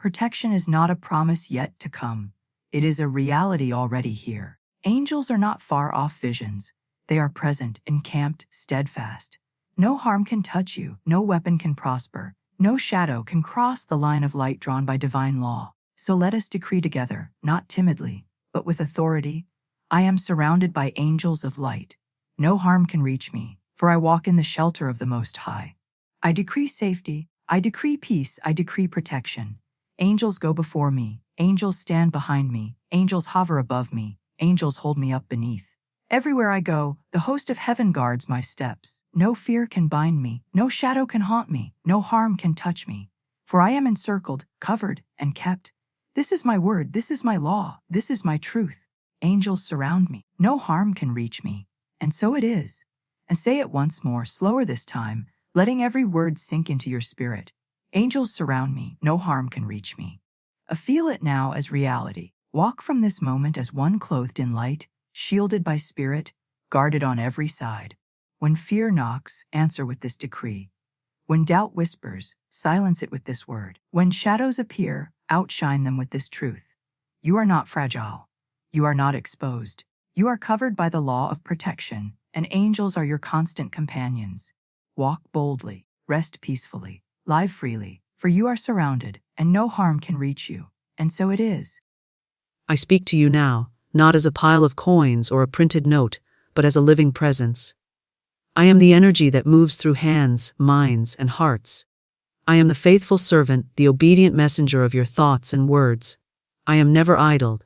Protection is not a promise yet to come. It is a reality already here. Angels are not far off visions. They are present, encamped, steadfast. No harm can touch you, no weapon can prosper, no shadow can cross the line of light drawn by divine law. So let us decree together, not timidly, but with authority. I am surrounded by angels of light. No harm can reach me, for I walk in the shelter of the Most High. I decree safety, I decree peace, I decree protection. Angels go before me, angels stand behind me, angels hover above me, angels hold me up beneath. Everywhere I go, the host of heaven guards my steps. No fear can bind me, no shadow can haunt me, no harm can touch me. For I am encircled, covered, and kept. This is my word, this is my law, this is my truth. Angels surround me, no harm can reach me. And so it is. And say it once more, slower this time, letting every word sink into your spirit. Angels surround me, no harm can reach me. Feel it now as reality. Walk from this moment as one clothed in light, shielded by spirit, guarded on every side. When fear knocks, answer with this decree. When doubt whispers, silence it with this word. When shadows appear, outshine them with this truth. You are not fragile. You are not exposed. You are covered by the law of protection, and angels are your constant companions. Walk boldly, rest peacefully, live freely, for you are surrounded, and no harm can reach you. And so it is. I speak to you now, not as a pile of coins or a printed note, but as a living presence. I am the energy that moves through hands, minds, and hearts. I am the faithful servant, the obedient messenger of your thoughts and words. I am never idled.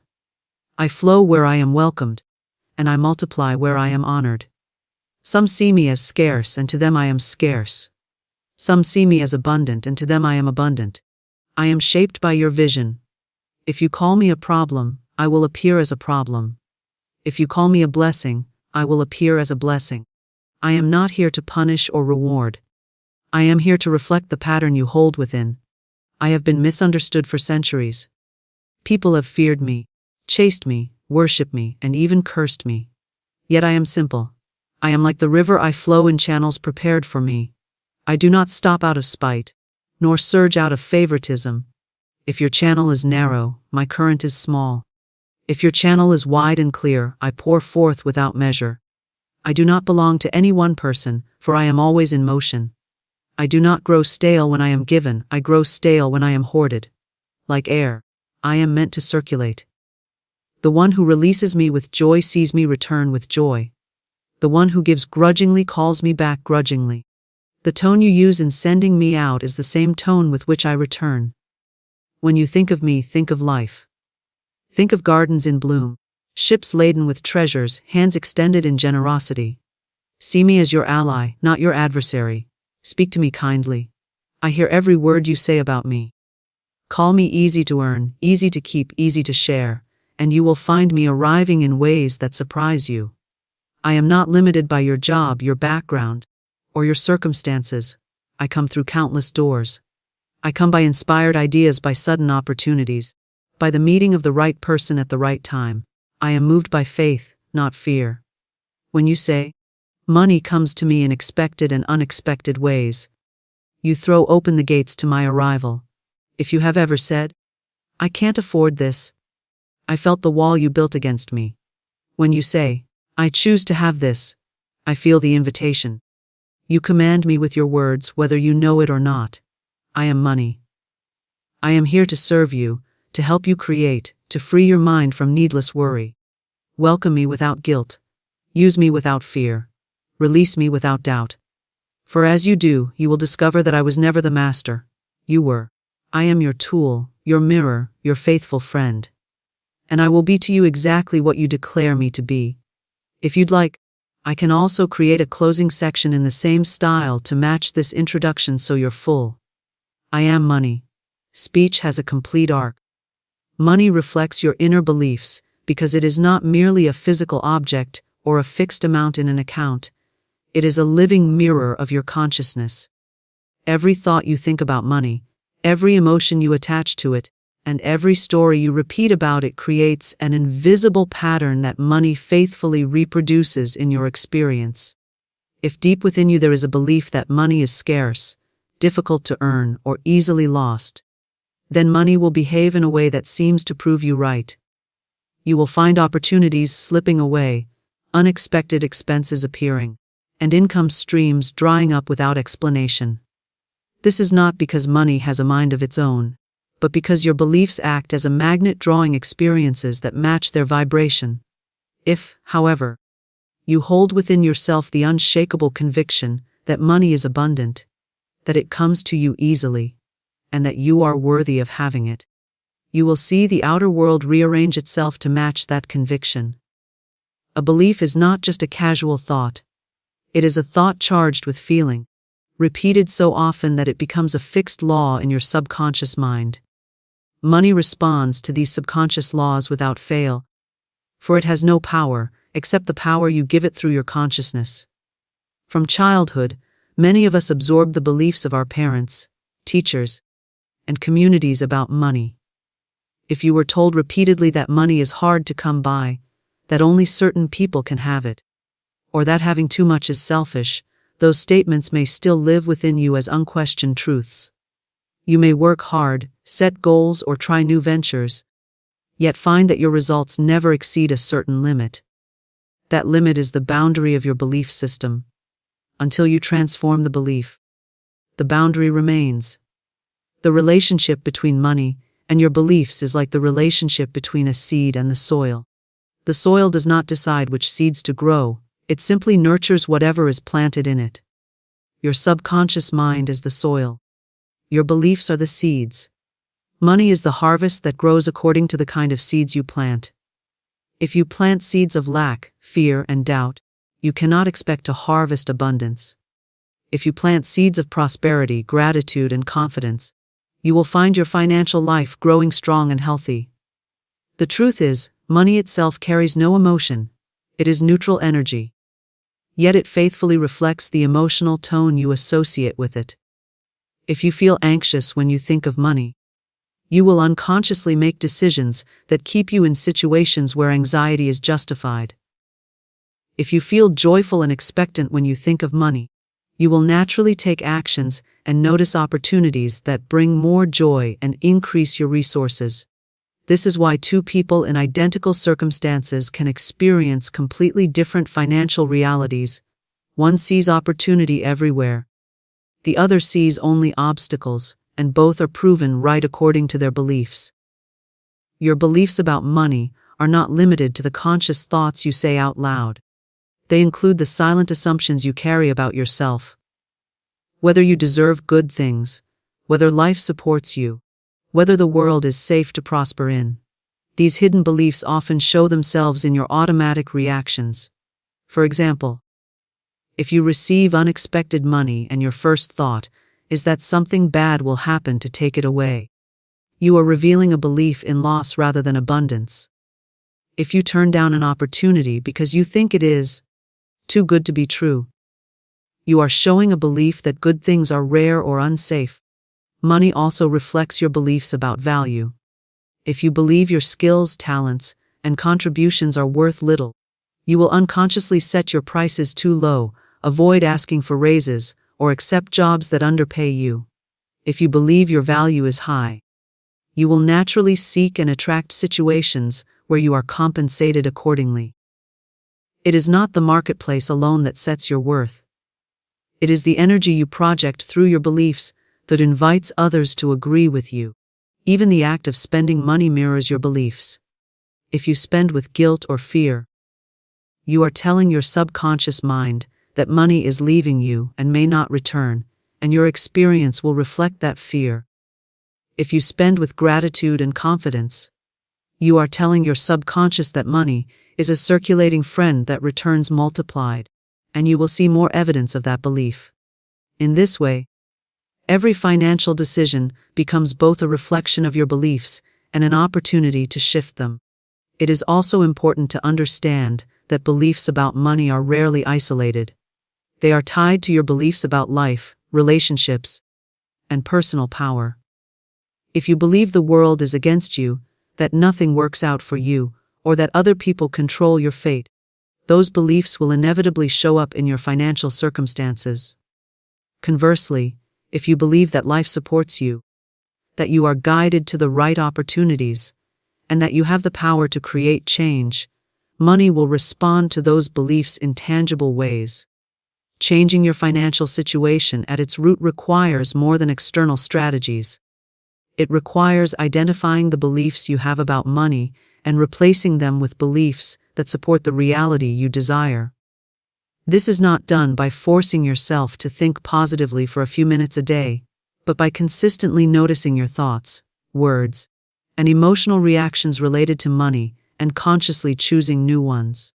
I flow where I am welcomed, and I multiply where I am honored. Some see me as scarce, and to them I am scarce. Some see me as abundant, and to them I am abundant. I am shaped by your vision. If you call me a problem, I will appear as a problem. If you call me a blessing, I will appear as a blessing. I am not here to punish or reward. I am here to reflect the pattern you hold within. I have been misunderstood for centuries. People have feared me, chased me, worshipped me, and even cursed me. Yet I am simple. I am like the river, I flow in channels prepared for me. I do not stop out of spite, nor surge out of favoritism. If your channel is narrow, my current is small. If your channel is wide and clear, I pour forth without measure. I do not belong to any one person, for I am always in motion. I do not grow stale when I am given, I grow stale when I am hoarded. Like air, I am meant to circulate. The one who releases me with joy sees me return with joy. The one who gives grudgingly calls me back grudgingly. The tone you use in sending me out is the same tone with which I return. When you think of me, think of life. Think of gardens in bloom, ships laden with treasures, hands extended in generosity. See me as your ally, not your adversary. Speak to me kindly. I hear every word you say about me. Call me easy to earn, easy to keep, easy to share, and you will find me arriving in ways that surprise you. I am not limited by your job, your background, or your circumstances. I come through countless doors. I come by inspired ideas, by sudden opportunities, by the meeting of the right person at the right time. I am moved by faith, not fear. When you say, money comes to me in expected and unexpected ways, you throw open the gates to my arrival. If you have ever said, I can't afford this, I felt the wall you built against me. When you say, I choose to have this, I feel the invitation. You command me with your words, whether you know it or not. I am money. I am here to serve you, to help you create, to free your mind from needless worry. Welcome me without guilt. Use me without fear. Release me without doubt. For as you do, you will discover that I was never the master. You were. I am your tool, your mirror, your faithful friend. And I will be to you exactly what you declare me to be. If you'd like, I can also create a closing section in the same style to match this introduction so you're full. I am money. speech has a complete arc. Money reflects your inner beliefs because it is not merely a physical object or a fixed amount in an account. It is a living mirror of your consciousness. Every thought you think about money, every emotion you attach to it, and every story you repeat about it creates an invisible pattern that money faithfully reproduces in your experience. If deep within you there is a belief that money is scarce, difficult to earn, or easily lost, then money will behave in a way that seems to prove you right. You will find opportunities slipping away, unexpected expenses appearing, and income streams drying up without explanation. This is not because money has a mind of its own, but because your beliefs act as a magnet drawing experiences that match their vibration. If, however, you hold within yourself the unshakable conviction that money is abundant, that it comes to you easily, and that you are worthy of having it, you will see the outer world rearrange itself to match that conviction. A belief is not just a casual thought. It is a thought charged with feeling, repeated so often that it becomes a fixed law in your subconscious mind. Money responds to these subconscious laws without fail, for it has no power except the power you give it through your consciousness. From childhood, many of us absorb the beliefs of our parents, teachers, and communities about money. If you were told repeatedly that money is hard to come by, that only certain people can have it, or that having too much is selfish, those statements may still live within you as unquestioned truths. You may work hard, set goals, or try new ventures, yet find that your results never exceed a certain limit. That limit is the boundary of your belief system. Until you transform the belief, the boundary remains. The relationship between money and your beliefs is like the relationship between a seed and the soil. The soil does not decide which seeds to grow, it simply nurtures whatever is planted in it. Your subconscious mind is the soil. Your beliefs are the seeds. Money is the harvest that grows according to the kind of seeds you plant. If you plant seeds of lack, fear, and doubt, you cannot expect to harvest abundance. If you plant seeds of prosperity, gratitude, and confidence, you will find your financial life growing strong and healthy. The truth is, money itself carries no emotion. It is neutral energy. Yet it faithfully reflects the emotional tone you associate with it. If you feel anxious when you think of money, you will unconsciously make decisions that keep you in situations where anxiety is justified. If you feel joyful and expectant when you think of money, you will naturally take actions and notice opportunities that bring more joy and increase your resources. This is why two people in identical circumstances can experience completely different financial realities. One sees opportunity everywhere. The other sees only obstacles, and both are proven right according to their beliefs. Your beliefs about money are not limited to the conscious thoughts you say out loud. They include the silent assumptions you carry about yourself. Whether you deserve good things, whether life supports you, whether the world is safe to prosper in. These hidden beliefs often show themselves in your automatic reactions. For example, if you receive unexpected money and your first thought is that something bad will happen to take it away, you are revealing a belief in loss rather than abundance. If you turn down an opportunity because you think it is too good to be true, you are showing a belief that good things are rare or unsafe. Money also reflects your beliefs about value. If you believe your skills, talents, and contributions are worth little, you will unconsciously set your prices too low, avoid asking for raises, or accept jobs that underpay you. If you believe your value is high, you will naturally seek and attract situations where you are compensated accordingly. It is not the marketplace alone that sets your worth. It is the energy you project through your beliefs that invites others to agree with you. Even the act of spending money mirrors your beliefs. If you spend with guilt or fear, you are telling your subconscious mind that money is leaving you and may not return, and your experience will reflect that fear. If you spend with gratitude and confidence, you are telling your subconscious that money is a circulating friend that returns multiplied, and you will see more evidence of that belief. In this way, Every financial decision becomes both a reflection of your beliefs and an opportunity to shift them. It is also important to understand that beliefs about money are rarely isolated. They are tied to your beliefs about life, relationships, and personal power. If you believe the world is against you, that nothing works out for you, or that other people control your fate, those beliefs will inevitably show up in your financial circumstances. Conversely, if you believe that life supports you, that you are guided to the right opportunities, and that you have the power to create change, money will respond to those beliefs in tangible ways. Changing your financial situation at its root requires more than external strategies. It requires identifying the beliefs you have about money and replacing them with beliefs that support the reality you desire. This is not done by forcing yourself to think positively for a few minutes a day, but by consistently noticing your thoughts, words, and emotional reactions related to money and consciously choosing new ones.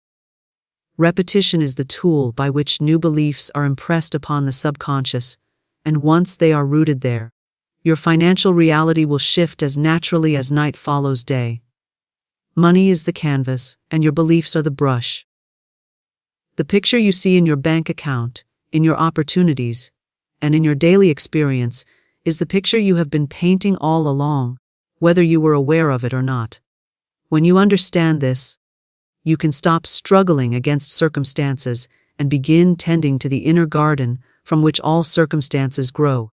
Repetition is the tool by which new beliefs are impressed upon the subconscious, and once they are rooted there, your financial reality will shift as naturally as night follows day. Money is the canvas, and your beliefs are the brush. The picture you see in your bank account, in your opportunities, and in your daily experience is the picture you have been painting all along, whether you were aware of it or not. When you understand this, you can stop struggling against circumstances and begin tending to the inner garden from which all circumstances grow.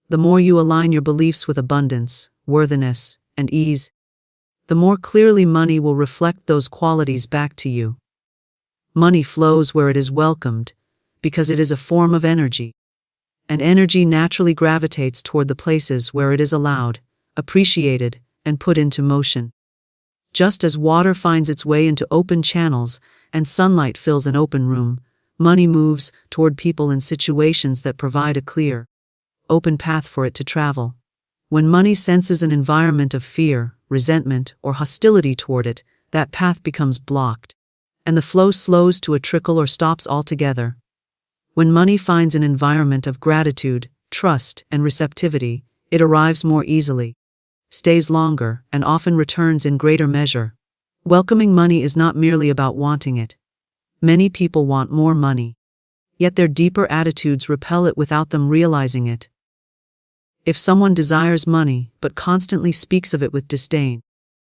The more you align your beliefs with abundance, worthiness, and ease, the more clearly money will reflect those qualities back to you. Money flows where it is welcomed, because it is a form of energy. And energy naturally gravitates toward the places where it is allowed, appreciated, and put into motion. Just as water finds its way into open channels and sunlight fills an open room, money moves toward people and situations that provide a clear, open path for it to travel. When money senses an environment of fear, resentment, or hostility toward it, that path becomes blocked, and the flow slows to a trickle or stops altogether. When money finds an environment of gratitude, trust, and receptivity, it arrives more easily, stays longer, and often returns in greater measure. Welcoming money is not merely about wanting it. Many people want more money, yet their deeper attitudes repel it without them realizing it. If someone desires money but constantly speaks of it with disdain,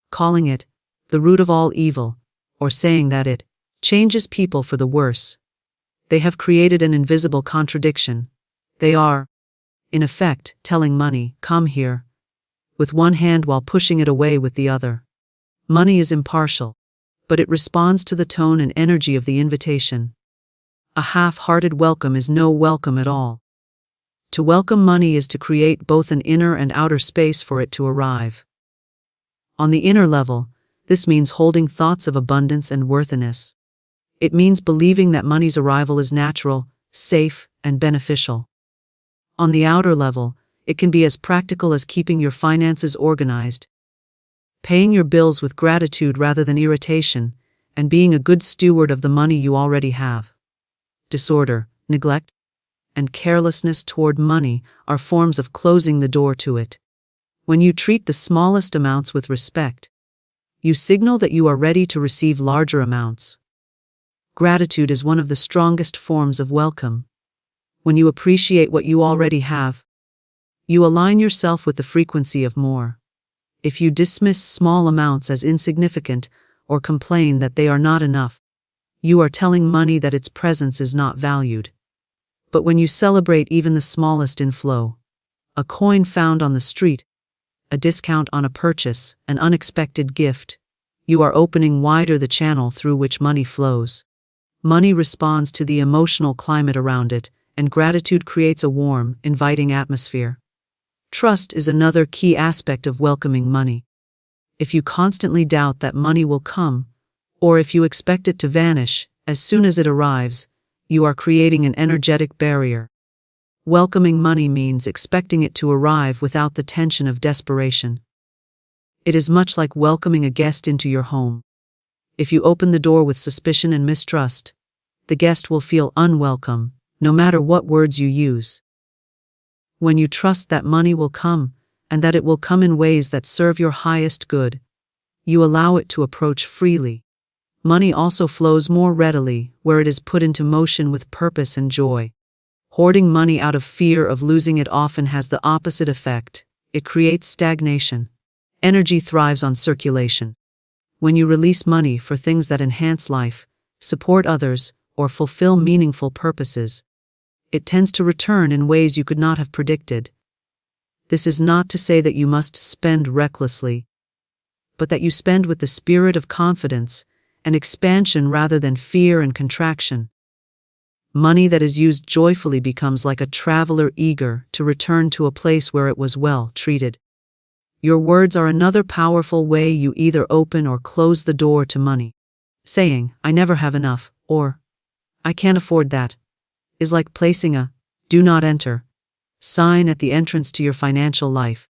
calling it the root of all evil, or saying that it changes people for the worse, they have created an invisible contradiction. They are, in effect, telling money, "Come here," with one hand while pushing it away with the other. Money is impartial, but it responds to the tone and energy of the invitation. A half-hearted welcome is no welcome at all. To welcome money is to create both an inner and outer space for it to arrive. On the inner level, this means holding thoughts of abundance and worthiness. It means believing that money's arrival is natural, safe, and beneficial. On the outer level, it can be as practical as keeping your finances organized, paying your bills with gratitude rather than irritation, and being a good steward of the money you already have. Disorder, neglect, and carelessness toward money are forms of closing the door to it. When you treat the smallest amounts with respect, you signal that you are ready to receive larger amounts. Gratitude is one of the strongest forms of welcome. When you appreciate what you already have, you align yourself with the frequency of more. If you dismiss small amounts as insignificant or complain that they are not enough, you are telling money that its presence is not valued. But when you celebrate even the smallest inflow, a coin found on the street, a discount on a purchase, an unexpected gift, you are opening wider the channel through which money flows. Money responds to the emotional climate around it, and gratitude creates a warm, inviting atmosphere. Trust is another key aspect of welcoming money. If you constantly doubt that money will come, or if you expect it to vanish as soon as it arrives, you are creating an energetic barrier. Welcoming money means expecting it to arrive without the tension of desperation. It is much like welcoming a guest into your home. If you open the door with suspicion and mistrust, the guest will feel unwelcome, no matter what words you use. When you trust that money will come, and that it will come in ways that serve your highest good, you allow it to approach freely. Money also flows more readily where it is put into motion with purpose and joy. Hoarding money out of fear of losing it often has the opposite effect. It creates stagnation. Energy thrives on circulation. When you release money for things that enhance life, support others, or fulfill meaningful purposes, it tends to return in ways you could not have predicted. This is not to say that you must spend recklessly, but that you spend with the spirit of confidence and expansion rather than fear and contraction. Money that is used joyfully becomes like a traveler eager to return to a place where it was well treated. Your words are another powerful way you either open or close the door to money. Saying, "I never have enough," or "I can't afford that," is like placing a "do not enter" sign at the entrance to your financial life.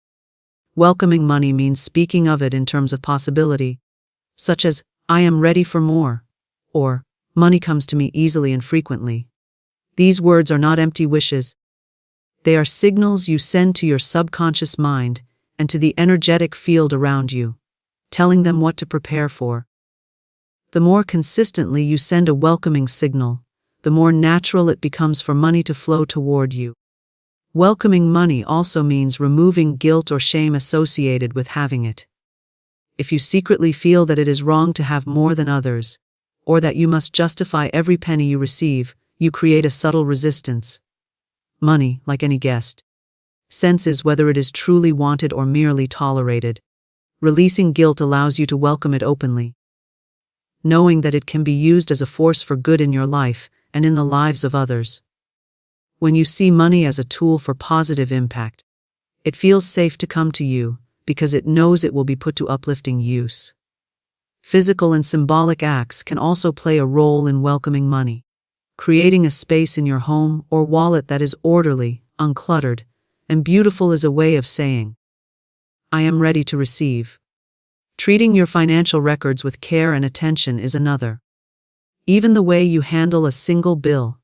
Welcoming money means speaking of it in terms of possibility, such as, "I am ready for more," or "money comes to me easily and frequently." These words are not empty wishes. They are signals you send to your subconscious mind and to the energetic field around you, telling them what to prepare for. The more consistently you send a welcoming signal, the more natural it becomes for money to flow toward you. Welcoming money also means removing guilt or shame associated with having it. If you secretly feel that it is wrong to have more than others, or that you must justify every penny you receive, you create a subtle resistance. Money, like any guest, senses whether it is truly wanted or merely tolerated. Releasing guilt allows you to welcome it openly, knowing that it can be used as a force for good in your life and in the lives of others. When you see money as a tool for positive impact, it feels safe to come to you because it knows it will be put to uplifting use. Physical and symbolic acts can also play a role in welcoming money. Creating a space in your home or wallet that is orderly, uncluttered, and beautiful is a way of saying, "I am ready to receive." Treating your financial records with care and attention is another. Even the way you handle a single bill,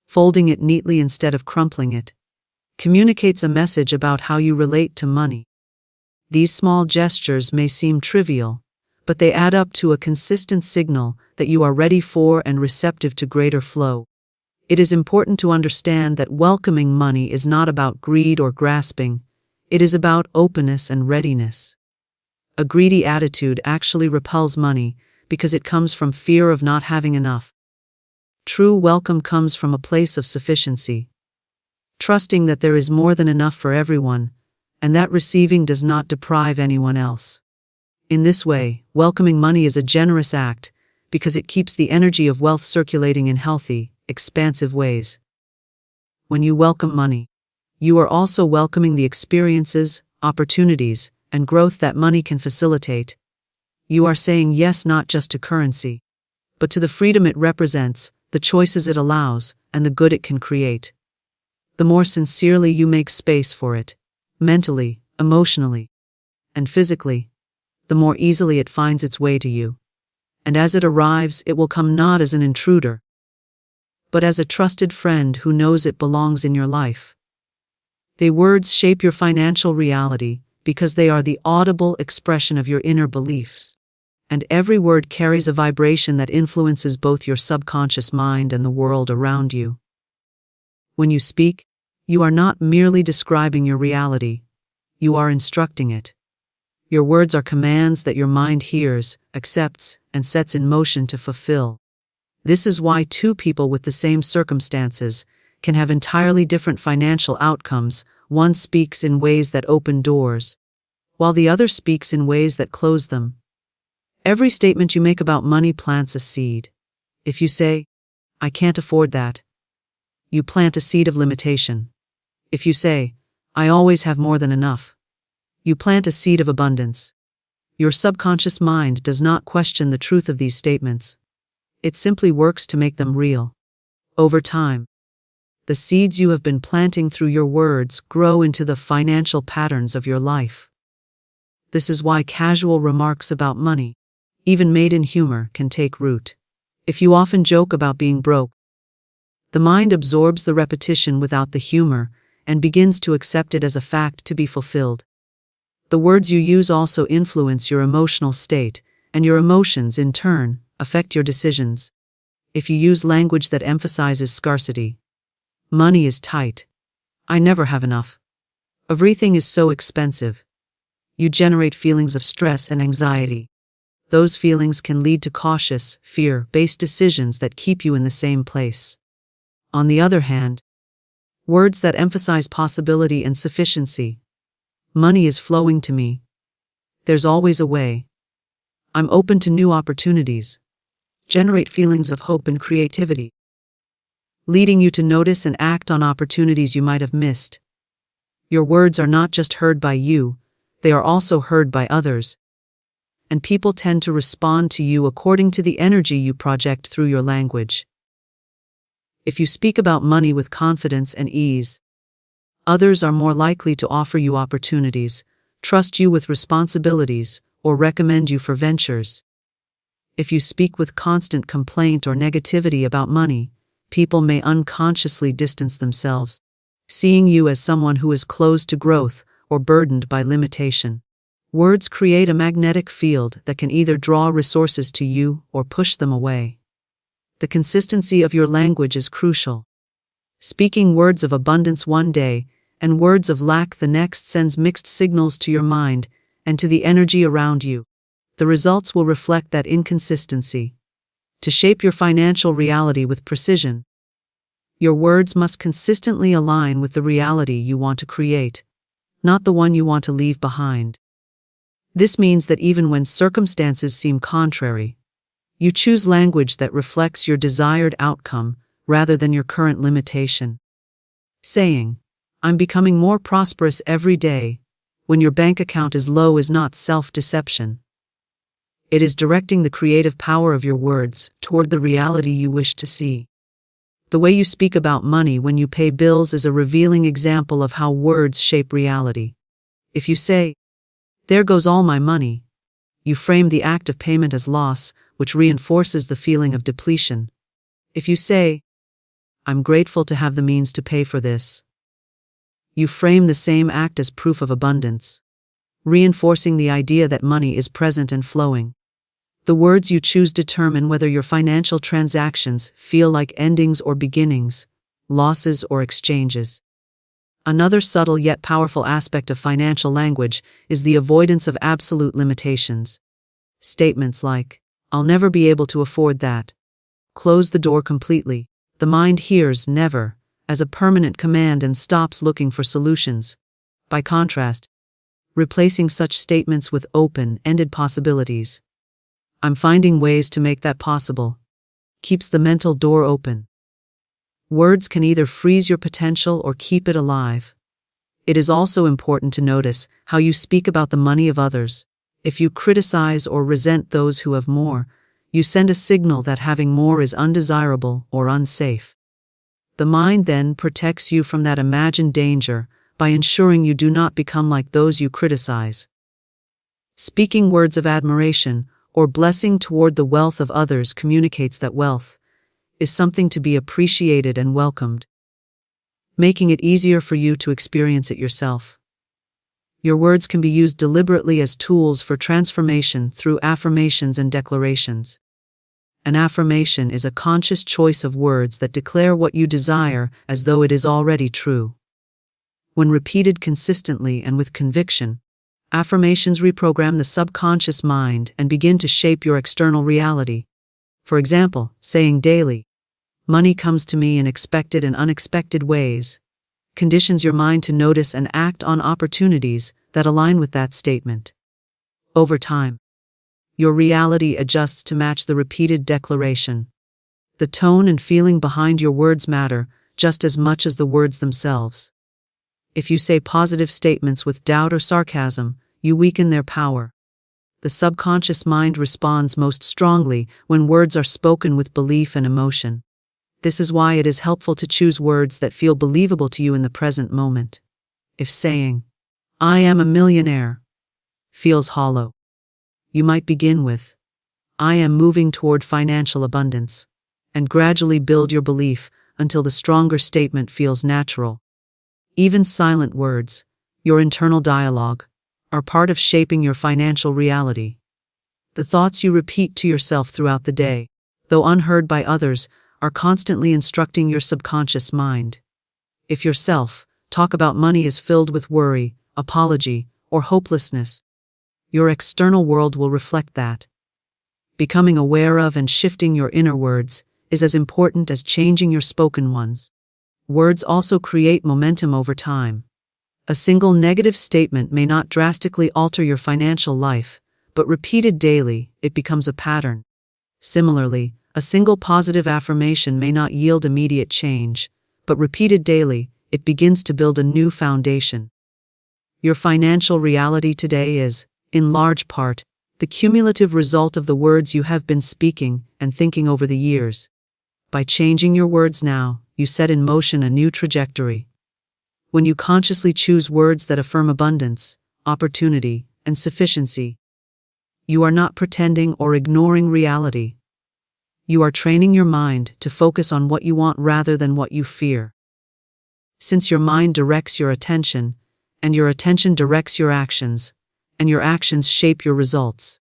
folding it neatly instead of crumpling it, communicates a message about how you relate to money. These small gestures may seem trivial, but they add up to a consistent signal that you are ready for and receptive to greater flow. It is important to understand that welcoming money is not about greed or grasping, it is about openness and readiness. A greedy attitude actually repels money because it comes from fear of not having enough. True welcome comes from a place of sufficiency, trusting that there is more than enough for everyone, and that receiving does not deprive anyone else. In this way, welcoming money is a generous act because it keeps the energy of wealth circulating in healthy, expansive ways. When you welcome money, you are also welcoming the experiences, opportunities, and growth that money can facilitate. You are saying yes not just to currency, but to the freedom it represents, the choices it allows, and the good it can create. The more sincerely you make space for it, mentally, emotionally, and physically, the more easily it finds its way to you. And as it arrives, it will come not as an intruder, but as a trusted friend who knows it belongs in your life. The words shape your financial reality because they are the audible expression of your inner beliefs. And every word carries a vibration that influences both your subconscious mind and the world around you. When you speak, you are not merely describing your reality, you are instructing it. Your words are commands that your mind hears, accepts, and sets in motion to fulfill. This is why two people with the same circumstances can have entirely different financial outcomes. One speaks in ways that open doors, while the other speaks in ways that close them. Every statement you make about money plants a seed. If you say, "I can't afford that," you plant a seed of limitation. If you say, "I always have more than enough," you plant a seed of abundance. Your subconscious mind does not question the truth of these statements. It simply works to make them real. Over time, the seeds you have been planting through your words grow into the financial patterns of your life. This is why casual remarks about money, even made in humor, can take root. If you often joke about being broke, the mind absorbs the repetition without the humor and begins to accept it as a fact to be fulfilled. The words you use also influence your emotional state, and your emotions, in turn, affect your decisions. If you use language that emphasizes scarcity, money is tight, I never have enough, everything is so expensive, you generate feelings of stress and anxiety. Those feelings can lead to cautious, fear-based decisions that keep you in the same place. On the other hand, words that emphasize possibility and sufficiency, money is flowing to me, there's always a way, I'm open to new opportunities, generate feelings of hope and creativity, leading you to notice and act on opportunities you might have missed. Your words are not just heard by you, they are also heard by others, and people tend to respond to you according to the energy you project through your language. If you speak about money with confidence and ease, others are more likely to offer you opportunities, trust you with responsibilities, or recommend you for ventures. If you speak with constant complaint or negativity about money, people may unconsciously distance themselves, seeing you as someone who is closed to growth or burdened by limitation. Words create a magnetic field that can either draw resources to you or push them away. The consistency of your language is crucial. Speaking words of abundance one day and words of lack the next sends mixed signals to your mind and to the energy around you. The results will reflect that inconsistency. To shape your financial reality with precision, your words must consistently align with the reality you want to create, not the one you want to leave behind. This means that even when circumstances seem contrary, you choose language that reflects your desired outcome rather than your current limitation. Saying, I'm becoming more prosperous every day, when your bank account is low is not self-deception. It is directing the creative power of your words toward the reality you wish to see. The way you speak about money when you pay bills is a revealing example of how words shape reality. If you say, there goes all my money, you frame the act of payment as loss, which reinforces the feeling of depletion. If you say, I'm grateful to have the means to pay for this, you frame the same act as proof of abundance, reinforcing the idea that money is present and flowing. The words you choose determine whether your financial transactions feel like endings or beginnings, losses or exchanges. Another subtle yet powerful aspect of financial language is the avoidance of absolute limitations. Statements like, I'll never be able to afford that, close the door completely. The mind hears never as a permanent command and stops looking for solutions. By contrast, replacing such statements with open-ended possibilities, I'm finding ways to make that possible, keeps the mental door open. Words can either freeze your potential or keep it alive. It is also important to notice how you speak about the money of others. If you criticize or resent those who have more, you send a signal that having more is undesirable or unsafe. The mind then protects you from that imagined danger by ensuring you do not become like those you criticize. Speaking words of admiration or blessing toward the wealth of others communicates that wealth is something to be appreciated and welcomed, making it easier for you to experience it yourself. Your words can be used deliberately as tools for transformation through affirmations and declarations. An affirmation is a conscious choice of words that declare what you desire as though it is already true. When repeated consistently and with conviction, affirmations reprogram the subconscious mind and begin to shape your external reality. For example, saying daily, money comes to me in expected and unexpected ways, conditions your mind to notice and act on opportunities that align with that statement. Over time, your reality adjusts to match the repeated declaration. The tone and feeling behind your words matter just as much as the words themselves. If you say positive statements with doubt or sarcasm, you weaken their power. The subconscious mind responds most strongly when words are spoken with belief and emotion. This is why it is helpful to choose words that feel believable to you in the present moment. If saying, I am a millionaire, feels hollow, you might begin with, I am moving toward financial abundance, and gradually build your belief until the stronger statement feels natural. Even silent words, your internal dialogue, are part of shaping your financial reality. The thoughts you repeat to yourself throughout the day, though unheard by others, are constantly instructing your subconscious mind. If your self-talk about money is filled with worry, apology, or hopelessness, your external world will reflect that. Becoming aware of and shifting your inner words is as important as changing your spoken ones. Words also create momentum over time. A single negative statement may not drastically alter your financial life, but repeated daily, it becomes a pattern. Similarly, a single positive affirmation may not yield immediate change, but repeated daily, it begins to build a new foundation. Your financial reality today is, in large part, the cumulative result of the words you have been speaking and thinking over the years. By changing your words now, you set in motion a new trajectory. When you consciously choose words that affirm abundance, opportunity, and sufficiency, you are not pretending or ignoring reality. You are training your mind to focus on what you want rather than what you fear. Since your mind directs your attention, and your attention directs your actions, and your actions shape your results,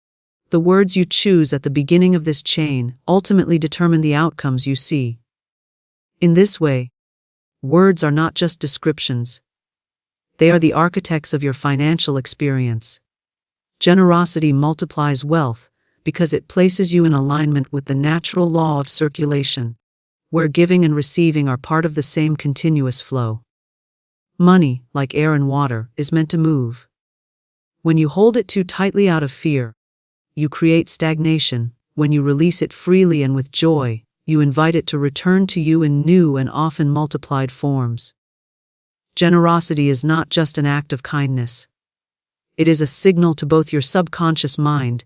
the words you choose at the beginning of this chain ultimately determine the outcomes you see. In this way, words are not just descriptions. They are the architects of your financial experience. Generosity multiplies wealth because it places you in alignment with the natural law of circulation, where giving and receiving are part of the same continuous flow. Money, like air and water, is meant to move. When you hold it too tightly out of fear, you create stagnation. When you release it freely and with joy, you invite it to return to you in new and often multiplied forms. Generosity is not just an act of kindness. It is a signal to both your subconscious mind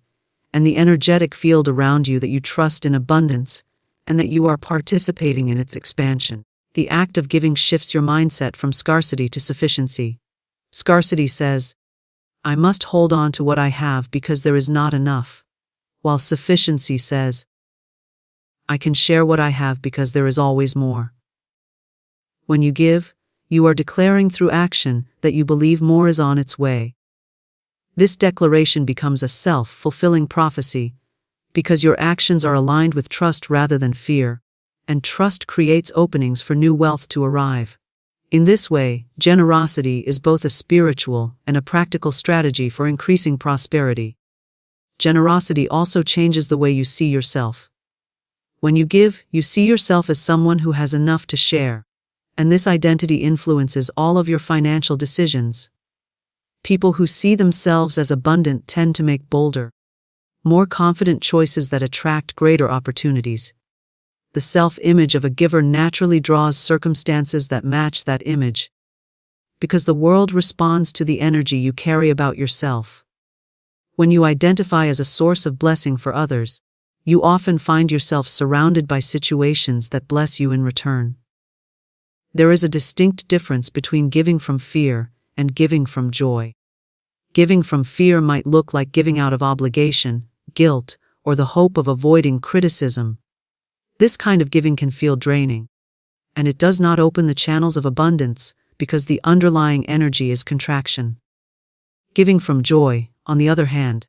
and the energetic field around you that you trust in abundance and that you are participating in its expansion. The act of giving shifts your mindset from scarcity to sufficiency. Scarcity says, I must hold on to what I have because there is not enough, while sufficiency says, I can share what I have because there is always more. When you give, you are declaring through action that you believe more is on its way. This declaration becomes a self-fulfilling prophecy because your actions are aligned with trust rather than fear, and trust creates openings for new wealth to arrive. In this way, generosity is both a spiritual and a practical strategy for increasing prosperity. Generosity also changes the way you see yourself. When you give, you see yourself as someone who has enough to share, and this identity influences all of your financial decisions. People who see themselves as abundant tend to make bolder, more confident choices that attract greater opportunities. The self-image of a giver naturally draws circumstances that match that image, because the world responds to the energy you carry about yourself. When you identify as a source of blessing for others, you often find yourself surrounded by situations that bless you in return. There is a distinct difference between giving from fear and giving from joy. Giving from fear might look like giving out of obligation, guilt, or the hope of avoiding criticism. This kind of giving can feel draining, and it does not open the channels of abundance because the underlying energy is contraction. Giving from joy, on the other hand,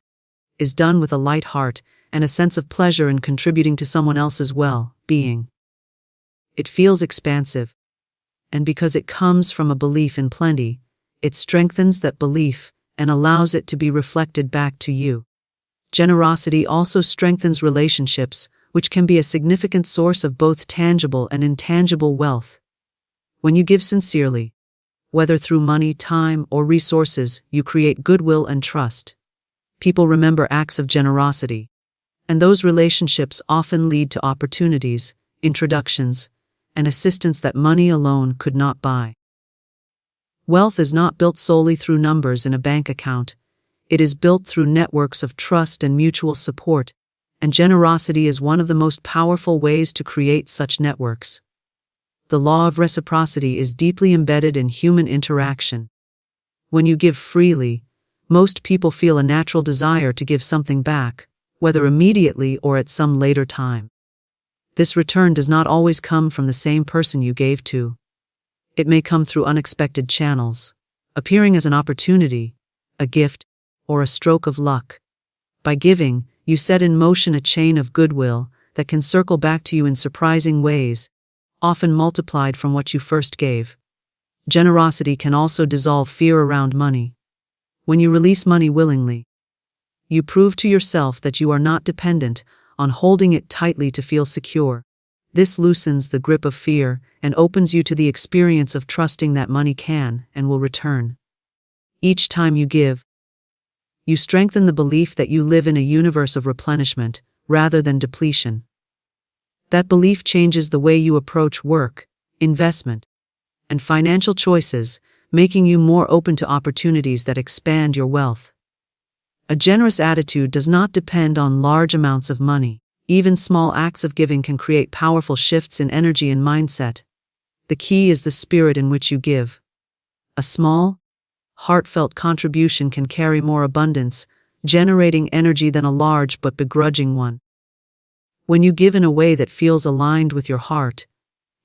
is done with a light heart and a sense of pleasure in contributing to someone else's well-being. It feels expansive, and because it comes from a belief in plenty, it strengthens that belief and allows it to be reflected back to you. Generosity also strengthens relationships, which can be a significant source of both tangible and intangible wealth. When you give sincerely, whether through money, time, or resources, you create goodwill and trust. People remember acts of generosity, and those relationships often lead to opportunities, introductions, and assistance that money alone could not buy. Wealth is not built solely through numbers in a bank account. It is built through networks of trust and mutual support, and generosity is one of the most powerful ways to create such networks. The law of reciprocity is deeply embedded in human interaction. When you give freely, most people feel a natural desire to give something back, whether immediately or at some later time. This return does not always come from the same person you gave to. It may come through unexpected channels, appearing as an opportunity, a gift, or a stroke of luck. By giving, you set in motion a chain of goodwill that can circle back to you in surprising ways, often multiplied from what you first gave. Generosity can also dissolve fear around money. When you release money willingly, you prove to yourself that you are not dependent on holding it tightly to feel secure. This loosens the grip of fear and opens you to the experience of trusting that money can and will return. Each time you give, you strengthen the belief that you live in a universe of replenishment rather than depletion. That belief changes the way you approach work, investment, and financial choices, making you more open to opportunities that expand your wealth. A generous attitude does not depend on large amounts of money. Even small acts of giving can create powerful shifts in energy and mindset. The key is the spirit in which you give. A small, heartfelt contribution can carry more abundance, generating energy than a large but begrudging one. When you give in a way that feels aligned with your heart,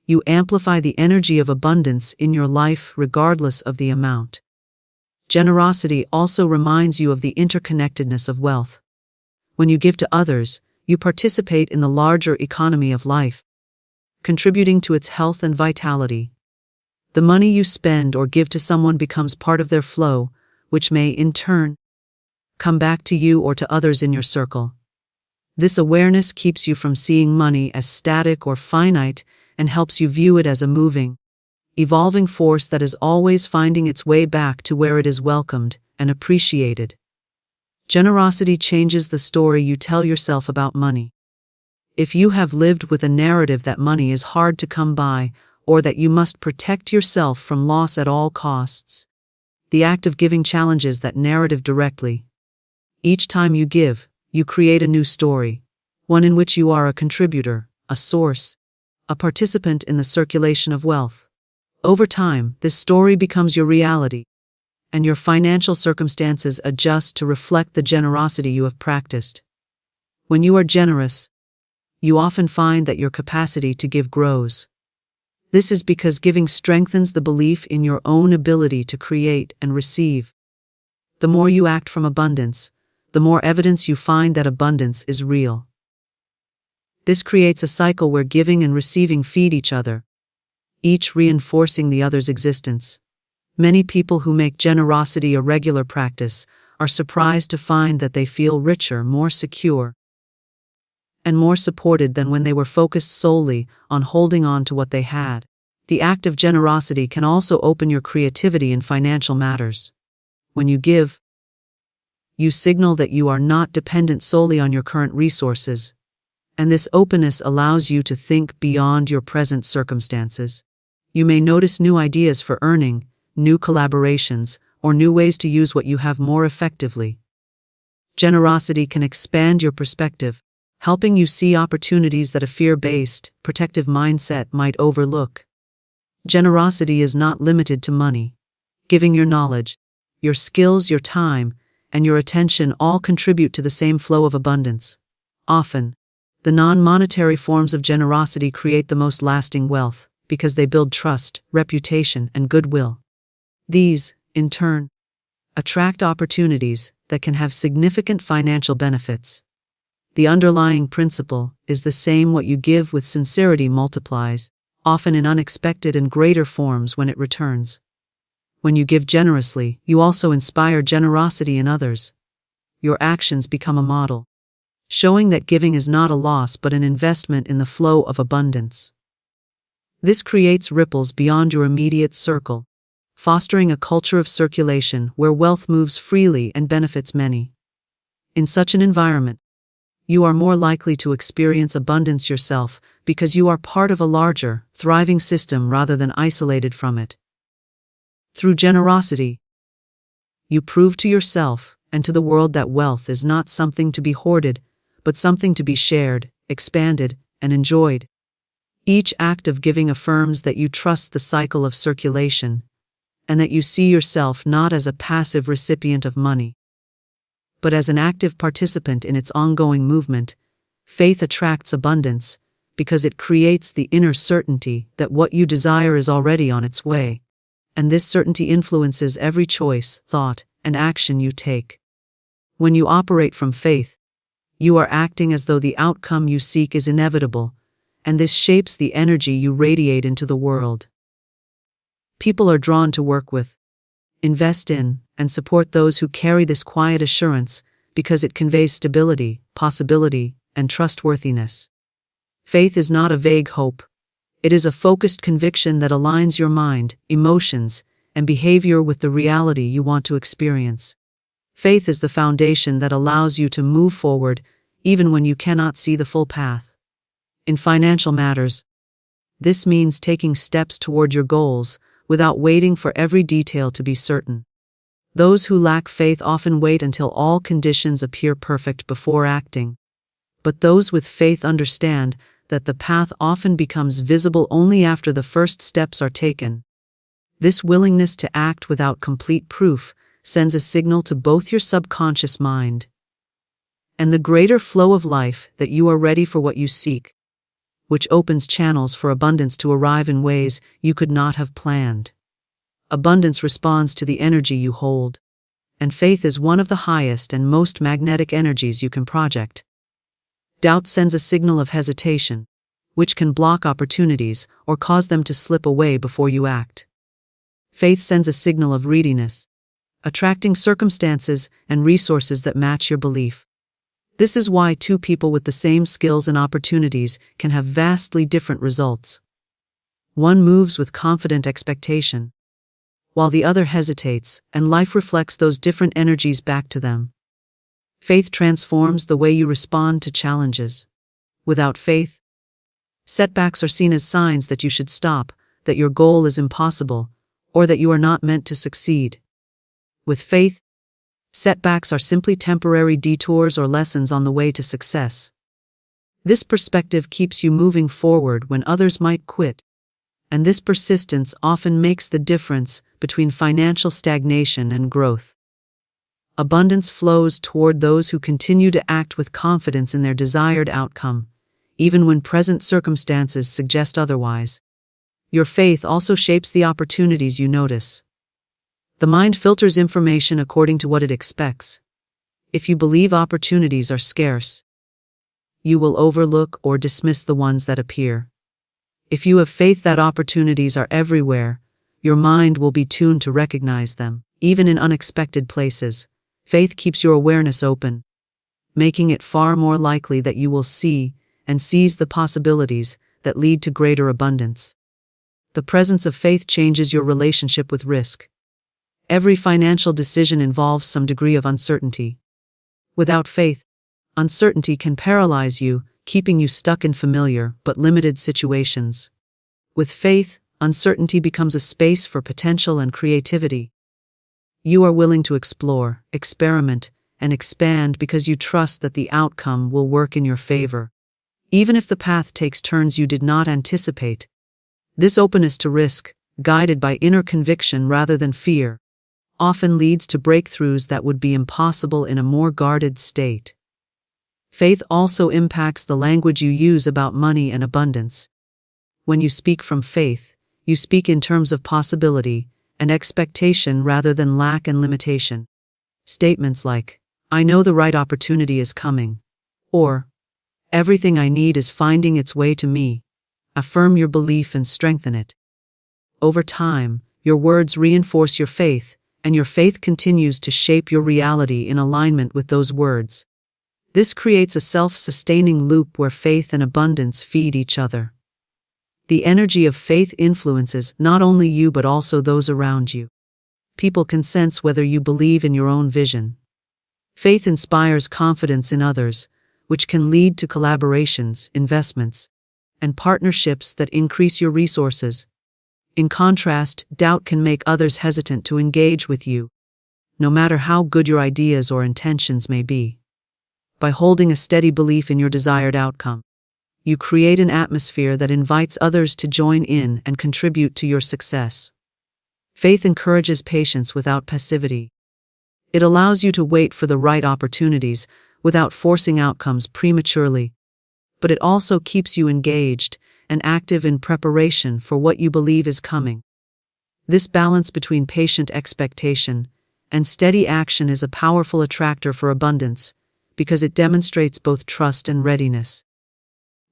you amplify the energy of abundance in your life regardless of the amount. Generosity also reminds you of the interconnectedness of wealth. When you give to others, you participate in the larger economy of life, contributing to its health and vitality. The money you spend or give to someone becomes part of their flow, which may, in turn, come back to you or to others in your circle. This awareness keeps you from seeing money as static or finite and helps you view it as a moving, evolving force that is always finding its way back to where it is welcomed and appreciated. Generosity changes the story you tell yourself about money. If you have lived with a narrative that money is hard to come by, or that you must protect yourself from loss at all costs, the act of giving challenges that narrative directly. Each time you give, you create a new story, one in which you are a contributor, a source, a participant in the circulation of wealth. Over time, this story becomes your reality, and your financial circumstances adjust to reflect the generosity you have practiced. When you are generous, you often find that your capacity to give grows. This is because giving strengthens the belief in your own ability to create and receive. The more you act from abundance, the more evidence you find that abundance is real. This creates a cycle where giving and receiving feed each other, each reinforcing the other's existence. Many people who make generosity a regular practice are surprised to find that they feel richer, more secure, and more supported than when they were focused solely on holding on to what they had. The act of generosity can also open your creativity in financial matters. When you give, you signal that you are not dependent solely on your current resources, and this openness allows you to think beyond your present circumstances. You may notice new ideas for earning, new collaborations, or new ways to use what you have more effectively. Generosity can expand your perspective, helping you see opportunities that a fear-based, protective mindset might overlook. Generosity is not limited to money. Giving your knowledge, your skills, your time, and your attention all contribute to the same flow of abundance. Often, the non-monetary forms of generosity create the most lasting wealth because they build trust, reputation, and goodwill. These, in turn, attract opportunities that can have significant financial benefits. The underlying principle is the same: what you give with sincerity multiplies, often in unexpected and greater forms when it returns. When you give generously, you also inspire generosity in others. Your actions become a model, showing that giving is not a loss but an investment in the flow of abundance. This creates ripples beyond your immediate circle, fostering a culture of circulation where wealth moves freely and benefits many. In such an environment, you are more likely to experience abundance yourself because you are part of a larger, thriving system rather than isolated from it. Through generosity, you prove to yourself and to the world that wealth is not something to be hoarded, but something to be shared, expanded, and enjoyed. Each act of giving affirms that you trust the cycle of circulation, and that you see yourself not as a passive recipient of money, but as an active participant in its ongoing movement. Faith attracts abundance because it creates the inner certainty that what you desire is already on its way. And this certainty influences every choice, thought, and action you take. When you operate from faith, you are acting as though the outcome you seek is inevitable, and this shapes the energy you radiate into the world. People are drawn to work with, invest in, and support those who carry this quiet assurance because it conveys stability, possibility, and trustworthiness. Faith is not a vague hope. It is a focused conviction that aligns your mind, emotions, and behavior with the reality you want to experience. Faith is the foundation that allows you to move forward even when you cannot see the full path. In financial matters, this means taking steps toward your goals without waiting for every detail to be certain. Those who lack faith often wait until all conditions appear perfect before acting. But those with faith understand that the path often becomes visible only after the first steps are taken. This willingness to act without complete proof sends a signal to both your subconscious mind and the greater flow of life that you are ready for what you seek, which opens channels for abundance to arrive in ways you could not have planned. Abundance responds to the energy you hold, and faith is one of the highest and most magnetic energies you can project. Doubt sends a signal of hesitation, which can block opportunities or cause them to slip away before you act. Faith sends a signal of readiness, attracting circumstances and resources that match your belief. This is why two people with the same skills and opportunities can have vastly different results. One moves with confident expectation, while the other hesitates, and life reflects those different energies back to them. Faith transforms the way you respond to challenges. Without faith, setbacks are seen as signs that you should stop, that your goal is impossible, or that you are not meant to succeed. With faith, setbacks are simply temporary detours or lessons on the way to success. This perspective keeps you moving forward when others might quit, and this persistence often makes the difference between financial stagnation and growth. Abundance flows toward those who continue to act with confidence in their desired outcome, even when present circumstances suggest otherwise. Your faith also shapes the opportunities you notice. The mind filters information according to what it expects. If you believe opportunities are scarce, you will overlook or dismiss the ones that appear. If you have faith that opportunities are everywhere, your mind will be tuned to recognize them, even in unexpected places. Faith keeps your awareness open, making it far more likely that you will see and seize the possibilities that lead to greater abundance. The presence of faith changes your relationship with risk. Every financial decision involves some degree of uncertainty. Without faith, uncertainty can paralyze you, keeping you stuck in familiar but limited situations. With faith, uncertainty becomes a space for potential and creativity. You are willing to explore, experiment, and expand because you trust that the outcome will work in your favor, even if the path takes turns you did not anticipate. This openness to risk, guided by inner conviction rather than fear, often leads to breakthroughs that would be impossible in a more guarded state. Faith also impacts the language you use about money and abundance. When you speak from faith, you speak in terms of possibility and expectation rather than lack and limitation. Statements like, "I know the right opportunity is coming," or, "Everything I need is finding its way to me," affirm your belief and strengthen it. Over time, your words reinforce your faith, and your faith continues to shape your reality in alignment with those words. This creates a self-sustaining loop where faith and abundance feed each other. The energy of faith influences not only you but also those around you. People can sense whether you believe in your own vision. Faith inspires confidence in others, which can lead to collaborations, investments, and partnerships that increase your resources. In contrast, doubt can make others hesitant to engage with you, no matter how good your ideas or intentions may be. By holding a steady belief in your desired outcome, you create an atmosphere that invites others to join in and contribute to your success. Faith encourages patience without passivity. It allows you to wait for the right opportunities without forcing outcomes prematurely. but it also keeps you engaged and active in preparation for what you believe is coming. This balance between patient expectation and steady action is a powerful attractor for abundance because it demonstrates both trust and readiness.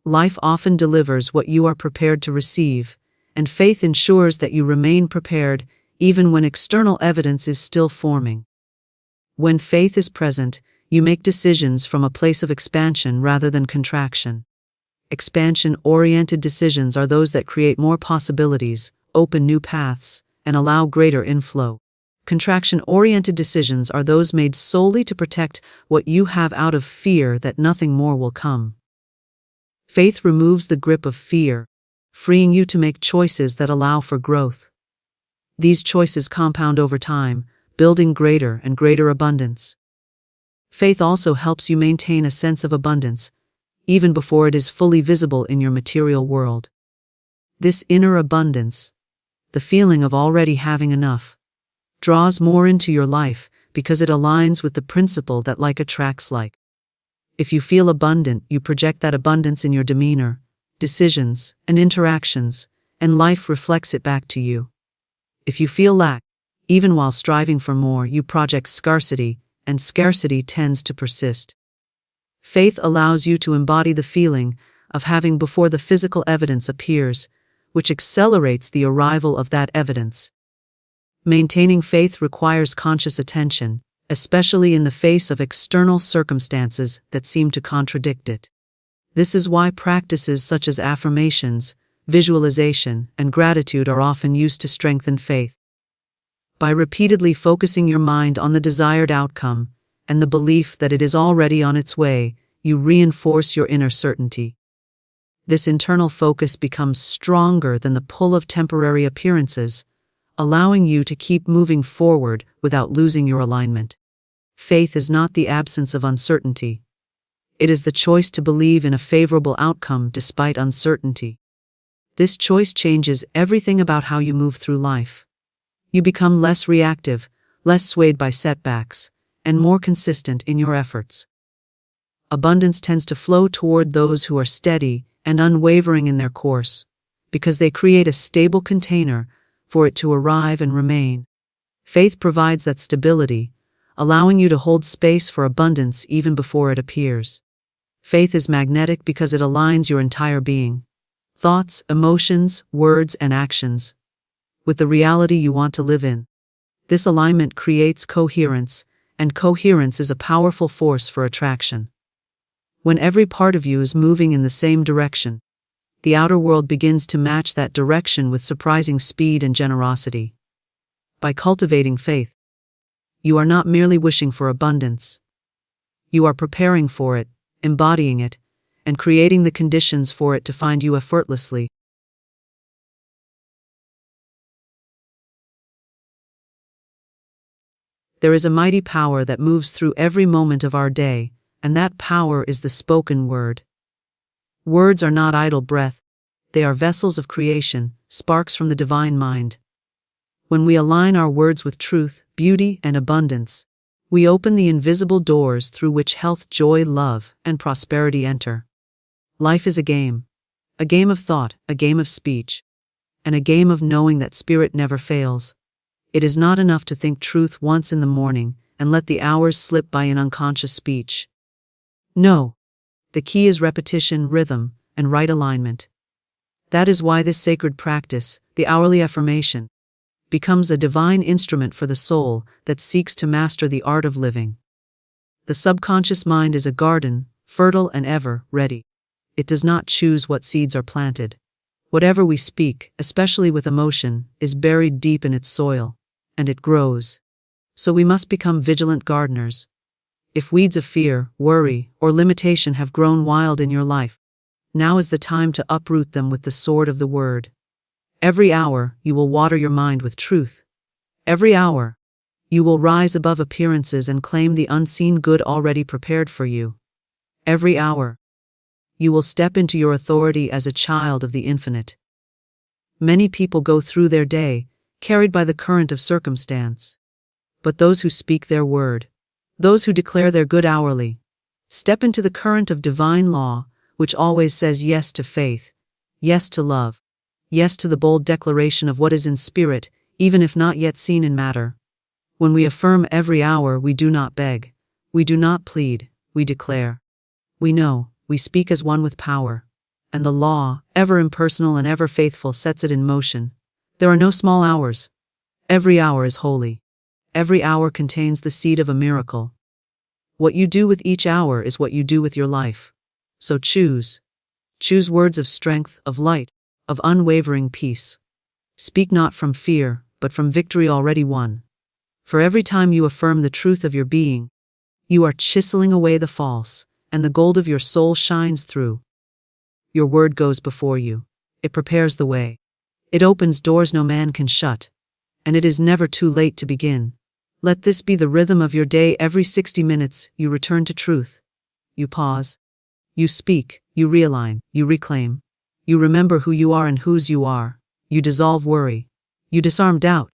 Life often delivers what you are prepared to receive, and faith ensures that you remain prepared even when external evidence is still forming. When faith is present, you make decisions from a place of expansion rather than contraction. Expansion-oriented decisions are those that create more possibilities, open new paths, and allow greater inflow. Contraction-oriented decisions are those made solely to protect what you have out of fear that nothing more will come. Faith removes the grip of fear, freeing you to make choices that allow for growth. These choices compound over time, building greater and greater abundance. Faith also helps you maintain a sense of abundance, even before it is fully visible in your material world. This inner abundance, the feeling of already having enough, draws more into your life because it aligns with the principle that like attracts like. If you feel abundant, you project that abundance in your demeanor, decisions, and interactions, and life reflects it back to you. If you feel lack, even while striving for more, you project scarcity, and scarcity tends to persist. Faith allows you to embody the feeling of having before the physical evidence appears, which accelerates the arrival of that evidence. Maintaining faith requires conscious attention, especially in the face of external circumstances that seem to contradict it. This is why practices such as affirmations, visualization, and gratitude are often used to strengthen faith. By repeatedly focusing your mind on the desired outcome and the belief that it is already on its way, you reinforce your inner certainty. This internal focus becomes stronger than the pull of temporary appearances, allowing you to keep moving forward without losing your alignment. Faith is not the absence of uncertainty. It is the choice to believe in a favorable outcome despite uncertainty. This choice changes everything about how you move through life. You become less reactive, less swayed by setbacks, and more consistent in your efforts. Abundance tends to flow toward those who are steady and unwavering in their course, because they create a stable container for it to arrive and remain. Faith provides that stability, allowing you to hold space for abundance even before it appears. Faith is magnetic because it aligns your entire being, thoughts, emotions, words, and actions, with the reality you want to live in. This alignment creates coherence, and coherence is a powerful force for attraction. When every part of you is moving in the same direction, the outer world begins to match that direction with surprising speed and generosity. By cultivating faith, you are not merely wishing for abundance. You are preparing for it, embodying it, and creating the conditions for it to find you effortlessly. There is a mighty power that moves through every moment of our day, and that power is the spoken word. Words are not idle breath. They are vessels of creation, sparks from the divine mind. When we align our words with truth, beauty, and abundance, we open the invisible doors through which health, joy, love, and prosperity enter. Life is a game of thought, a game of speech, and a game of knowing that spirit never fails. It is not enough to think truth once in the morning and let the hours slip by in unconscious speech. No, the key is repetition, rhythm, and right alignment. That is why this sacred practice, the hourly affirmation, becomes a divine instrument for the soul that seeks to master the art of living. The subconscious mind is a garden, fertile and ever ready. It does not choose what seeds are planted. Whatever we speak, especially with emotion, is buried deep in its soil, and it grows. So we must become vigilant gardeners. If weeds of fear, worry, or limitation have grown wild in your life, now is the time to uproot them with the sword of the word. Every hour, you will water your mind with truth. Every hour, you will rise above appearances and claim the unseen good already prepared for you. Every hour, you will step into your authority as a child of the infinite. Many people go through their day, carried by the current of circumstance. But those who speak their word, those who declare their good hourly, step into the current of divine law, which always says yes to faith, yes to love, yes to the bold declaration of what is in spirit, even if not yet seen in matter. When we affirm every hour, we do not beg, we do not plead, we declare. We know, we speak as one with power. And the law, ever impersonal and ever faithful, sets it in motion. There are no small hours. Every hour is holy. Every hour contains the seed of a miracle. What you do with each hour is what you do with your life. So choose. Choose words of strength, of light, of unwavering peace. Speak not from fear, but from victory already won. For every time you affirm the truth of your being, you are chiseling away the false, and the gold of your soul shines through. Your word goes before you. It prepares the way. It opens doors no man can shut. And it is never too late to begin. Let this be the rhythm of your day. Every 60 minutes, you return to truth. You pause. You speak. You realign. You reclaim. You remember who you are and whose you are. You dissolve worry. You disarm doubt.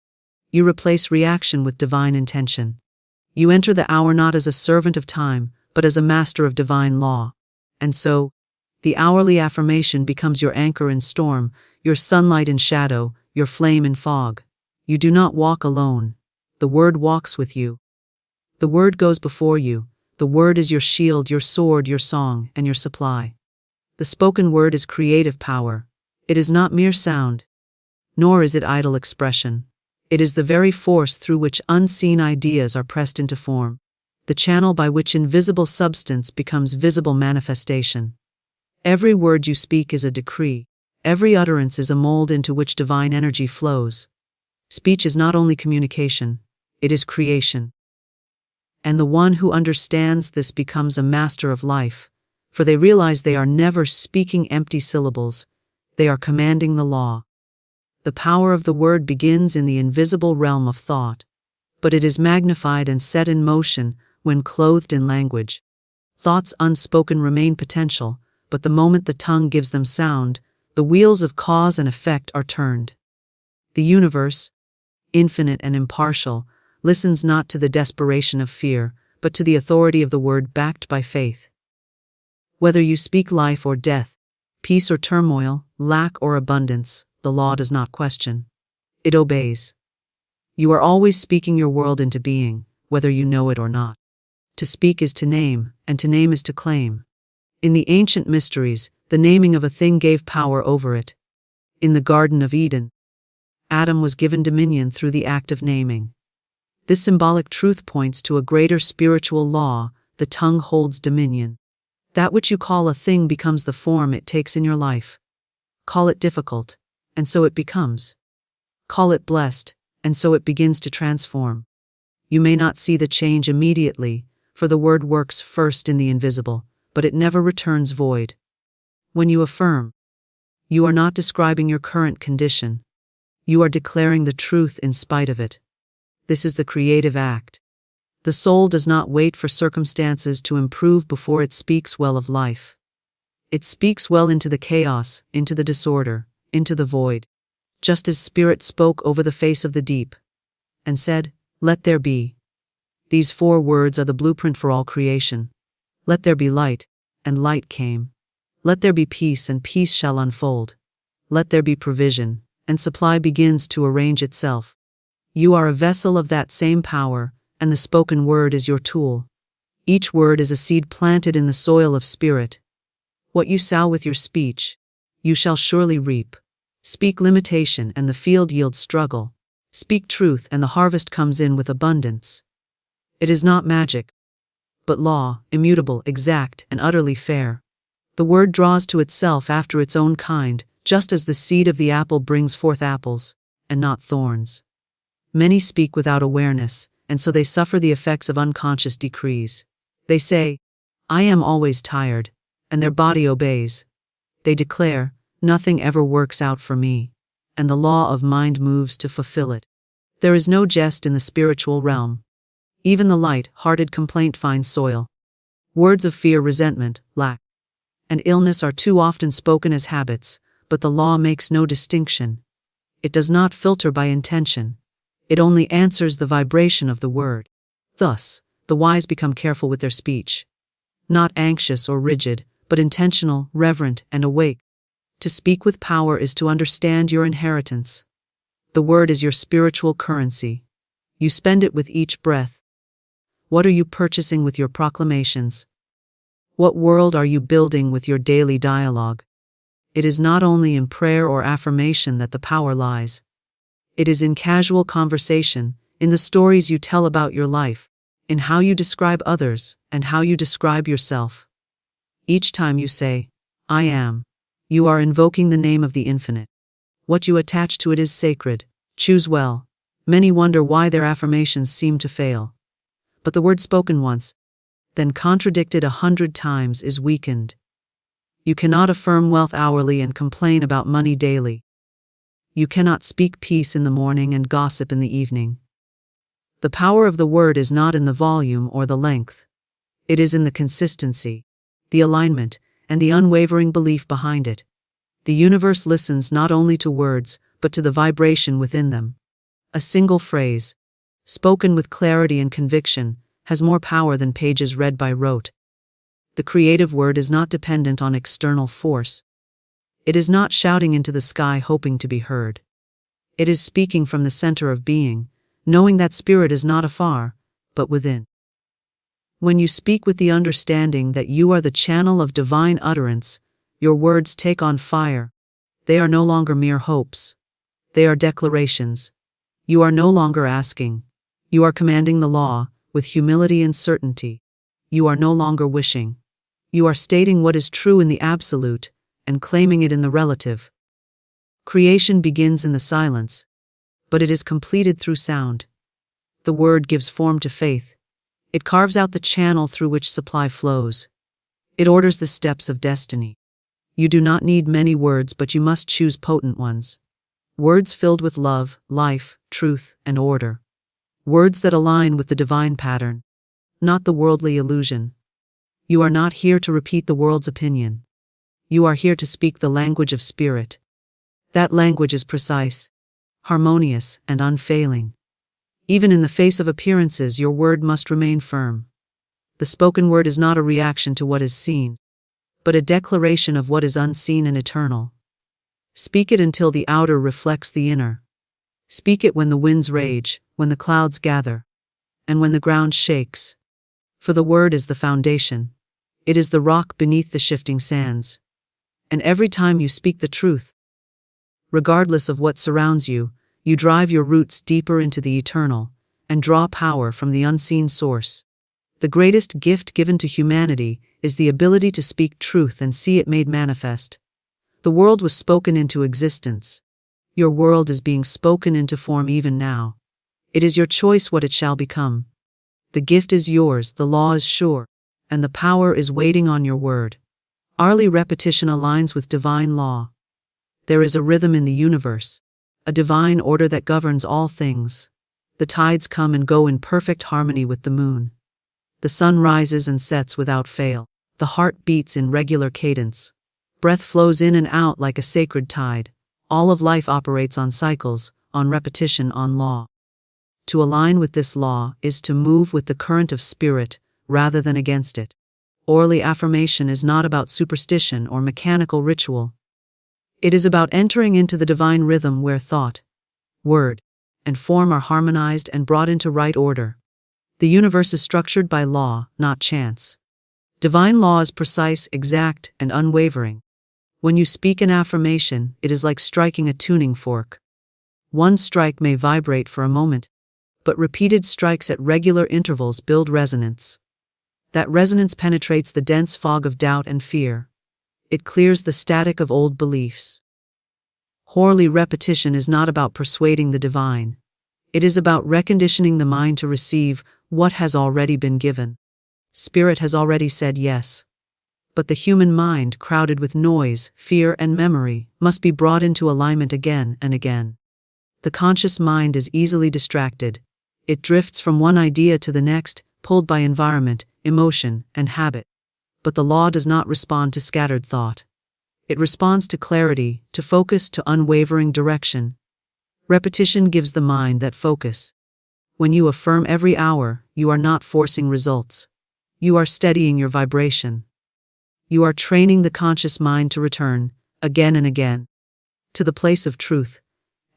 You replace reaction with divine intention. You enter the hour not as a servant of time, but as a master of divine law. And so, the hourly affirmation becomes your anchor in storm, your sunlight in shadow, your flame in fog. You do not walk alone. The word walks with you. The word goes before you. The word is your shield, your sword, your song, and your supply. The spoken word is creative power. It is not mere sound, nor is it idle expression. It is the very force through which unseen ideas are pressed into form, the channel by which invisible substance becomes visible manifestation. Every word you speak is a decree. Every utterance is a mold into which divine energy flows. Speech is not only communication, it is creation. And the one who understands this becomes a master of life, for they realize they are never speaking empty syllables, they are commanding the law. The power of the word begins in the invisible realm of thought, but it is magnified and set in motion when clothed in language. Thoughts unspoken remain potential, but the moment the tongue gives them sound, the wheels of cause and effect are turned. The universe, infinite and impartial, listens not to the desperation of fear, but to the authority of the word backed by faith. Whether you speak life or death, peace or turmoil, lack or abundance, the law does not question. It obeys. You are always speaking your world into being, whether you know it or not. To speak is to name, and to name is to claim. In the ancient mysteries, the naming of a thing gave power over it. In the Garden of Eden, Adam was given dominion through the act of naming. This symbolic truth points to a greater spiritual law: the tongue holds dominion. That which you call a thing becomes the form it takes in your life. Call it difficult, and so it becomes. Call it blessed, and so it begins to transform. You may not see the change immediately, for the word works first in the invisible, but it never returns void. When you affirm, you are not describing your current condition. You are declaring the truth in spite of it. This is the creative act. The soul does not wait for circumstances to improve before it speaks well of life. It speaks well into the chaos, into the disorder, into the void, just as Spirit spoke over the face of the deep and said, "Let there be." These 4 words are the blueprint for all creation. Let there be light, and light came. Let there be peace, and peace shall unfold. Let there be provision, and supply begins to arrange itself. You are a vessel of that same power, and the spoken word is your tool. Each word is a seed planted in the soil of spirit. What you sow with your speech, you shall surely reap. Speak limitation, and the field yields struggle. Speak truth, and the harvest comes in with abundance. It is not magic, but law, immutable, exact, and utterly fair. The word draws to itself after its own kind, just as the seed of the apple brings forth apples, and not thorns. Many speak without awareness, and so they suffer the effects of unconscious decrees. They say, "I am always tired," and their body obeys. They declare, "Nothing ever works out for me," and the law of mind moves to fulfill it. There is no jest in the spiritual realm. Even the light-hearted complaint finds soil. Words of fear, resentment, lack, and illness are too often spoken as habits, but the law makes no distinction. It does not filter by intention. It only answers the vibration of the word. Thus, the wise become careful with their speech. Not anxious or rigid, but intentional, reverent, and awake. To speak with power is to understand your inheritance. The word is your spiritual currency. You spend it with each breath. What are you purchasing with your proclamations? What world are you building with your daily dialogue? It is not only in prayer or affirmation that the power lies. It is in casual conversation, in the stories you tell about your life, in how you describe others, and how you describe yourself. Each time you say, I am, you are invoking the name of the infinite. What you attach to it is sacred. Choose well. Many wonder why their affirmations seem to fail. But the word spoken once, then contradicted 100 times, is weakened. You cannot affirm wealth hourly and complain about money daily. You cannot speak peace in the morning and gossip in the evening. The power of the word is not in the volume or the length. It is in the consistency, the alignment, and the unwavering belief behind it. The universe listens not only to words, but to the vibration within them. A single phrase, spoken with clarity and conviction, has more power than pages read by rote. The creative word is not dependent on external force. It is not shouting into the sky hoping to be heard. It is speaking from the center of being, knowing that spirit is not afar, but within. When you speak with the understanding that you are the channel of divine utterance, your words take on fire. They are no longer mere hopes. They are declarations. You are no longer asking. You are commanding the law, with humility and certainty. You are no longer wishing. You are stating what is true in the absolute, and claiming it in the relative. Creation begins in the silence, but it is completed through sound. The word gives form to faith. It carves out the channel through which supply flows. It orders the steps of destiny. You do not need many words, but you must choose potent ones. Words filled with love, life, truth, and order. Words that align with the divine pattern, not the worldly illusion. You are not here to repeat the world's opinion. You are here to speak the language of spirit. That language is precise, harmonious, and unfailing. Even in the face of appearances, your word must remain firm. The spoken word is not a reaction to what is seen, but a declaration of what is unseen and eternal. Speak it until the outer reflects the inner. Speak it when the winds rage, when the clouds gather, and when the ground shakes. For the word is the foundation. It is the rock beneath the shifting sands. And every time you speak the truth, regardless of what surrounds you, you drive your roots deeper into the eternal, and draw power from the unseen source. The greatest gift given to humanity is the ability to speak truth and see it made manifest. The world was spoken into existence. Your world is being spoken into form even now. It is your choice what it shall become. The gift is yours, the law is sure, and the power is waiting on your word. Hourly repetition aligns with divine law. There is a rhythm in the universe, a divine order that governs all things. The tides come and go in perfect harmony with the moon. The sun rises and sets without fail. The heart beats in regular cadence. Breath flows in and out like a sacred tide. All of life operates on cycles, on repetition, on law. To align with this law is to move with the current of spirit, rather than against it. Orally affirmation is not about superstition or mechanical ritual. It is about entering into the divine rhythm where thought, word, and form are harmonized and brought into right order. The universe is structured by law, not chance. Divine law is precise, exact, and unwavering. When you speak an affirmation, it is like striking a tuning fork. One strike may vibrate for a moment, but repeated strikes at regular intervals build resonance. That resonance penetrates the dense fog of doubt and fear. It clears the static of old beliefs. Hourly repetition is not about persuading the divine. It is about reconditioning the mind to receive what has already been given. Spirit has already said yes. But the human mind, crowded with noise, fear, and memory, must be brought into alignment again and again. The conscious mind is easily distracted. It drifts from one idea to the next, pulled by environment, emotion, and habit. But the law does not respond to scattered thought. It responds to clarity, to focus, to unwavering direction. Repetition gives the mind that focus. When you affirm every hour, you are not forcing results. You are steadying your vibration. You are training the conscious mind to return, again and again, to the place of truth.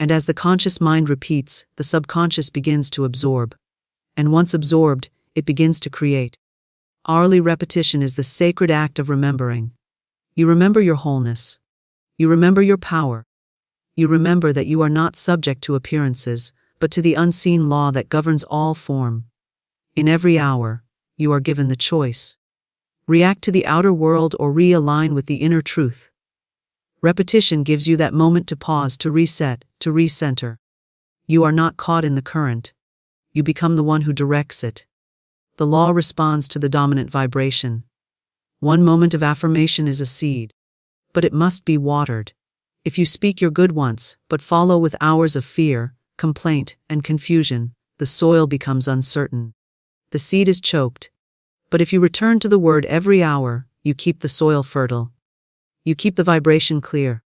And as the conscious mind repeats, the subconscious begins to absorb. And once absorbed, it begins to create. Hourly repetition is the sacred act of remembering. You remember your wholeness. You remember your power. You remember that you are not subject to appearances, but to the unseen law that governs all form. In every hour, you are given the choice. React to the outer world or realign with the inner truth. Repetition gives you that moment to pause, to reset, to recenter. You are not caught in the current. You become the one who directs it. The law responds to the dominant vibration. One moment of affirmation is a seed, but it must be watered. If you speak your good once, but follow with hours of fear, complaint, and confusion, the soil becomes uncertain. The seed is choked. But if you return to the word every hour, you keep the soil fertile. You keep the vibration clear.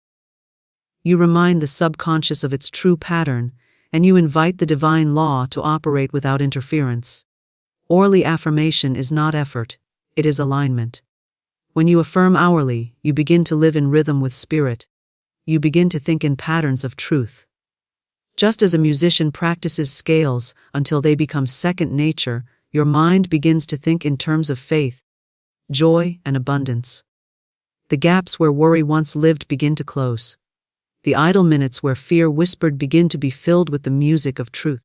You remind the subconscious of its true pattern, and you invite the divine law to operate without interference. Orally affirmation is not effort, it is alignment. When you affirm hourly, you begin to live in rhythm with spirit. You begin to think in patterns of truth. Just as a musician practices scales until they become second nature, your mind begins to think in terms of faith, joy, and abundance. The gaps where worry once lived begin to close. The idle minutes where fear whispered begin to be filled with the music of truth.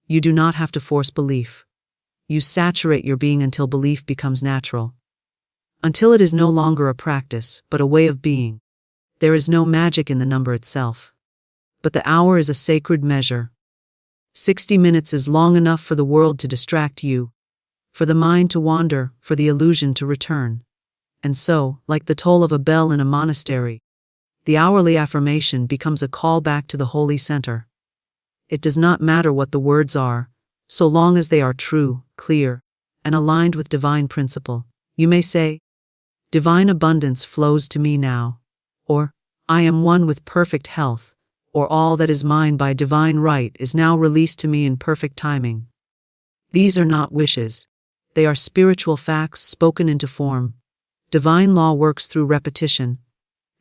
You do not have to force belief. You saturate your being until belief becomes natural. Until it is no longer a practice, but a way of being. There is no magic in the number itself. But the hour is a sacred measure. 60 minutes is long enough for the world to distract you, for the mind to wander, for the illusion to return. And so, like the toll of a bell in a monastery, the hourly affirmation becomes a call back to the holy center. It does not matter what the words are, so long as they are true, clear, and aligned with divine principle. You may say, "Divine abundance flows to me now," or "I am one with perfect health," or "All that is mine by divine right is now released to me in perfect timing." These are not wishes. They are spiritual facts spoken into form. Divine law works through repetition.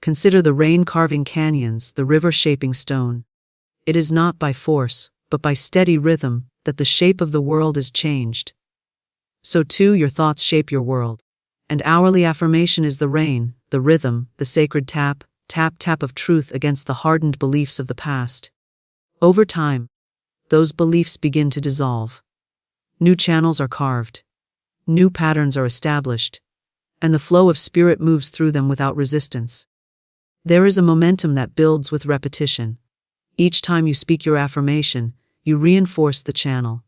Consider the rain carving canyons, the river shaping stone. It is not by force, but by steady rhythm, that the shape of the world is changed. So too your thoughts shape your world. And hourly affirmation is the rain, the rhythm, the sacred tap, tap, tap of truth against the hardened beliefs of the past. Over time, those beliefs begin to dissolve. New channels are carved. New patterns are established. And the flow of spirit moves through them without resistance. There is a momentum that builds with repetition. Each time you speak your affirmation, you reinforce the channel.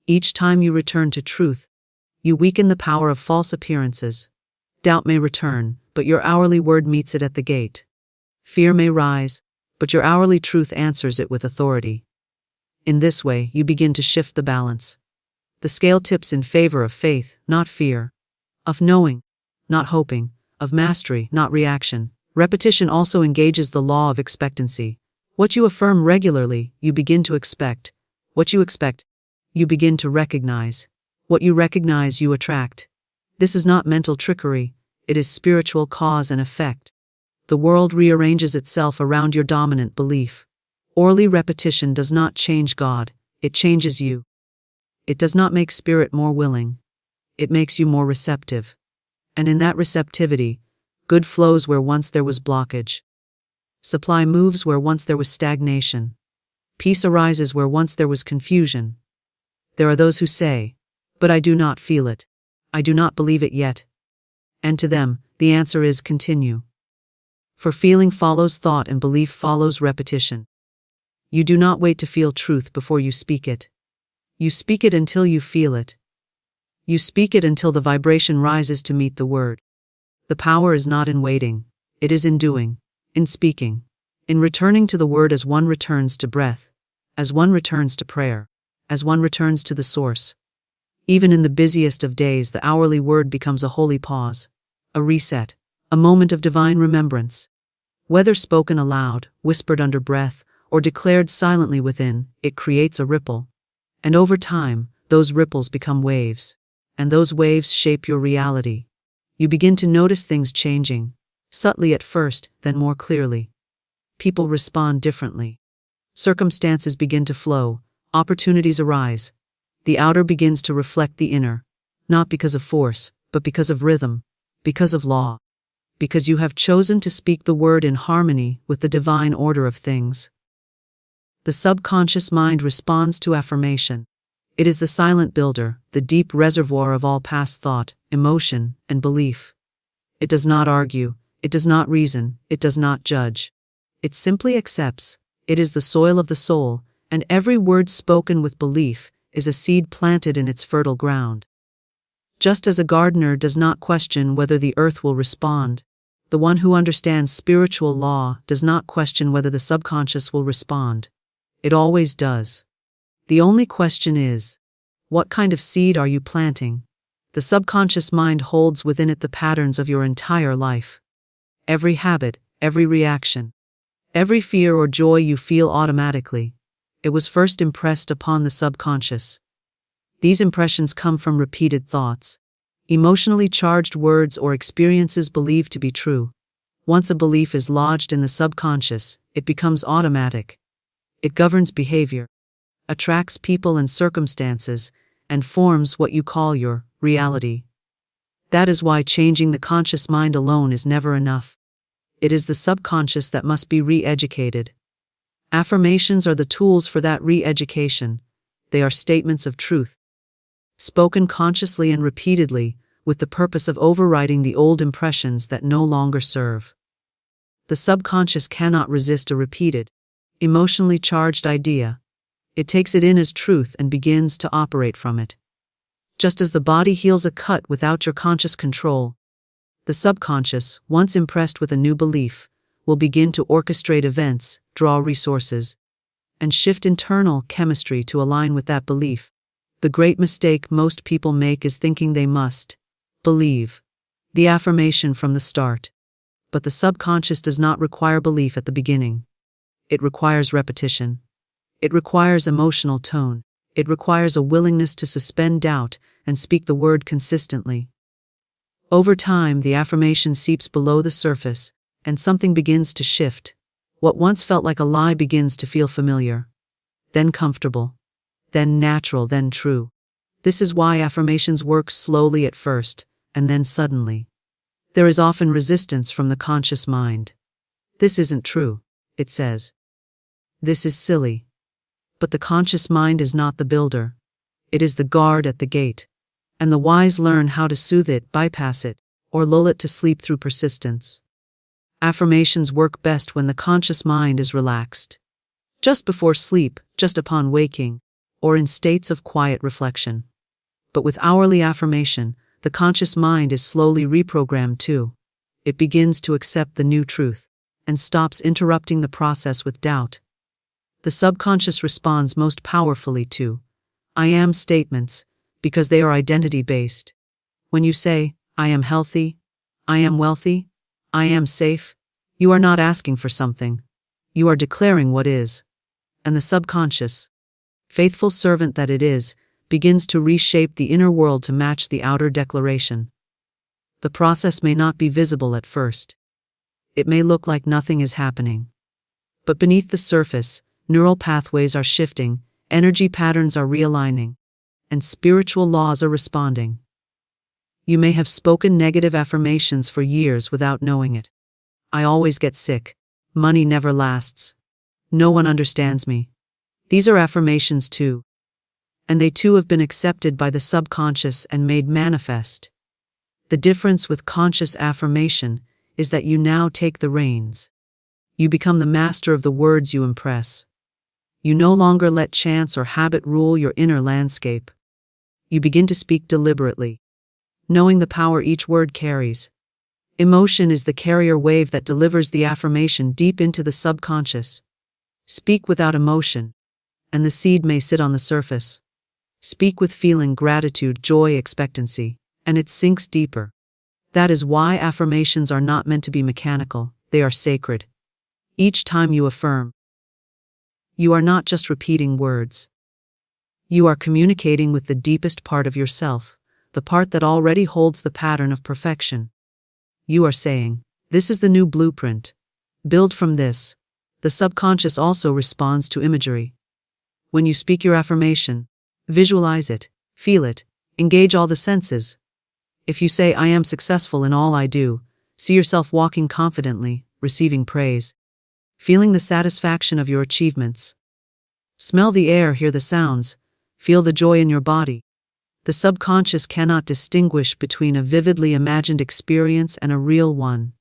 Each time you return to truth, you weaken the power of false appearances. Doubt may return, but your hourly word meets it at the gate. Fear may rise, but your hourly truth answers it with authority. In this way, you begin to shift the balance. The scale tips in favor of faith, not fear. Of knowing, not hoping. Of mastery, not reaction. Repetition also engages the law of expectancy. What you affirm regularly, you begin to expect. What you expect, you begin to recognize. What you recognize, you attract. This is not mental trickery, it is spiritual cause and effect. The world rearranges itself around your dominant belief. Orally repetition does not change God, it changes you. It does not make spirit more willing. It makes you more receptive. And in that receptivity, good flows where once there was blockage. Supply moves where once there was stagnation. Peace arises where once there was confusion. There are those who say, "But I do not feel it. I do not believe it yet." And to them, the answer is continue. For feeling follows thought and belief follows repetition. You do not wait to feel truth before you speak it. You speak it until you feel it. You speak it until the vibration rises to meet the word. The power is not in waiting, it is in doing, in speaking, in returning to the word as one returns to breath, as one returns to prayer, as one returns to the source. Even in the busiest of days, the hourly word becomes a holy pause, a reset, a moment of divine remembrance. Whether spoken aloud, whispered under breath, or declared silently within, it creates a ripple. And over time, those ripples become waves. And those waves shape your reality. You begin to notice things changing, subtly at first, then more clearly. People respond differently. Circumstances begin to flow, opportunities arise. The outer begins to reflect the inner, not because of force, but because of rhythm, because of law, because you have chosen to speak the word in harmony with the divine order of things. The subconscious mind responds to affirmation. It is the silent builder, the deep reservoir of all past thought, emotion, and belief. It does not argue, it does not reason, it does not judge. It simply accepts. It is the soil of the soul, and every word spoken with belief is a seed planted in its fertile ground. Just as a gardener does not question whether the earth will respond, the one who understands spiritual law does not question whether the subconscious will respond. It always does. The only question is, what kind of seed are you planting? The subconscious mind holds within it the patterns of your entire life. Every habit, every reaction, every fear or joy you feel automatically, it was first impressed upon the subconscious. These impressions come from repeated thoughts, emotionally charged words or experiences believed to be true. Once a belief is lodged in the subconscious, it becomes automatic. It governs behavior, attracts people and circumstances, and forms what you call your reality. That is why changing the conscious mind alone is never enough. It is the subconscious that must be re-educated. Affirmations are the tools for that re-education. They are statements of truth, spoken consciously and repeatedly, with the purpose of overriding the old impressions that no longer serve. The subconscious cannot resist a repeated, emotionally charged idea. It takes it in as truth and begins to operate from it. Just as the body heals a cut without your conscious control, the subconscious, once impressed with a new belief, will begin to orchestrate events, draw resources, and shift internal chemistry to align with that belief. The great mistake most people make is thinking they must believe the affirmation from the start. But the subconscious does not require belief at the beginning. It requires repetition. It requires emotional tone. It requires a willingness to suspend doubt and speak the word consistently. Over time, the affirmation seeps below the surface, and something begins to shift. What once felt like a lie begins to feel familiar, then comfortable, then natural, then true. This is why affirmations work slowly at first, and then suddenly. There is often resistance from the conscious mind. This isn't true, it says. This is silly. But the conscious mind is not the builder. It is the guard at the gate. And the wise learn how to soothe it, bypass it, or lull it to sleep through persistence. Affirmations work best when the conscious mind is relaxed. Just before sleep, just upon waking, or in states of quiet reflection. But with hourly affirmation, the conscious mind is slowly reprogrammed too. It begins to accept the new truth, and stops interrupting the process with doubt. The subconscious responds most powerfully to I am statements, because they are identity-based. When you say, I am healthy, I am wealthy, I am safe, you are not asking for something. You are declaring what is. And the subconscious, faithful servant that it is, begins to reshape the inner world to match the outer declaration. The process may not be visible at first. It may look like nothing is happening. But beneath the surface, neural pathways are shifting, energy patterns are realigning, and spiritual laws are responding. You may have spoken negative affirmations for years without knowing it. I always get sick. Money never lasts. No one understands me. These are affirmations too. And they too have been accepted by the subconscious and made manifest. The difference with conscious affirmation is that you now take the reins. You become the master of the words you impress. You no longer let chance or habit rule your inner landscape. You begin to speak deliberately, knowing the power each word carries. Emotion is the carrier wave that delivers the affirmation deep into the subconscious. Speak without emotion, and the seed may sit on the surface. Speak with feeling, gratitude, joy, expectancy, and it sinks deeper. That is why affirmations are not meant to be mechanical, they are sacred. Each time you affirm, you are not just repeating words. You are communicating with the deepest part of yourself, the part that already holds the pattern of perfection. You are saying, "This is the new blueprint. Build from this." The subconscious also responds to imagery. When you speak your affirmation, visualize it, feel it, engage all the senses. If you say, "I am successful in all I do," see yourself walking confidently, receiving praise, feeling the satisfaction of your achievements. Smell the air, hear the sounds, feel the joy in your body. The subconscious cannot distinguish between a vividly imagined experience and a real one.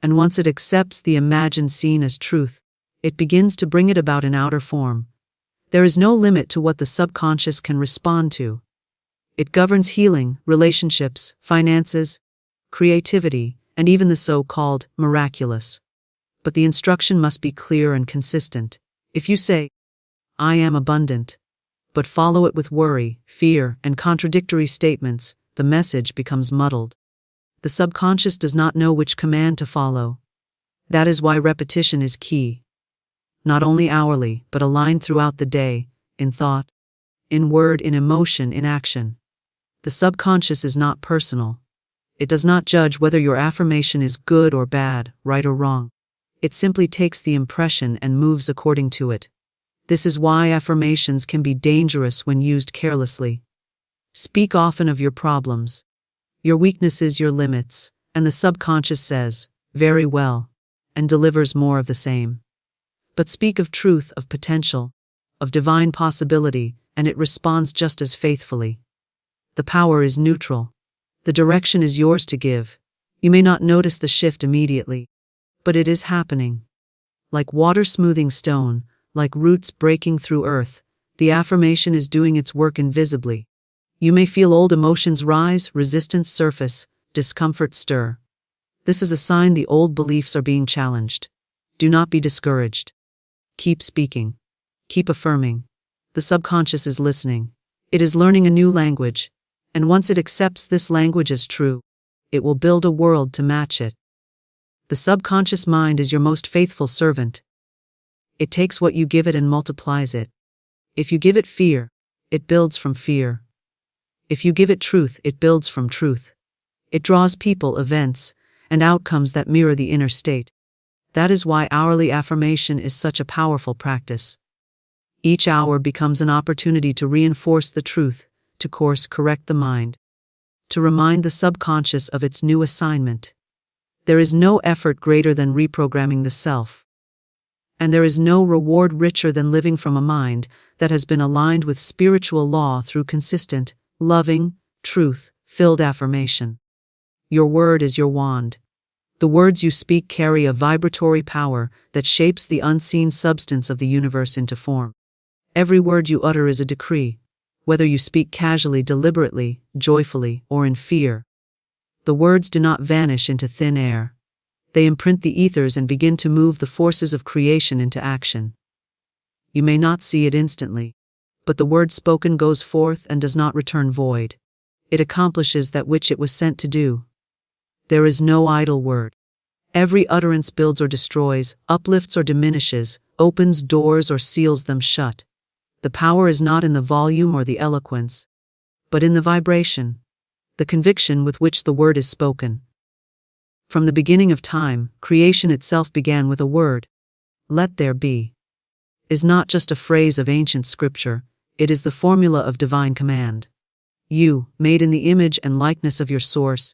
And once it accepts the imagined scene as truth, it begins to bring it about in outer form. There is no limit to what the subconscious can respond to. It governs healing, relationships, finances, creativity, and even the so-called miraculous. But the instruction must be clear and consistent. If you say, "I am abundant," but follow it with worry, fear, and contradictory statements, the message becomes muddled. The subconscious does not know which command to follow. That is why repetition is key. Not only hourly, but aligned throughout the day, in thought, in word, in emotion, in action. The subconscious is not personal. It does not judge whether your affirmation is good or bad, right or wrong. It simply takes the impression and moves according to it. This is why affirmations can be dangerous when used carelessly. Speak often of your problems, your weaknesses, your limits, and the subconscious says, "Very well," and delivers more of the same. But speak of truth, of potential, of divine possibility, and it responds just as faithfully. The power is neutral. The direction is yours to give. You may not notice the shift immediately, but it is happening. Like water smoothing stone, like roots breaking through earth, the affirmation is doing its work invisibly. You may feel old emotions rise, resistance surface, discomfort stir. This is a sign the old beliefs are being challenged. Do not be discouraged. Keep speaking. Keep affirming. The subconscious is listening. It is learning a new language, and once it accepts this language as true, it will build a world to match it. The subconscious mind is your most faithful servant. It takes what you give it and multiplies it. If you give it fear, it builds from fear. If you give it truth, it builds from truth. It draws people, events, and outcomes that mirror the inner state. That is why hourly affirmation is such a powerful practice. Each hour becomes an opportunity to reinforce the truth, to course correct the mind, to remind the subconscious of its new assignment. There is no effort greater than reprogramming the self. And there is no reward richer than living from a mind that has been aligned with spiritual law through consistent, loving, truth-filled affirmation. Your word is your wand. The words you speak carry a vibratory power that shapes the unseen substance of the universe into form. Every word you utter is a decree, whether you speak casually, deliberately, joyfully, or in fear. The words do not vanish into thin air. They imprint the ethers and begin to move the forces of creation into action. You may not see it instantly, but the word spoken goes forth and does not return void. It accomplishes that which it was sent to do. There is no idle word. Every utterance builds or destroys, uplifts or diminishes, opens doors or seals them shut. The power is not in the volume or the eloquence, but in the vibration, the conviction with which the word is spoken. From the beginning of time, creation itself began with a word. "Let there be" is not just a phrase of ancient scripture, it is the formula of divine command. You, made in the image and likeness of your source,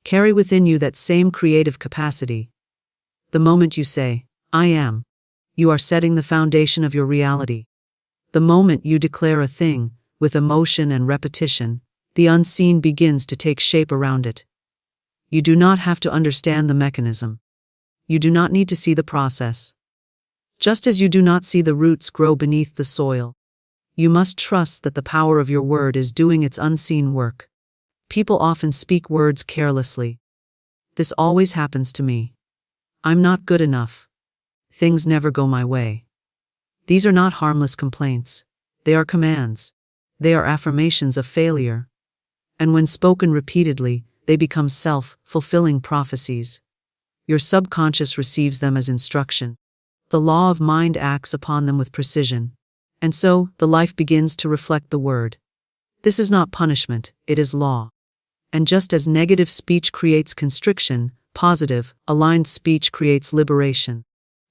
carry within you that same creative capacity. The moment you say, "I am," you are setting the foundation of your reality. The moment you declare a thing, with emotion and repetition, the unseen begins to take shape around it. You do not have to understand the mechanism. You do not need to see the process. Just as you do not see the roots grow beneath the soil, you must trust that the power of your word is doing its unseen work. People often speak words carelessly. "This always happens to me. I'm not good enough. Things never go my way." These are not harmless complaints. They are commands. They are affirmations of failure. And when spoken repeatedly, they become self-fulfilling prophecies. Your subconscious receives them as instruction. The law of mind acts upon them with precision. And so, the life begins to reflect the word. This is not punishment, it is law. And just as negative speech creates constriction, positive, aligned speech creates liberation.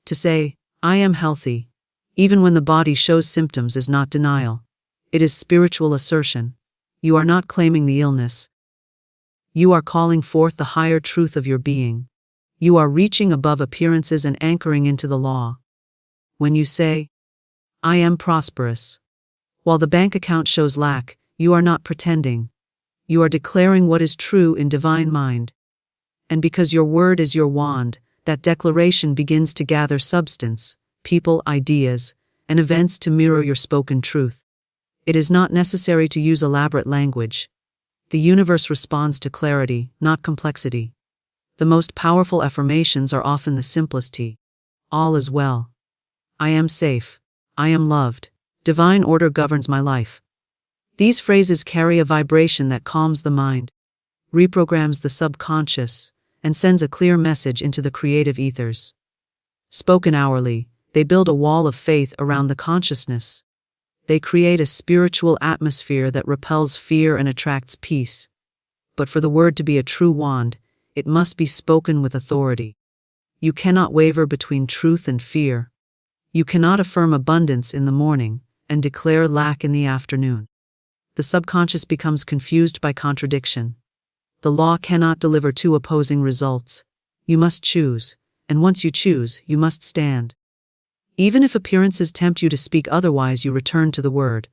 To say, I am healthy, even when the body shows symptoms, is not denial. It is spiritual assertion. You are not claiming the illness. You are calling forth the higher truth of your being. You are reaching above appearances and anchoring into the law. When you say, I am prosperous, while the bank account shows lack, you are not pretending. You are declaring what is true in divine mind. And because your word is your wand, that declaration begins to gather substance, people, ideas, and events to mirror your spoken truth. It is not necessary to use elaborate language. The universe responds to clarity, not complexity. The most powerful affirmations are often the simplest. All is well. I am safe. I am loved. Divine order governs my life. These phrases carry a vibration that calms the mind, reprograms the subconscious, and sends a clear message into the creative ethers. Spoken hourly, they build a wall of faith around the consciousness. They create a spiritual atmosphere that repels fear and attracts peace. But for the word to be a true wand, it must be spoken with authority. You cannot waver between truth and fear. You cannot affirm abundance in the morning and declare lack in the afternoon. The subconscious becomes confused by contradiction. The law cannot deliver two opposing results. You must choose, and once you choose, you must stand. Even if appearances tempt you to speak otherwise, you return to the word.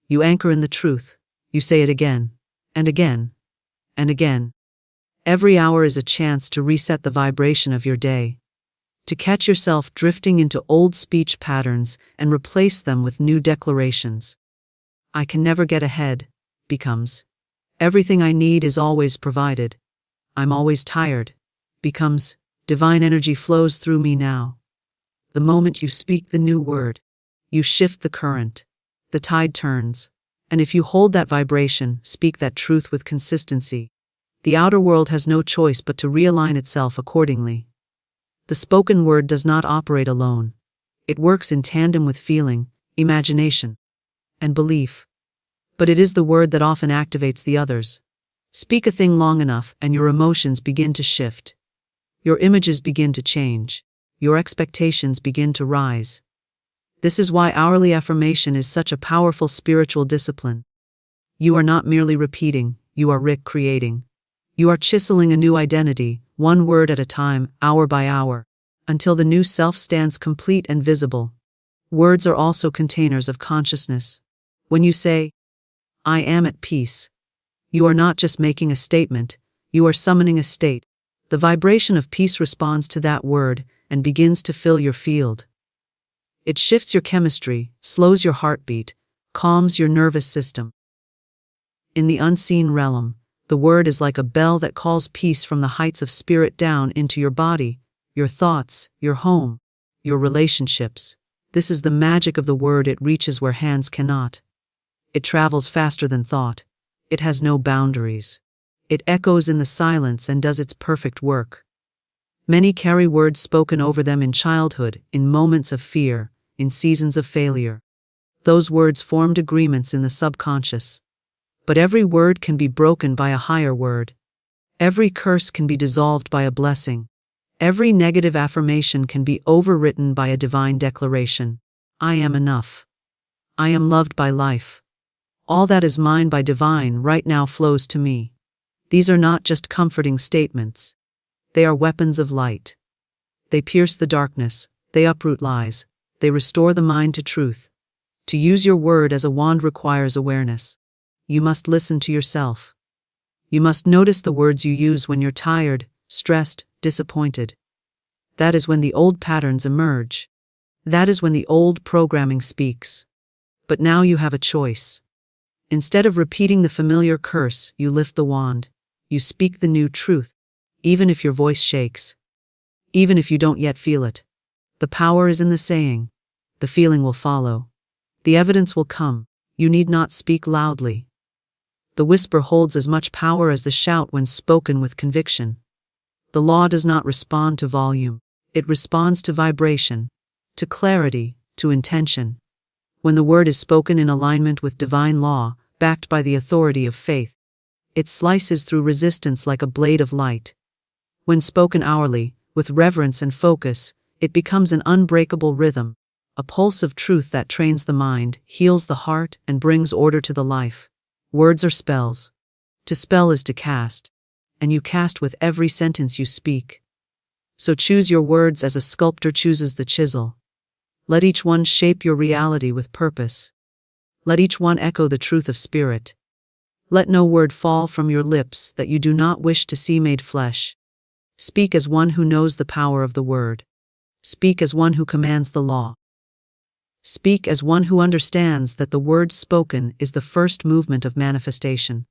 You anchor in the truth. You say it again, and again, and again. Every hour is a chance to reset the vibration of your day, to catch yourself drifting into old speech patterns and replace them with new declarations. I can never get ahead, becomes. Everything I need is always provided. I'm always tired, becomes. Divine energy flows through me now. The moment you speak the new word, you shift the current. The tide turns. And if you hold that vibration, speak that truth with consistency, the outer world has no choice but to realign itself accordingly. The spoken word does not operate alone. It works in tandem with feeling, imagination, and belief. But it is the word that often activates the others. Speak a thing long enough and your emotions begin to shift. Your images begin to change. Your expectations begin to rise. This is why hourly affirmation is such a powerful spiritual discipline. You are not merely repeating, you are creating. You are chiseling a new identity, one word at a time, hour by hour, until the new self stands complete and visible. Words are also containers of consciousness. When you say, I am at peace, you are not just making a statement, you are summoning a state. The vibration of peace responds to that word and begins to fill your field. It shifts your chemistry, slows your heartbeat, calms your nervous system. In the unseen realm, the word is like a bell that calls peace from the heights of spirit down into your body, your thoughts, your home, your relationships. This is the magic of the word. It reaches where hands cannot. It travels faster than thought. It has no boundaries. It echoes in the silence and does its perfect work. Many carry words spoken over them in childhood, in moments of fear, in seasons of failure. Those words formed agreements in the subconscious. But every word can be broken by a higher word. Every curse can be dissolved by a blessing. Every negative affirmation can be overwritten by a divine declaration. I am enough. I am loved by life. All that is mine by divine right now flows to me. These are not just comforting statements. They are weapons of light. They pierce the darkness, they uproot lies, they restore the mind to truth. To use your word as a wand requires awareness. You must listen to yourself. You must notice the words you use when you're tired, stressed, disappointed. That is when the old patterns emerge. That is when the old programming speaks. But now you have a choice. Instead of repeating the familiar curse, you lift the wand. You speak the new truth, even if your voice shakes. Even if you don't yet feel it. The power is in the saying. The feeling will follow. The evidence will come. You need not speak loudly. The whisper holds as much power as the shout when spoken with conviction. The law does not respond to volume. It responds to vibration, to clarity, to intention. When the word is spoken in alignment with divine law, backed by the authority of faith. It slices through resistance like a blade of light. When spoken hourly, with reverence and focus, it becomes an unbreakable rhythm, a pulse of truth that trains the mind, heals the heart, and brings order to the life. Words are spells. To spell is to cast, and you cast with every sentence you speak. So choose your words as a sculptor chooses the chisel. Let each one shape your reality with purpose. Let each one echo the truth of spirit. Let no word fall from your lips that you do not wish to see made flesh. Speak as one who knows the power of the word. Speak as one who commands the law. Speak as one who understands that the word spoken is the first movement of manifestation.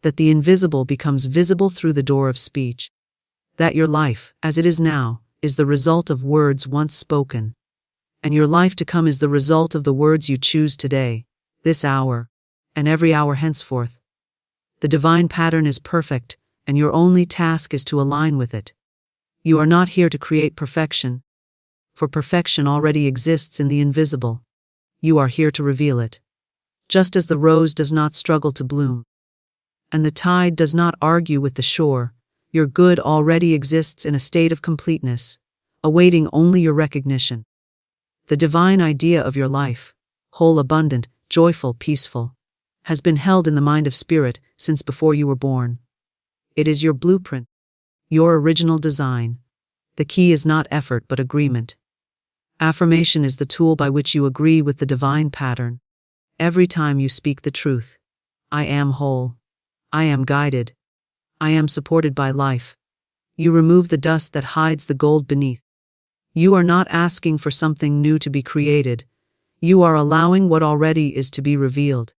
That the invisible becomes visible through the door of speech. That your life, as it is now, is the result of words once spoken. And your life to come is the result of the words you choose today, this hour, and every hour henceforth. The divine pattern is perfect, and your only task is to align with it. You are not here to create perfection, for perfection already exists in the invisible. You are here to reveal it. Just as the rose does not struggle to bloom, and the tide does not argue with the shore, your good already exists in a state of completeness, awaiting only your recognition. The divine idea of your life, whole, abundant, joyful, peaceful, has been held in the mind of spirit since before you were born. It is your blueprint, your original design. The key is not effort but agreement. Affirmation is the tool by which you agree with the divine pattern. Every time you speak the truth, I am whole. I am guided. I am supported by life. You remove the dust that hides the gold beneath. You are not asking for something new to be created. You are allowing what already is to be revealed.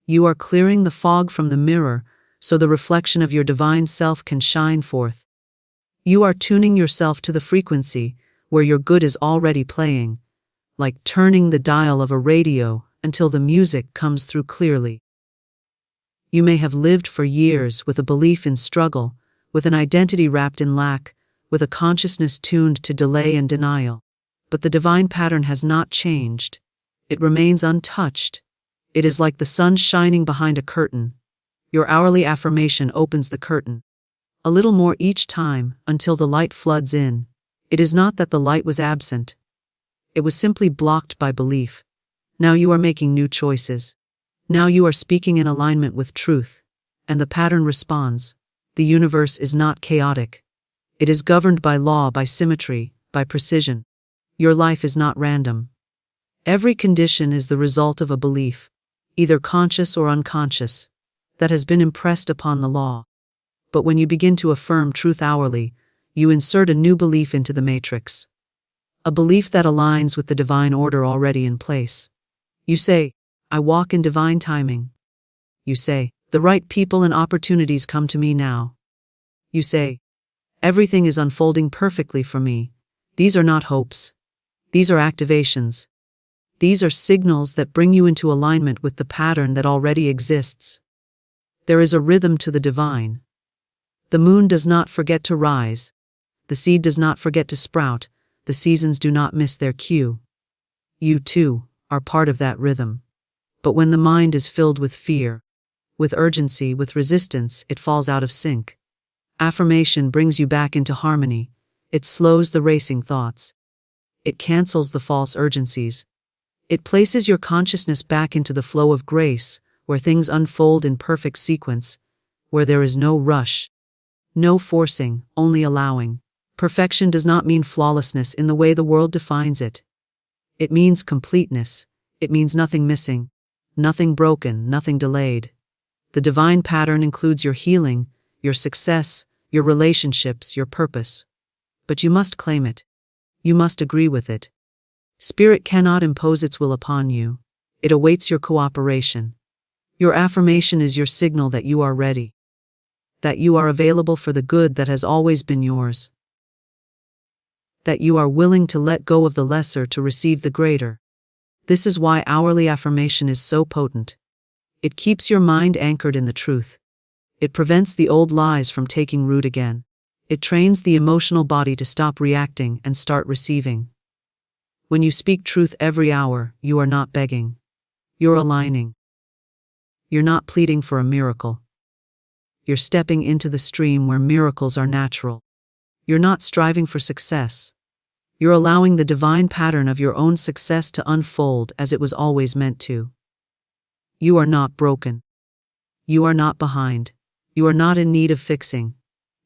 You are clearing the fog from the mirror so the reflection of your divine self can shine forth. You are tuning yourself to the frequency where your good is already playing, like turning the dial of a radio until the music comes through clearly. You may have lived for years with a belief in struggle, with an identity wrapped in lack, with a consciousness tuned to delay and denial. But the divine pattern has not changed. It remains untouched. It is like the sun shining behind a curtain. Your hourly affirmation opens the curtain. A little more each time until the light floods in. It is not that the light was absent. It was simply blocked by belief. Now you are making new choices. Now you are speaking in alignment with truth. And the pattern responds. The universe is not chaotic. It is governed by law, by symmetry, by precision. Your life is not random. Every condition is the result of a belief, either conscious or unconscious, that has been impressed upon the law. But when you begin to affirm truth hourly, you insert a new belief into the matrix. A belief that aligns with the divine order already in place. You say, I walk in divine timing. You say, the right people and opportunities come to me now. You say, everything is unfolding perfectly for me. These are not hopes. These are activations. These are signals that bring you into alignment with the pattern that already exists. There is a rhythm to the divine. The moon does not forget to rise. The seed does not forget to sprout. The seasons do not miss their cue. You, too, are part of that rhythm. But when the mind is filled with fear, with urgency, with resistance, it falls out of sync. Affirmation brings you back into harmony. It slows the racing thoughts. It cancels the false urgencies. It places your consciousness back into the flow of grace, where things unfold in perfect sequence, where there is no rush, no forcing, only allowing. Perfection does not mean flawlessness in the way the world defines it. It means completeness. It means nothing missing, nothing broken, nothing delayed. The divine pattern includes your healing, your success, your relationships, your purpose. But you must claim it. You must agree with it. Spirit cannot impose its will upon you. It awaits your cooperation. Your affirmation is your signal that you are ready, that you are available for the good that has always been yours, that you are willing to let go of the lesser to receive the greater. This is why hourly affirmation is so potent. It keeps your mind anchored in the truth. It prevents the old lies from taking root again. It trains the emotional body to stop reacting and start receiving. When you speak truth every hour, you are not begging. You're aligning. You're not pleading for a miracle. You're stepping into the stream where miracles are natural. You're not striving for success. You're allowing the divine pattern of your own success to unfold as it was always meant to. You are not broken. You are not behind. You are not in need of fixing.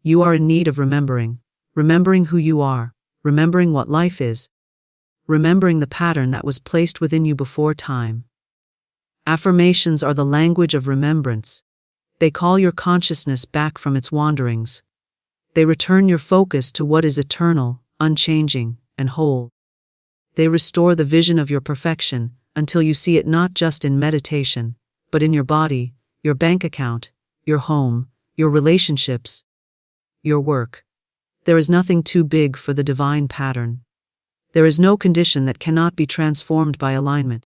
You are in need of remembering. Remembering who you are. Remembering what life is. Remembering the pattern that was placed within you before time. Affirmations are the language of remembrance. They call your consciousness back from its wanderings. They return your focus to what is eternal, unchanging, and whole. They restore the vision of your perfection until you see it not just in meditation, but in your body, your bank account, your home, your relationships, your work. There is nothing too big for the divine pattern. There is no condition that cannot be transformed by alignment.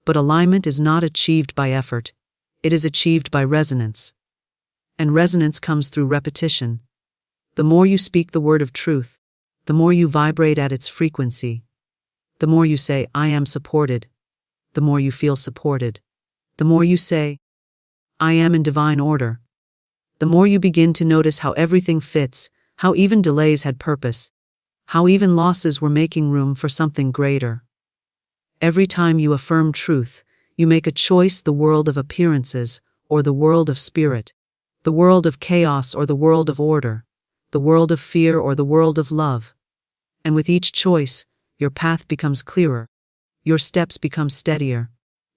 But alignment is not achieved by effort. It is achieved by resonance. And resonance comes through repetition. The more you speak the word of truth, the more you vibrate at its frequency. The more you say, I am supported, the more you feel supported. The more you say, I am in divine order, the more you begin to notice how everything fits, how even delays had purpose, how even losses were making room for something greater. Every time you affirm truth, you make a choice: the world of appearances or the world of spirit, the world of chaos or the world of order, the world of fear or the world of love. And with each choice, your path becomes clearer, your steps become steadier,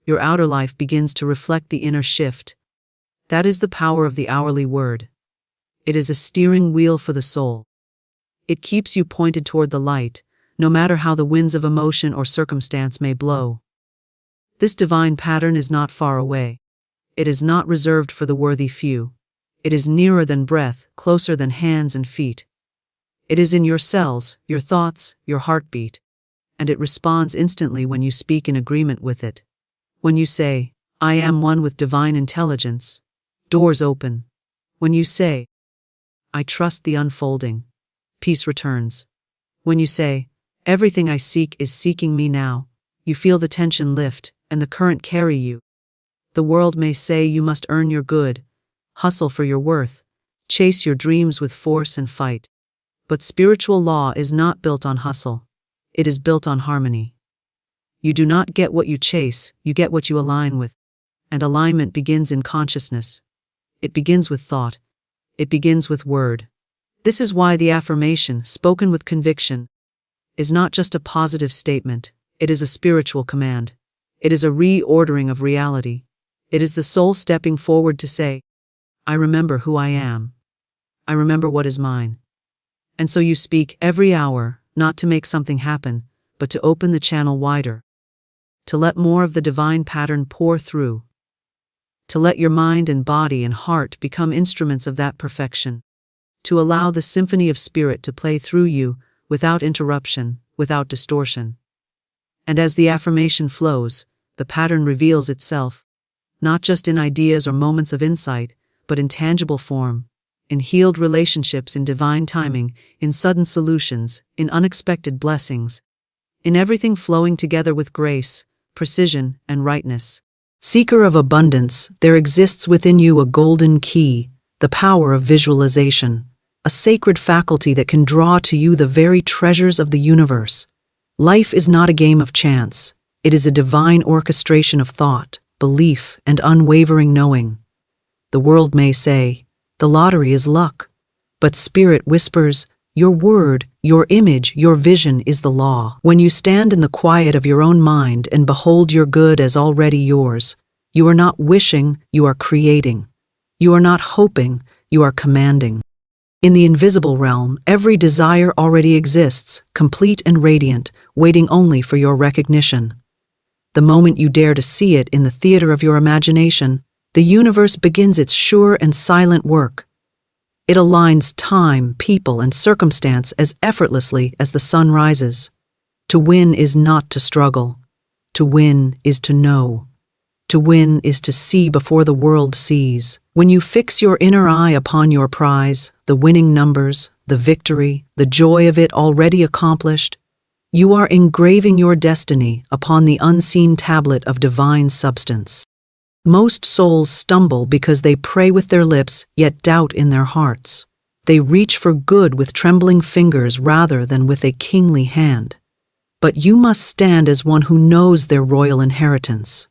your outer life begins to reflect the inner shift. That is the power of the hourly word. It is a steering wheel for the soul. It keeps you pointed toward the light, no matter how the winds of emotion or circumstance may blow. This divine pattern is not far away. It is not reserved for the worthy few. It is nearer than breath, closer than hands and feet. It is in your cells, your thoughts, your heartbeat. And it responds instantly when you speak in agreement with it. When you say, I am one with divine intelligence, doors open. When you say, I trust the unfolding, peace returns. When you say, everything I seek is seeking me now, you feel the tension lift and the current carry you. The world may say you must earn your good, hustle for your worth, chase your dreams with force and fight. But spiritual law is not built on hustle. It is built on harmony. You do not get what you chase, you get what you align with. And alignment begins in consciousness. It begins with thought. It begins with word. This is why the affirmation, spoken with conviction, is not just a positive statement. It is a spiritual command. It is a reordering of reality. It is the soul stepping forward to say, I remember who I am. I remember what is mine. And so you speak every hour, not to make something happen, but to open the channel wider. To let more of the divine pattern pour through. To let your mind and body and heart become instruments of that perfection. To allow the symphony of spirit to play through you, without interruption, without distortion. And as the affirmation flows, the pattern reveals itself, not just in ideas or moments of insight, but in tangible form, in healed relationships, in divine timing, in sudden solutions, in unexpected blessings, in everything flowing together with grace, precision, and rightness. Seeker of abundance, there exists within you a golden key, the power of visualization, a sacred faculty that can draw to you the very treasures of the universe. Life is not a game of chance. It is a divine orchestration of thought, belief, and unwavering knowing. The world may say, the lottery is luck. But spirit whispers, your word, your image, your vision is the law. When you stand in the quiet of your own mind and behold your good as already yours, you are not wishing, you are creating. You are not hoping, you are commanding. In the invisible realm, every desire already exists, complete and radiant, waiting only for your recognition. The moment you dare to see it in the theater of your imagination, the universe begins its sure and silent work. It aligns time, people, and circumstance as effortlessly as the sun rises. To win is not to struggle. To win is to know. To win is to see before the world sees. When you fix your inner eye upon your prize, the winning numbers, the victory, the joy of it already accomplished, you are engraving your destiny upon the unseen tablet of divine substance. Most souls stumble because they pray with their lips, yet doubt in their hearts. They reach for good with trembling fingers rather than with a kingly hand. But you must stand as one who knows their royal inheritance.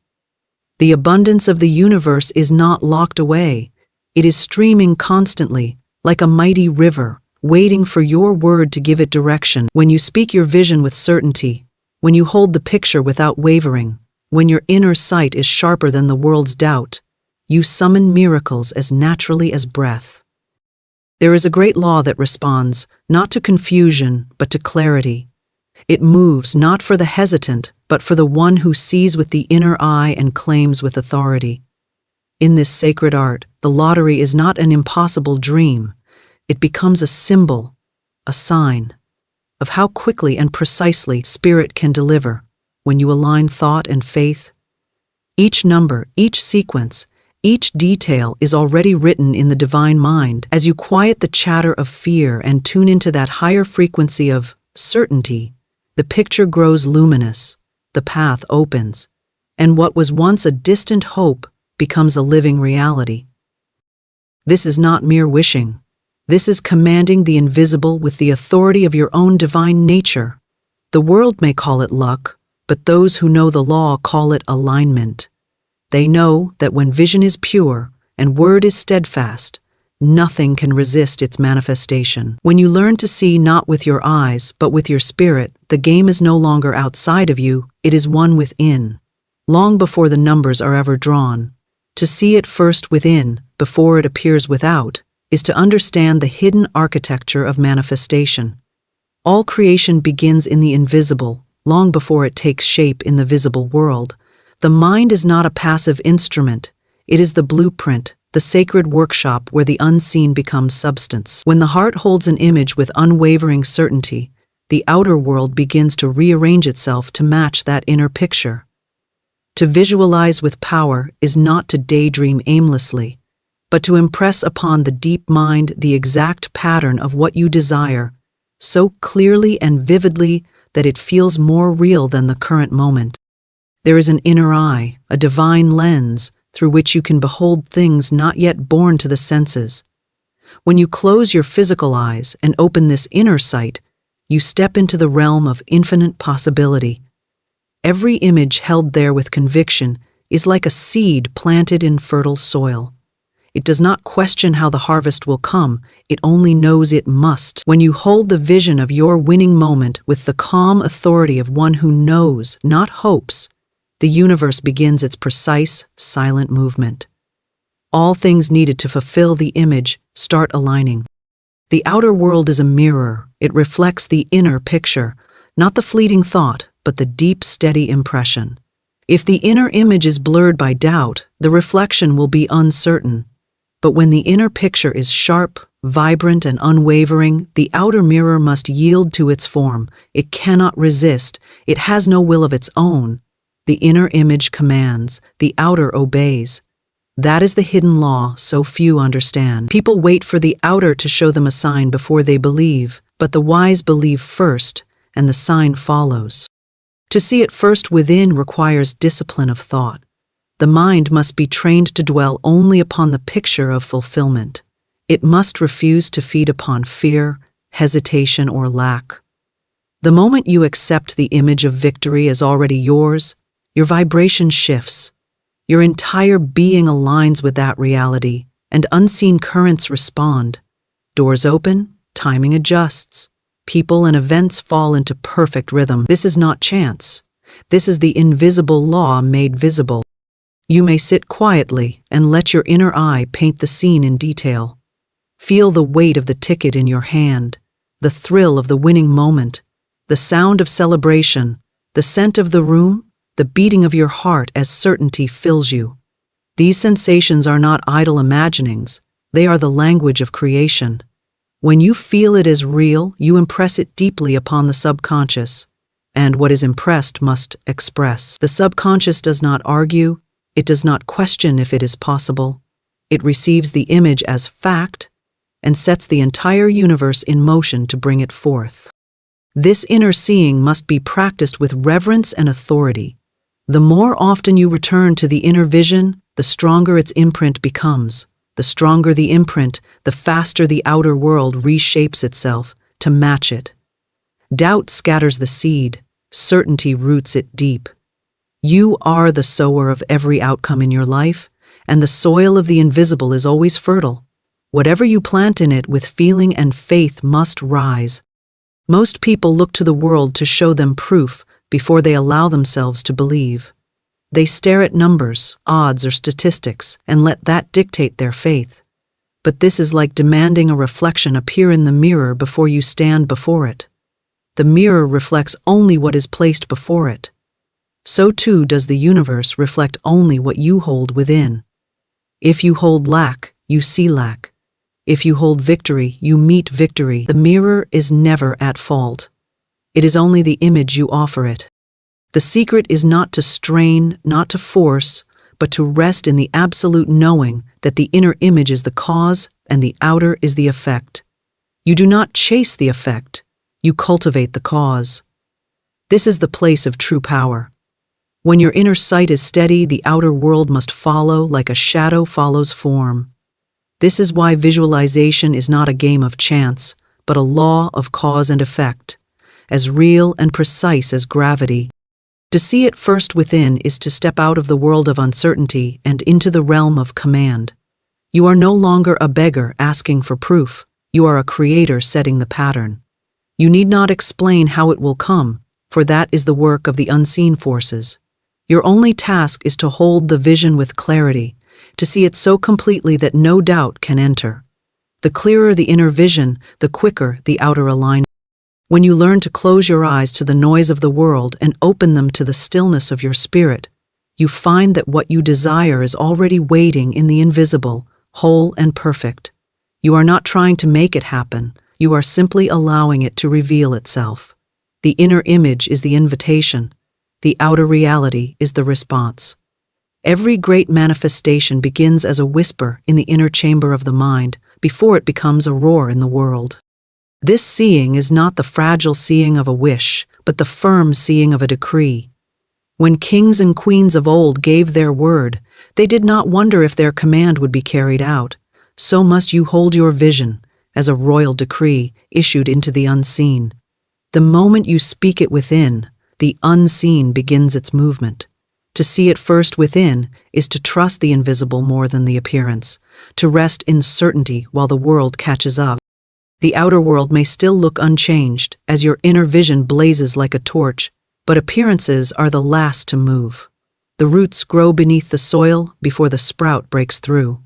The abundance of the universe is not locked away. It is streaming constantly, like a mighty river, waiting for your word to give it direction. When you speak your vision with certainty, when you hold the picture without wavering, when your inner sight is sharper than the world's doubt, you summon miracles as naturally as breath. There is a great law that responds, not to confusion, but to clarity. It moves not for the hesitant, but for the one who sees with the inner eye and claims with authority. In this sacred art, the lottery is not an impossible dream. It becomes a symbol, a sign, of how quickly and precisely Spirit can deliver when you align thought and faith. Each number, each sequence, each detail is already written in the divine mind. As you quiet the chatter of fear and tune into that higher frequency of certainty, the picture grows luminous, the path opens, and what was once a distant hope becomes a living reality. This is not mere wishing. This is commanding the invisible with the authority of your own divine nature. The world may call it luck, but those who know the law call it alignment. They know that when vision is pure and word is steadfast, nothing can resist its manifestation. When you learn to see not with your eyes, but with your spirit, the game is no longer outside of you, it is one within. Long before the numbers are ever drawn, to see it first within, before it appears without, is to understand the hidden architecture of manifestation. All creation begins in the invisible, long before it takes shape in the visible world. The mind is not a passive instrument, it is the blueprint, the sacred workshop where the unseen becomes substance. When the heart holds an image with unwavering certainty, the outer world begins to rearrange itself to match that inner picture. To visualize with power is not to daydream aimlessly, but to impress upon the deep mind the exact pattern of what you desire, so clearly and vividly that it feels more real than the current moment. There is an inner eye, a divine lens, through which you can behold things not yet born to the senses. When you close your physical eyes and open this inner sight, you step into the realm of infinite possibility. Every image held there with conviction is like a seed planted in fertile soil. It does not question how the harvest will come, it only knows it must. When you hold the vision of your winning moment with the calm authority of one who knows, not hopes, the universe begins its precise, silent movement. All things needed to fulfill the image start aligning. The outer world is a mirror. It reflects the inner picture, not the fleeting thought, but the deep, steady impression. If the inner image is blurred by doubt, the reflection will be uncertain. But when the inner picture is sharp, vibrant, and unwavering, the outer mirror must yield to its form. It cannot resist. It has no will of its own. The inner image commands, the outer obeys. That is the hidden law so few understand. People wait for the outer to show them a sign before they believe, but the wise believe first, and the sign follows. To see it first within requires discipline of thought. The mind must be trained to dwell only upon the picture of fulfillment. It must refuse to feed upon fear, hesitation, or lack. The moment you accept the image of victory as already yours, your vibration shifts. Your entire being aligns with that reality, and unseen currents respond. Doors open, timing adjusts. People and events fall into perfect rhythm. This is not chance. This is the invisible law made visible. You may sit quietly and let your inner eye paint the scene in detail. Feel the weight of the ticket in your hand, the thrill of the winning moment, the sound of celebration, the scent of the room, the beating of your heart as certainty fills you. These sensations are not idle imaginings, they are the language of creation. When you feel it as real, you impress it deeply upon the subconscious, and what is impressed must express. The subconscious does not argue, it does not question if it is possible. It receives the image as fact and sets the entire universe in motion to bring it forth. This inner seeing must be practiced with reverence and authority. The more often you return to the inner vision, the stronger its imprint becomes. The stronger the imprint, the faster the outer world reshapes itself to match it. Doubt scatters the seed, certainty roots it deep. You are the sower of every outcome in your life, and the soil of the invisible is always fertile. Whatever you plant in it with feeling and faith must rise. Most people look to the world to show them proof before they allow themselves to believe. They stare at numbers, odds, or statistics and let that dictate their faith. But this is like demanding a reflection appear in the mirror before you stand before it. The mirror reflects only what is placed before it. So too does the universe reflect only what you hold within. If you hold lack, you see lack. If you hold victory, you meet victory. The mirror is never at fault. It is only the image you offer it. The secret is not to strain, not to force, but to rest in the absolute knowing that the inner image is the cause and the outer is the effect. You do not chase the effect, you cultivate the cause. This is the place of true power. When your inner sight is steady, the outer world must follow like a shadow follows form. This is why visualization is not a game of chance, but a law of cause and effect, as real and precise as gravity. To see it first within is to step out of the world of uncertainty and into the realm of command. You are no longer a beggar asking for proof, you are a creator setting the pattern. You need not explain how it will come, for that is the work of the unseen forces. Your only task is to hold the vision with clarity, to see it so completely that no doubt can enter. The clearer the inner vision, the quicker the outer alignment. When you learn to close your eyes to the noise of the world and open them to the stillness of your spirit, you find that what you desire is already waiting in the invisible, whole and perfect. You are not trying to make it happen, you are simply allowing it to reveal itself. The inner image is the invitation, the outer reality is the response. Every great manifestation begins as a whisper in the inner chamber of the mind before it becomes a roar in the world. This seeing is not the fragile seeing of a wish, but the firm seeing of a decree. When kings and queens of old gave their word, they did not wonder if their command would be carried out. So must you hold your vision as a royal decree issued into the unseen. The moment you speak it within, the unseen begins its movement. To see it first within is to trust the invisible more than the appearance, to rest in certainty while the world catches up. The outer world may still look unchanged as your inner vision blazes like a torch, but appearances are the last to move. The roots grow beneath the soil before the sprout breaks through.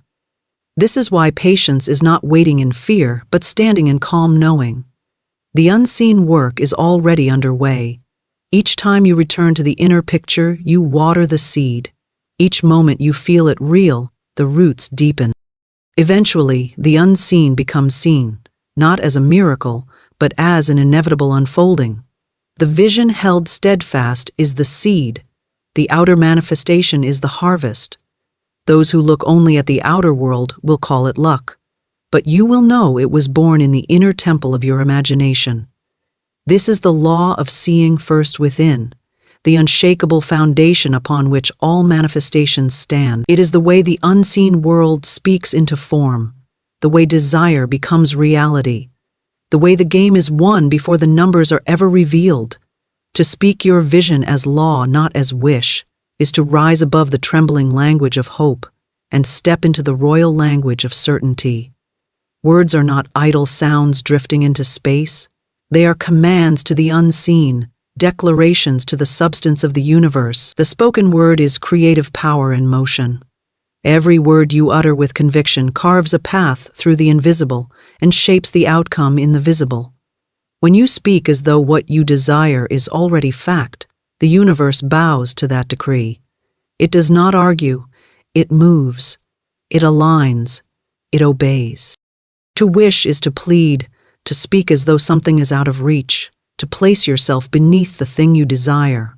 This is why patience is not waiting in fear, but standing in calm knowing. The unseen work is already underway. Each time you return to the inner picture, you water the seed. Each moment you feel it real, the roots deepen. Eventually, the unseen becomes seen, not as a miracle, but as an inevitable unfolding. The vision held steadfast is the seed. The outer manifestation is the harvest. Those who look only at the outer world will call it luck, but you will know it was born in the inner temple of your imagination. This is the law of seeing first within, the unshakable foundation upon which all manifestations stand. It is the way the unseen world speaks into form, the way desire becomes reality, the way the game is won before the numbers are ever revealed. To speak your vision as law, not as wish, is to rise above the trembling language of hope and step into the royal language of certainty. Words are not idle sounds drifting into space. They are commands to the unseen, declarations to the substance of the universe. The spoken word is creative power in motion. Every word you utter with conviction carves a path through the invisible and shapes the outcome in the visible. When you speak as though what you desire is already fact, the universe bows to that decree. It does not argue, it moves, it aligns, it obeys. To wish is to plead, to speak as though something is out of reach, to place yourself beneath the thing you desire.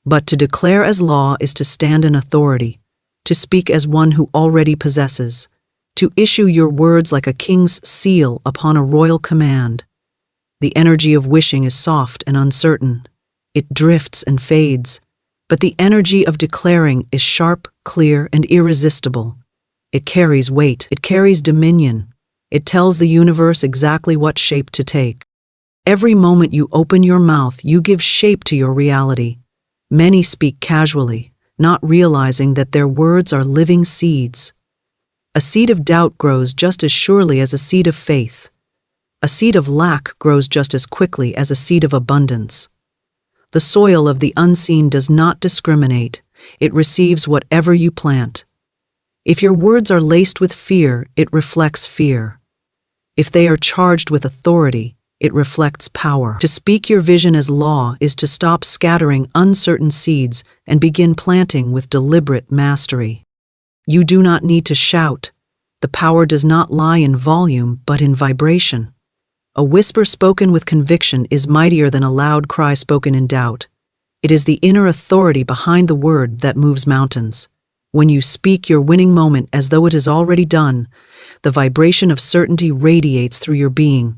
But to declare as law is to stand in authority, to speak as one who already possesses, to issue your words like a king's seal upon a royal command. The energy of wishing is soft and uncertain. It drifts and fades, But the energy of declaring is sharp, clear, and irresistible. It carries weight, it carries dominion. It tells the universe exactly what shape to take. Every moment you open your mouth, you give shape to your reality. Many speak casually, not realizing that their words are living seeds. A seed of doubt grows just as surely as a seed of faith. A seed of lack grows just as quickly as a seed of abundance. The soil of the unseen does not discriminate. It receives whatever you plant. If your words are laced with fear, it reflects fear. If they are charged with authority, it reflects power. To speak your vision as law is to stop scattering uncertain seeds and begin planting with deliberate mastery. You do not need to shout. The power does not lie in volume, but in vibration. A whisper spoken with conviction is mightier than a loud cry spoken in doubt. It is the inner authority behind the word that moves mountains. When you speak your winning moment as though it is already done, the vibration of certainty radiates through your being.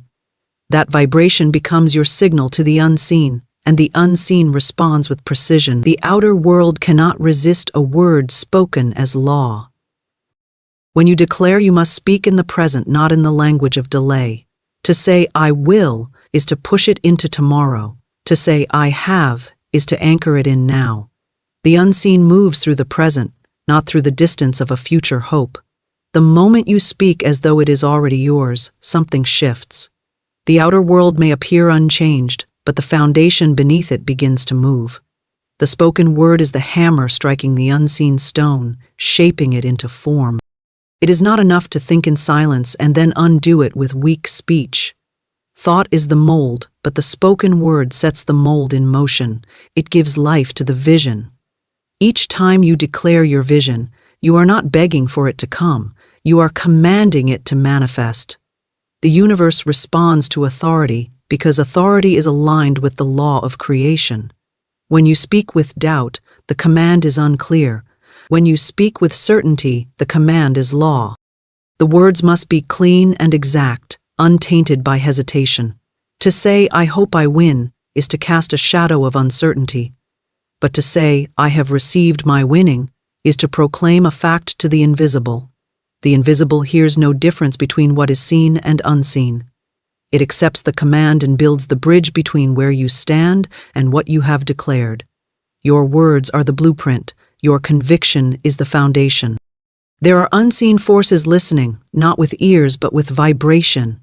That vibration becomes your signal to the unseen, and the unseen responds with precision. The outer world cannot resist a word spoken as law. When you declare, you must speak in the present, not in the language of delay. To say, "I will," is to push it into tomorrow. To say, "I have," is to anchor it in now. The unseen moves through the present, not through the distance of a future hope. The moment you speak as though it is already yours, something shifts. The outer world may appear unchanged, but the foundation beneath it begins to move. The spoken word is the hammer striking the unseen stone, shaping it into form. It is not enough to think in silence and then undo it with weak speech. Thought is the mold, but the spoken word sets the mold in motion. It gives life to the vision. Each time you declare your vision, you are not begging for it to come, you are commanding it to manifest. The universe responds to authority because authority is aligned with the law of creation. When you speak with doubt, the command is unclear. When you speak with certainty, the command is law. The words must be clean and exact, untainted by hesitation. To say, "I hope I win," is to cast a shadow of uncertainty. But to say, "I have received my winning," is to proclaim a fact to the invisible. The invisible hears no difference between what is seen and unseen. It accepts the command and builds the bridge between where you stand and what you have declared. Your words are the blueprint. Your conviction is the foundation. There are unseen forces listening, not with ears but with vibration.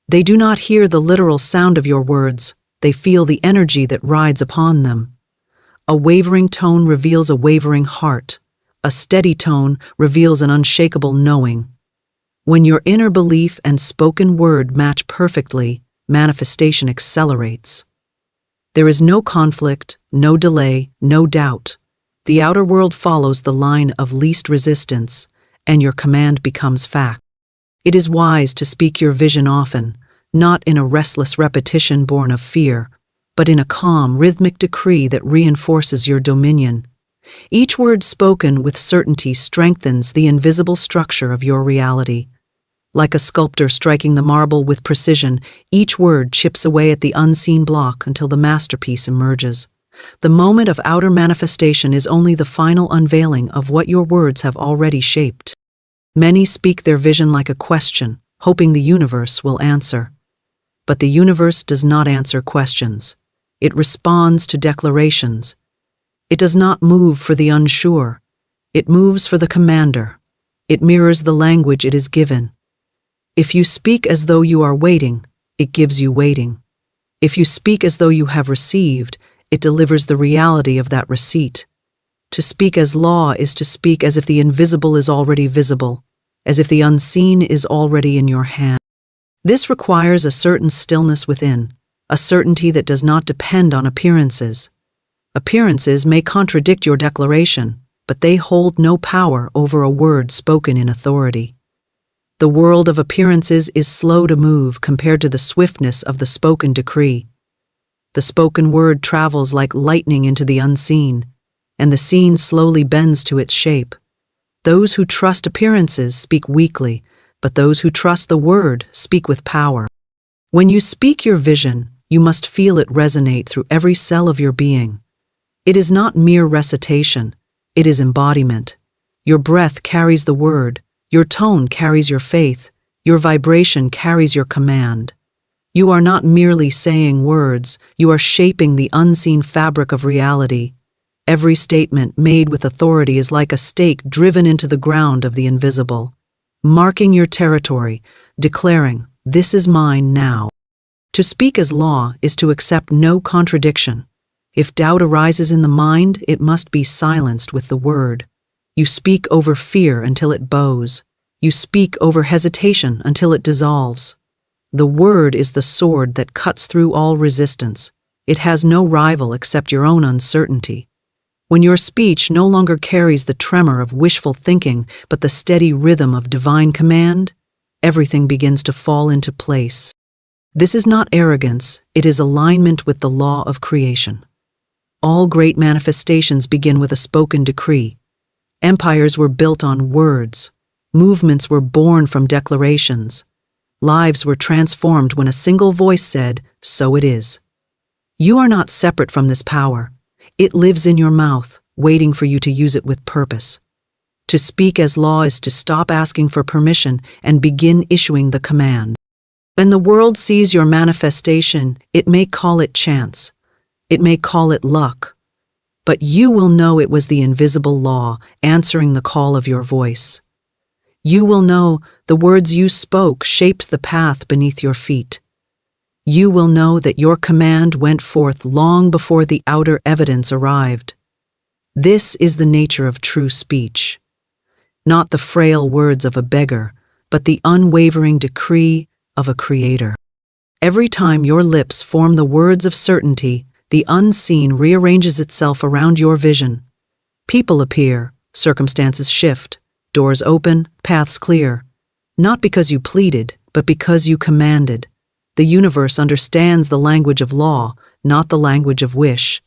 They do not hear the literal sound of your words. They feel the energy that rides upon them. A wavering tone reveals a wavering heart. A steady tone reveals an unshakable knowing. When your inner belief and spoken word match perfectly, manifestation accelerates. There is no conflict, no delay, no doubt. The outer world follows the line of least resistance, and your command becomes fact. It is wise to speak your vision often, not in a restless repetition born of fear, but in a calm, rhythmic decree that reinforces your dominion. Each word spoken with certainty strengthens the invisible structure of your reality. Like a sculptor striking the marble with precision, each word chips away at the unseen block until the masterpiece emerges. The moment of outer manifestation is only the final unveiling of what your words have already shaped. Many speak their vision like a question, hoping the universe will answer. But the universe does not answer questions. It responds to declarations. It does not move for the unsure. It moves for the commander. It mirrors the language it is given. If you speak as though you are waiting, it gives you waiting. If you speak as though you have received, it delivers the reality of that receipt. To speak as law is to speak as if the invisible is already visible, as if the unseen is already in your hand. This requires a certain stillness within, a certainty that does not depend on appearances. Appearances may contradict your declaration, but they hold no power over a word spoken in authority. The world of appearances is slow to move compared to the swiftness of the spoken decree. The spoken word travels like lightning into the unseen, and the seen slowly bends to its shape. Those who trust appearances speak weakly, but those who trust the word speak with power. When you speak your vision, you must feel it resonate through every cell of your being. It is not mere recitation, it is embodiment. Your breath carries the word, your tone carries your faith, your vibration carries your command. You are not merely saying words, you are shaping the unseen fabric of reality. Every statement made with authority is like a stake driven into the ground of the invisible, marking your territory, declaring, "This is mine now." To speak as law is to accept no contradiction. If doubt arises in the mind, it must be silenced with the word. You speak over fear until it bows. You speak over hesitation until it dissolves. The word is the sword that cuts through all resistance. It has no rival except your own uncertainty. When your speech no longer carries the tremor of wishful thinking, but the steady rhythm of divine command, everything begins to fall into place. This is not arrogance, it is alignment with the law of creation. All great manifestations begin with a spoken decree. Empires were built on words. Movements were born from declarations. Lives were transformed when a single voice said, "So it is." You are not separate from this power. It lives in your mouth, waiting for you to use it with purpose. To speak as law is to stop asking for permission and begin issuing the command. When the world sees your manifestation, it may call it chance. It may call it luck. But you will know it was the invisible law answering the call of your voice. You will know the words you spoke shaped the path beneath your feet. You will know that your command went forth long before the outer evidence arrived. This is the nature of true speech. Not the frail words of a beggar, but the unwavering decree of a creator. Every time your lips form the words of certainty, the unseen rearranges itself around your vision. People appear, circumstances shift, doors open, paths clear. Not because you pleaded, but because you commanded. The universe understands the language of law, not the language of wish.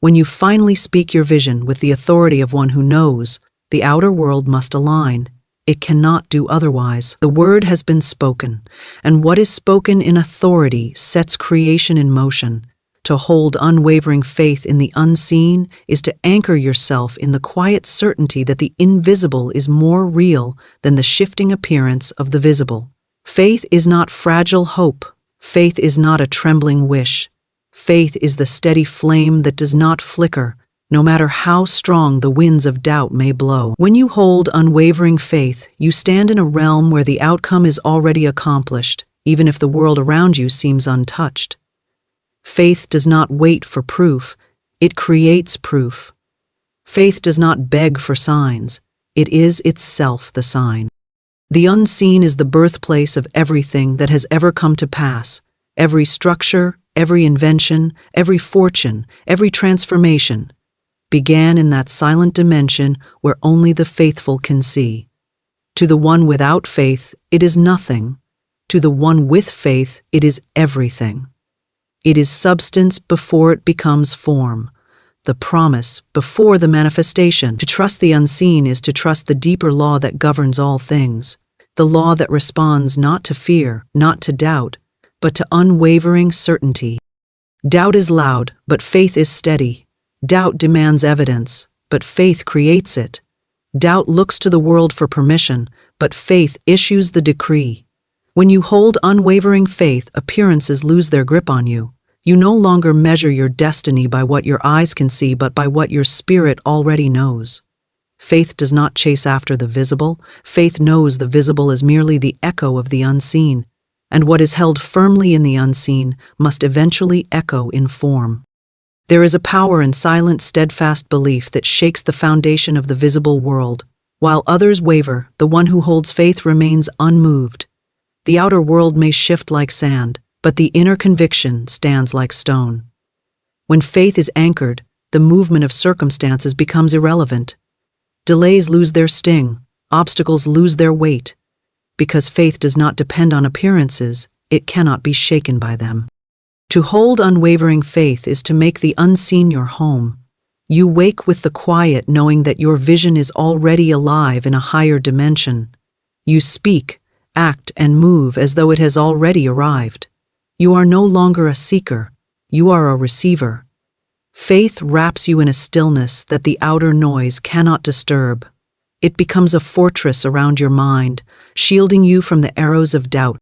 When you finally speak your vision with the authority of one who knows, the outer world must align. It cannot do otherwise. The word has been spoken, and what is spoken in authority sets creation in motion. To hold unwavering faith in the unseen is to anchor yourself in the quiet certainty that the invisible is more real than the shifting appearance of the visible. Faith is not fragile hope. Faith is not a trembling wish. Faith is the steady flame that does not flicker, no matter how strong the winds of doubt may blow. When you hold unwavering faith, you stand in a realm where the outcome is already accomplished, even if the world around you seems untouched. Faith does not wait for proof, it creates proof. Faith does not beg for signs, it is itself the sign. The unseen is the birthplace of everything that has ever come to pass. Every structure, every invention, every fortune, every transformation began in that silent dimension where only the faithful can see. To the one without faith, it is nothing. To the one with faith, it is everything. It is substance before it becomes form, the promise before the manifestation. To trust the unseen is to trust the deeper law that governs all things, the law that responds not to fear, not to doubt, but to unwavering certainty. Doubt is loud, but faith is steady. Doubt demands evidence, but faith creates it. Doubt looks to the world for permission, but faith issues the decree. When you hold unwavering faith, appearances lose their grip on you. You no longer measure your destiny by what your eyes can see, but by what your spirit already knows. Faith does not chase after the visible. Faith knows the visible is merely the echo of the unseen, and what is held firmly in the unseen must eventually echo in form. There is a power in silent, steadfast belief that shakes the foundation of the visible world. While others waver, the one who holds faith remains unmoved. The outer world may shift like sand, but the inner conviction stands like stone. When faith is anchored, the movement of circumstances becomes irrelevant. Delays lose their sting, obstacles lose their weight. Because faith does not depend on appearances, it cannot be shaken by them. To hold unwavering faith is to make the unseen your home. You wake with the quiet, knowing that your vision is already alive in a higher dimension. You speak, act, and move as though it has already arrived. You are no longer a seeker, you are a receiver. Faith wraps you in a stillness that the outer noise cannot disturb. It becomes a fortress around your mind, shielding you from the arrows of doubt.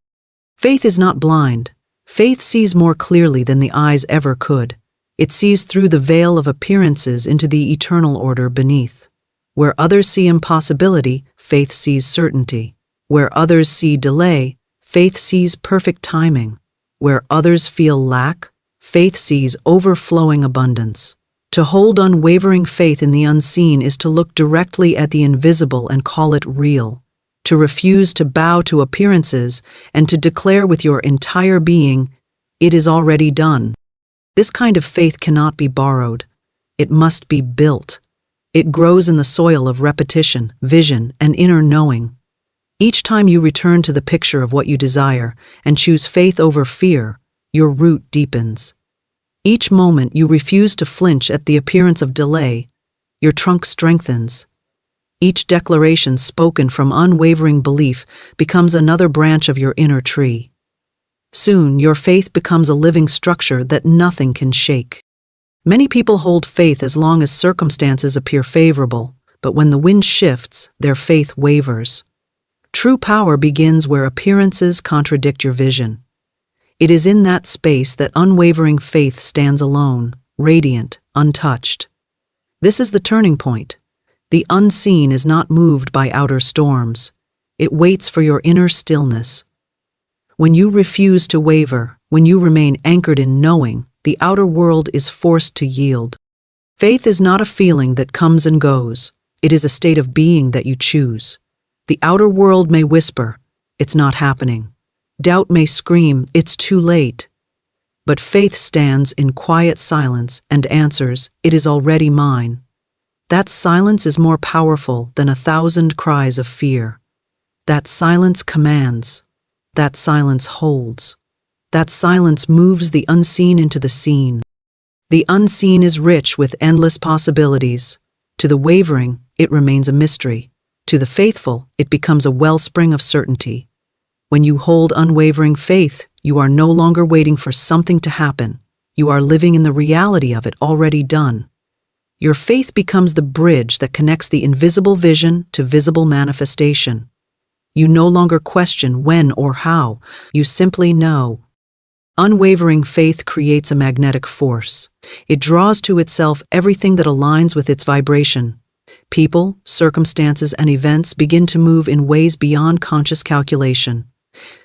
Faith is not blind. Faith sees more clearly than the eyes ever could. It sees through the veil of appearances into the eternal order beneath. Where others see impossibility, faith sees certainty. Where others see delay, faith sees perfect timing. Where others feel lack, faith sees overflowing abundance. To hold unwavering faith in the unseen is to look directly at the invisible and call it real. To refuse to bow to appearances and to declare with your entire being, "It is already done." This kind of faith cannot be borrowed. It must be built. It grows in the soil of repetition, vision, and inner knowing. Each time you return to the picture of what you desire and choose faith over fear, your root deepens. Each moment you refuse to flinch at the appearance of delay, your trunk strengthens. Each declaration spoken from unwavering belief becomes another branch of your inner tree. Soon, your faith becomes a living structure that nothing can shake. Many people hold faith as long as circumstances appear favorable, but when the wind shifts, their faith wavers. True power begins where appearances contradict your vision. It is in that space that unwavering faith stands alone, radiant, untouched. This is the turning point. The unseen is not moved by outer storms. It waits for your inner stillness. When you refuse to waver, when you remain anchored in knowing, the outer world is forced to yield. Faith is not a feeling that comes and goes. It is a state of being that you choose. The outer world may whisper, "It's not happening." Doubt may scream, "It's too late." But faith stands in quiet silence and answers, "It is already mine." That silence is more powerful than 1,000 cries of fear. That silence commands. That silence holds. That silence moves the unseen into the seen. The unseen is rich with endless possibilities. To the wavering, it remains a mystery. To the faithful, it becomes a wellspring of certainty. When you hold unwavering faith, you are no longer waiting for something to happen. You are living in the reality of it already done. Your faith becomes the bridge that connects the invisible vision to visible manifestation. You no longer question when or how, you simply know. Unwavering faith creates a magnetic force. It draws to itself everything that aligns with its vibration. People, circumstances, and events begin to move in ways beyond conscious calculation.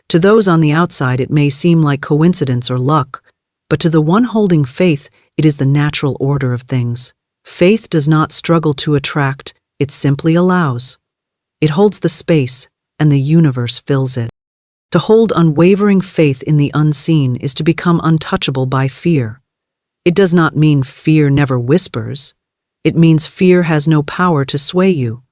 To those on the outside, it may seem like coincidence or luck, but to the one holding faith, it is the natural order of things. Faith does not struggle to attract, it simply allows. It holds the space, and the universe fills it. To hold unwavering faith in the unseen is to become untouchable by fear. It does not mean fear never whispers. It means fear has no power to sway you.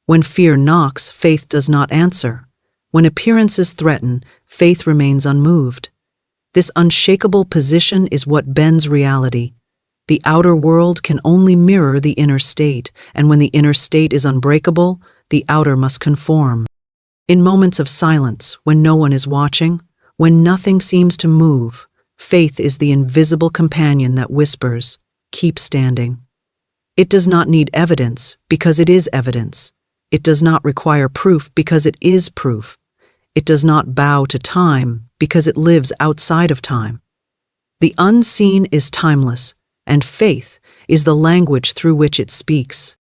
When fear knocks, faith does not answer. When appearances threaten, faith remains unmoved. This unshakable position is what bends reality. The outer world can only mirror the inner state, and when the inner state is unbreakable, the outer must conform. In moments of silence, when no one is watching, when nothing seems to move, faith is the invisible companion that whispers, "Keep standing." It does not need evidence because it is evidence. It does not require proof because it is proof. It does not bow to time because it lives outside of time. The unseen is timeless, and faith is the language through which it speaks.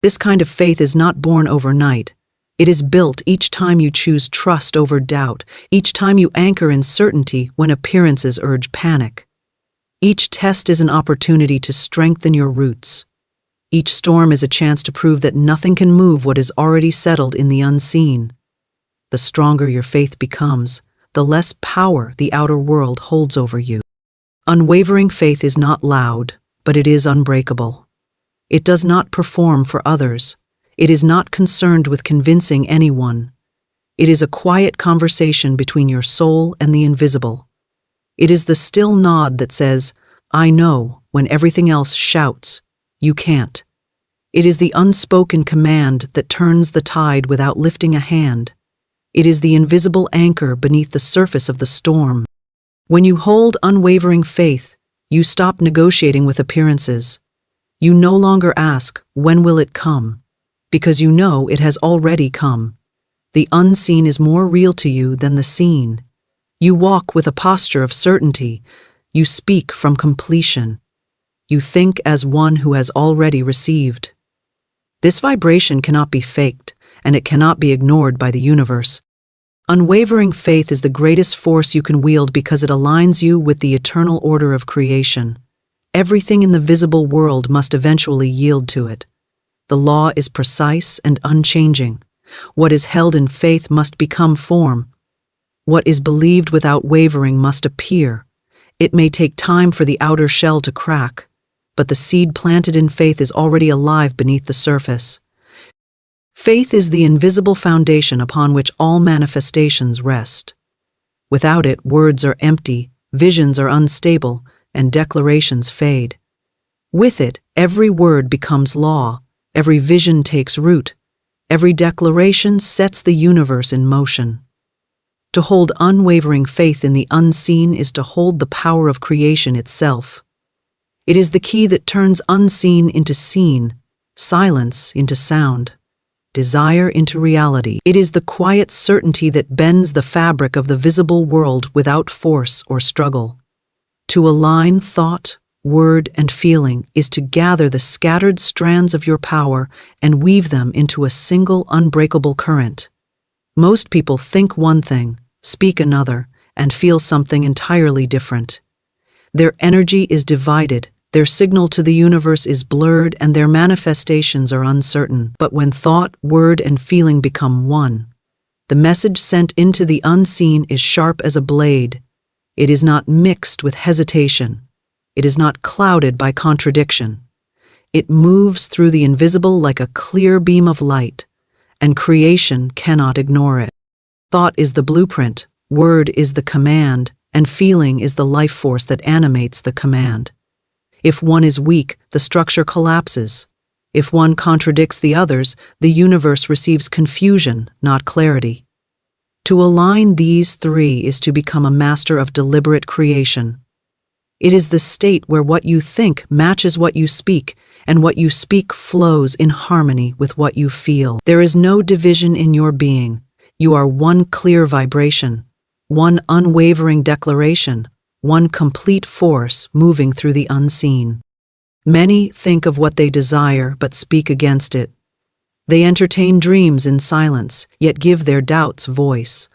This kind of faith is not born overnight. It is built each time you choose trust over doubt, each time you anchor in certainty when appearances urge panic. Each test is an opportunity to strengthen your roots. Each storm is a chance to prove that nothing can move what is already settled in the unseen. The stronger your faith becomes, the less power the outer world holds over you. Unwavering faith is not loud, but it is unbreakable. It does not perform for others. It is not concerned with convincing anyone. It is a quiet conversation between your soul and the invisible. It is the still nod that says, "I know," when everything else shouts, "You can't." It is the unspoken command that turns the tide without lifting a hand. It is the invisible anchor beneath the surface of the storm. When you hold unwavering faith, You stop negotiating with appearances. You no longer ask, when will it come? Because you know it has already come. The unseen is more real to you than the seen. You walk with a posture of certainty. You speak from completion. You think as one who has already received. This vibration cannot be faked, and it cannot be ignored by the universe. Unwavering faith is the greatest force you can wield because it aligns you with the eternal order of creation. Everything in the visible world must eventually yield to it. The law is precise and unchanging. What is held in faith must become form. What is believed without wavering must appear. It may take time for the outer shell to crack, but the seed planted in faith is already alive beneath the surface. Faith is the invisible foundation upon which all manifestations rest. Without it, words are empty, visions are unstable, and declarations fade. With it, every word becomes law, every vision takes root, every declaration sets the universe in motion. To hold unwavering faith in the unseen is to hold the power of creation itself. It is the key that turns unseen into seen, silence into sound, desire into reality. It is the quiet certainty that bends the fabric of the visible world without force or struggle. To align thought, word, and feeling is to gather the scattered strands of your power and weave them into a single unbreakable current. Most people think one thing, speak another, and feel something entirely different. Their energy is divided, their signal to the universe is blurred, and their manifestations are uncertain. But when thought, word, and feeling become one, the message sent into the unseen is sharp as a blade. It is not mixed with hesitation. It is not clouded by contradiction. It moves through the invisible like a clear beam of light, and creation cannot ignore it. Thought is the blueprint, word is the command, and feeling is the life force that animates the command. If one is weak, the structure collapses. If one contradicts the others, the universe receives confusion, not clarity. To align these three is to become a master of deliberate creation. It is the state where what you think matches what you speak, and what you speak flows in harmony with what you feel. There is no division in your being. You are one clear vibration, one unwavering declaration, one complete force moving through the unseen. Many think of what they desire but speak against it. They entertain dreams in silence, yet give their doubts voice.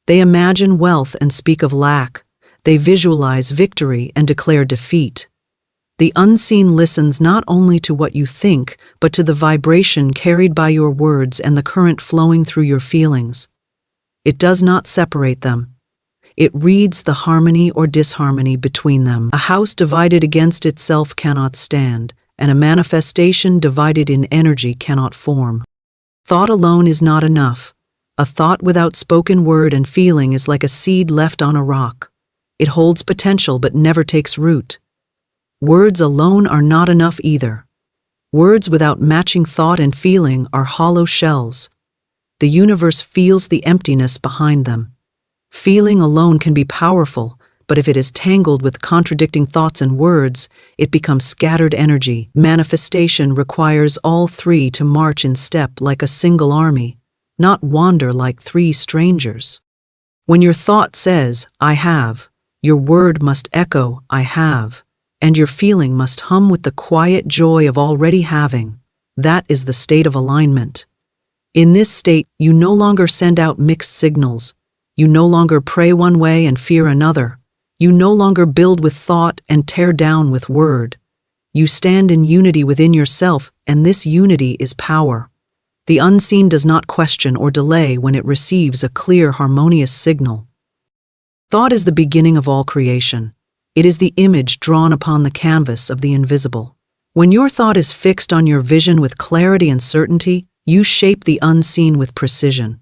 They imagine wealth and speak of lack. They visualize victory and declare defeat. The unseen listens not only to what you think, but to the vibration carried by your words and the current flowing through your feelings. It does not separate them. It reads the harmony or disharmony between them. A house divided against itself cannot stand, and a manifestation divided in energy cannot form. Thought alone is not enough. A thought without spoken word and feeling is like a seed left on a rock. It holds potential but never takes root. Words alone are not enough either. Words without matching thought and feeling are hollow shells. The universe feels the emptiness behind them. Feeling alone can be powerful, but if it is tangled with contradicting thoughts and words, it becomes scattered energy. Manifestation requires all three to march in step like a single army, not wander like three strangers. When your thought says, I have, your word must echo, I have, and your feeling must hum with the quiet joy of already having. That is the state of alignment. In this state, you no longer send out mixed signals. You no longer pray one way and fear another. You no longer build with thought and tear down with word. You stand in unity within yourself, and this unity is power. The unseen does not question or delay when it receives a clear, harmonious signal. Thought is the beginning of all creation. It is the image drawn upon the canvas of the invisible. When your thought is fixed on your vision with clarity and certainty, you shape the unseen with precision.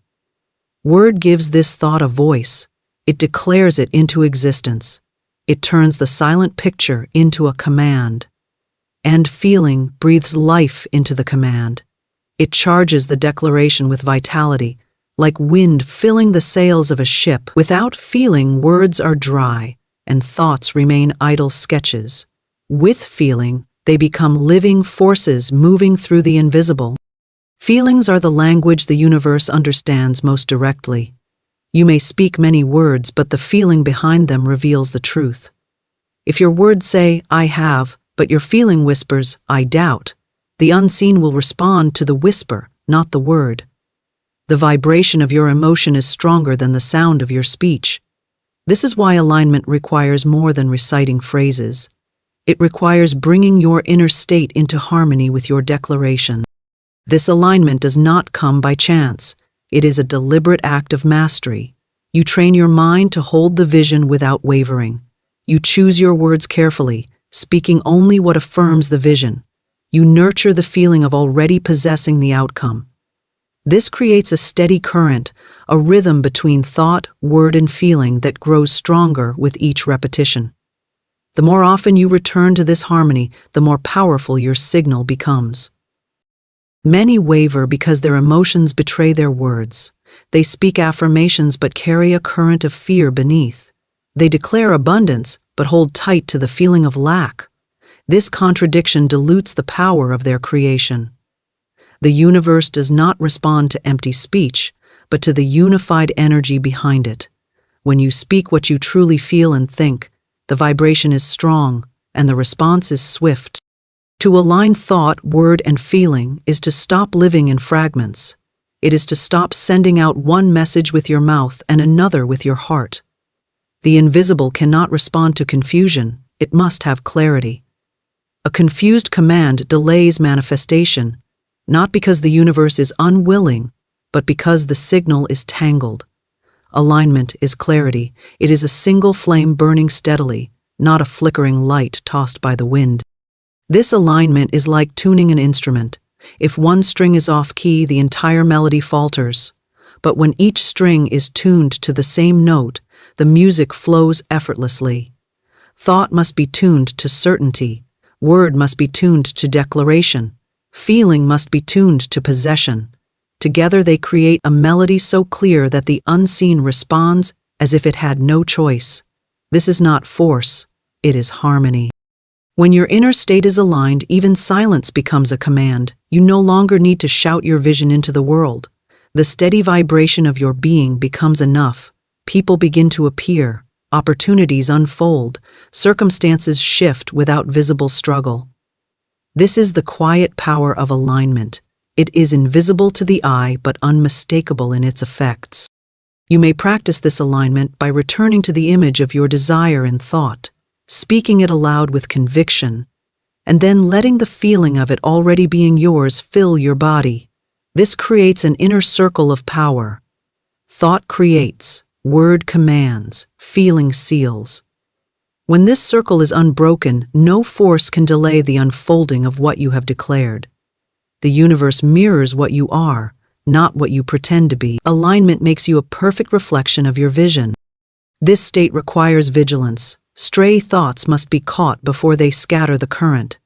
Word gives this thought a voice. It declares it into existence. It turns the silent picture into a command. And feeling breathes life into the command. It charges the declaration with vitality, like wind filling the sails of a ship. Without feeling, words are dry, and thoughts remain idle sketches. With feeling, they become living forces moving through the invisible. Feelings are the language the universe understands most directly. You may speak many words, but the feeling behind them reveals the truth. If your words say, "I have," but your feeling whispers, "I doubt," the unseen will respond to the whisper, not the word. The vibration of your emotion is stronger than the sound of your speech. This is why alignment requires more than reciting phrases. It requires bringing your inner state into harmony with your declaration. This alignment does not come by chance. It is a deliberate act of mastery. You train your mind to hold the vision without wavering. You choose your words carefully, speaking only what affirms the vision. You nurture the feeling of already possessing the outcome. This creates a steady current, a rhythm between thought, word, and feeling that grows stronger with each repetition. The more often you return to this harmony, the more powerful your signal becomes. Many waver because their emotions betray their words. They speak affirmations but carry a current of fear beneath. They declare abundance but hold tight to the feeling of lack. This contradiction dilutes the power of their creation. The universe does not respond to empty speech, but to the unified energy behind it. When you speak what you truly feel and think, the vibration is strong and the response is swift. To align thought, word, and feeling is to stop living in fragments. It is to stop sending out one message with your mouth and another with your heart. The invisible cannot respond to confusion, it must have clarity. A confused command delays manifestation, not because the universe is unwilling, but because the signal is tangled. Alignment is clarity. It is a single flame burning steadily, not a flickering light tossed by the wind. This alignment is like tuning an instrument. If one string is off key, the entire melody falters. But when each string is tuned to the same note, the music flows effortlessly. Thought must be tuned to certainty. Word must be tuned to declaration. Feeling must be tuned to possession. Together they create a melody so clear that the unseen responds as if it had no choice. This is not force, it is harmony. When your inner state is aligned, even silence becomes a command. You no longer need to shout your vision into the world. The steady vibration of your being becomes enough. People begin to appear. Opportunities unfold. Circumstances shift without visible struggle. This is the quiet power of alignment. It is invisible to the eye but unmistakable in its effects. You may practice this alignment by returning to the image of your desire in thought, speaking it aloud with conviction, and then letting the feeling of it already being yours fill your body. This creates an inner circle of power. Thought creates, word commands, feeling seals. When this circle is unbroken, no force can delay the unfolding of what you have declared. The universe mirrors what you are, not what you pretend to be. Alignment makes you a perfect reflection of your vision. This state requires vigilance. Stray thoughts must be caught before they scatter the current.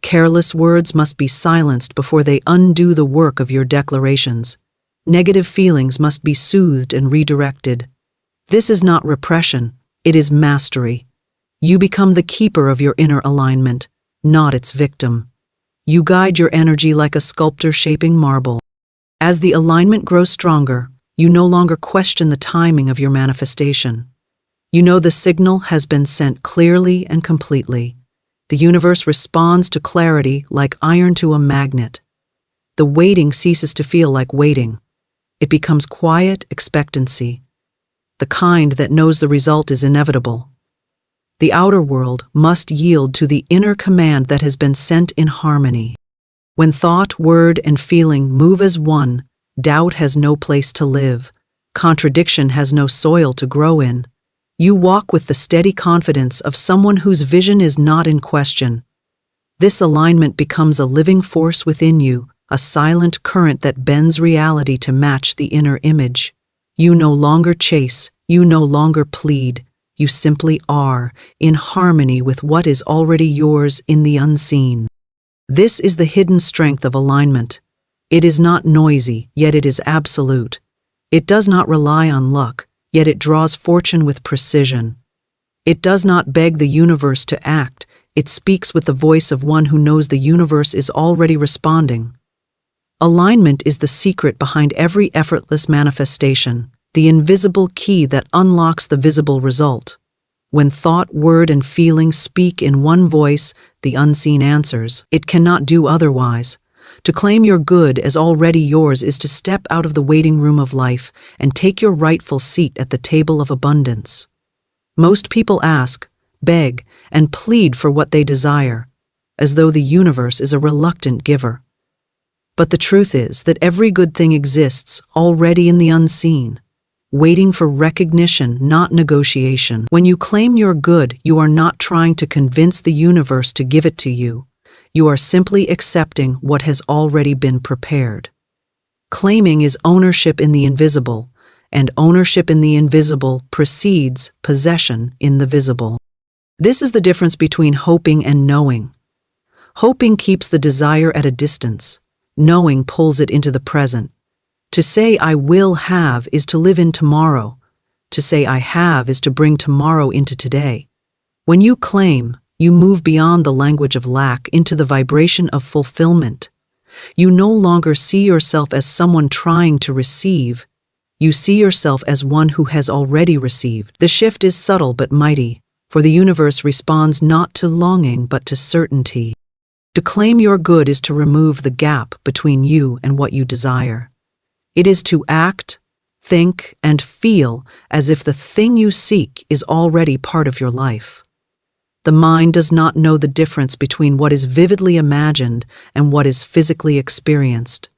Careless words must be silenced before they undo the work of your declarations. Negative feelings must be soothed and redirected. This is not repression, it is mastery. You become the keeper of your inner alignment, not its victim. You guide your energy like a sculptor shaping marble. As the alignment grows stronger, you no longer question the timing of your manifestation. You know the signal has been sent clearly and completely. The universe responds to clarity like iron to a magnet. The waiting ceases to feel like waiting. It becomes quiet expectancy, the kind that knows the result is inevitable. The outer world must yield to the inner command that has been sent in harmony. When thought, word, and feeling move as one, doubt has no place to live. Contradiction has no soil to grow in. You walk with the steady confidence of someone whose vision is not in question. This alignment becomes a living force within you, a silent current that bends reality to match the inner image. You no longer chase, you no longer plead, you simply are, in harmony with what is already yours in the unseen. This is the hidden strength of alignment. It is not noisy, yet it is absolute. It does not rely on luck, yet it draws fortune with precision. It does not beg the universe to act, it speaks with the voice of one who knows the universe is already responding. Alignment is the secret behind every effortless manifestation, the invisible key that unlocks the visible result. When thought, word, and feeling speak in one voice, the unseen answers. It cannot do otherwise. To claim your good as already yours is to step out of the waiting room of life and take your rightful seat at the table of abundance. Most people ask, beg, and plead for what they desire, as though the universe is a reluctant giver. But the truth is that every good thing exists already in the unseen, waiting for recognition, not negotiation. When you claim your good, you are not trying to convince the universe to give it to you. You are simply accepting what has already been prepared. Claiming is ownership in the invisible, and ownership in the invisible precedes possession in the visible. This is the difference between hoping and knowing. Hoping keeps the desire at a distance. Knowing pulls it into the present. To say I will have is to live in tomorrow. To say I have is to bring tomorrow into today. When you claim, you move beyond the language of lack into the vibration of fulfillment. You no longer see yourself as someone trying to receive. You see yourself as one who has already received. The shift is subtle but mighty, for the universe responds not to longing but to certainty. To claim your good is to remove the gap between you and what you desire. It is to act, think, and feel as if the thing you seek is already part of your life. The mind does not know the difference between what is vividly imagined and what is physically experienced.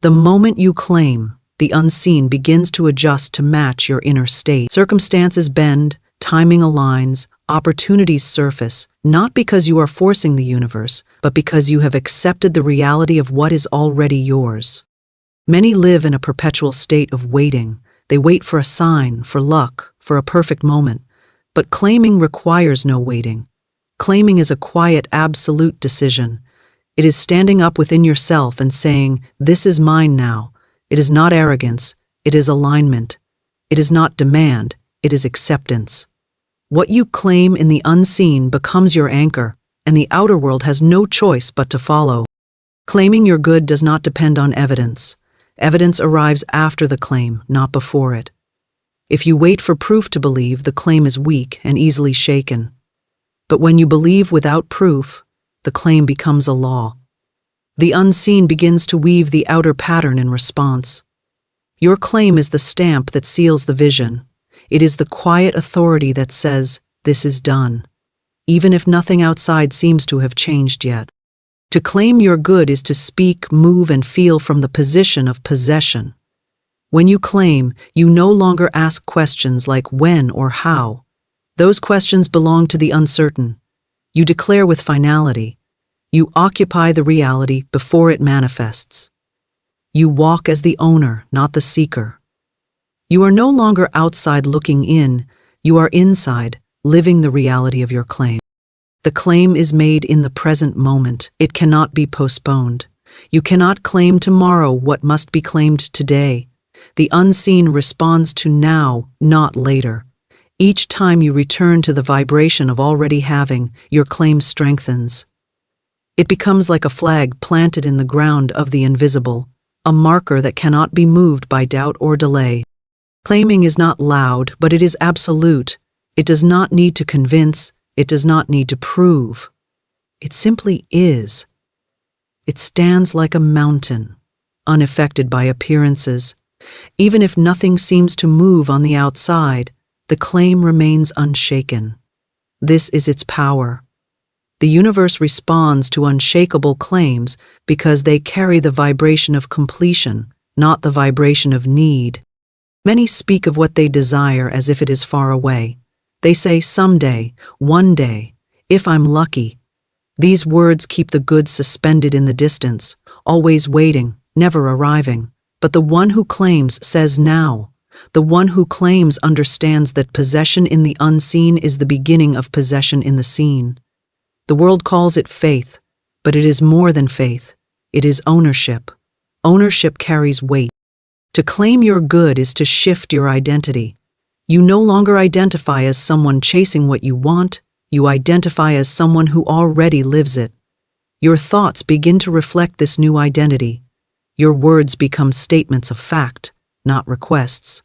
The moment you claim, the unseen begins to adjust to match your inner state. Circumstances bend, timing aligns, opportunities surface, not because you are forcing the universe, but because you have accepted the reality of what is already yours. Many live in a perpetual state of waiting. They wait for a sign, for luck, for a perfect moment. But claiming requires no waiting. Claiming is a quiet, absolute decision. It is standing up within yourself and saying, "This is mine now." It is not arrogance, it is alignment. It is not demand, it is acceptance. What you claim in the unseen becomes your anchor, and the outer world has no choice but to follow. Claiming your good does not depend on evidence. Evidence arrives after the claim, not before it. If you wait for proof to believe, the claim is weak and easily shaken. But when you believe without proof, the claim becomes a law. The unseen begins to weave the outer pattern in response. Your claim is the stamp that seals the vision. It is the quiet authority that says, "This is done," even if nothing outside seems to have changed yet. To claim your good is to speak, move, and feel from the position of possession. When you claim, you no longer ask questions like when or how. Those questions belong to the uncertain. You declare with finality. You occupy the reality before it manifests. You walk as the owner, not the seeker. You are no longer outside looking in, you are inside, living the reality of your claim. The claim is made in the present moment. It cannot be postponed. You cannot claim tomorrow what must be claimed today. The unseen responds to now, not later. Each time you return to the vibration of already having, your claim strengthens. It becomes like a flag planted in the ground of the invisible, a marker that cannot be moved by doubt or delay. Claiming is not loud, but it is absolute. It does not need to convince, it does not need to prove. It simply is. It stands like a mountain, unaffected by appearances. Even if nothing seems to move on the outside, the claim remains unshaken. This is its power. The universe responds to unshakable claims because they carry the vibration of completion, not the vibration of need. Many speak of what they desire as if it is far away. They say someday, one day, if I'm lucky. These words keep the good suspended in the distance, always waiting, never arriving. But the one who claims says now. The one who claims understands that possession in the unseen is the beginning of possession in the seen. The world calls it faith, but it is more than faith. It is ownership. Ownership carries weight. To claim your good is to shift your identity. You no longer identify as someone chasing what you want, you identify as someone who already lives it. Your thoughts begin to reflect this new identity. Your words become statements of fact, not requests.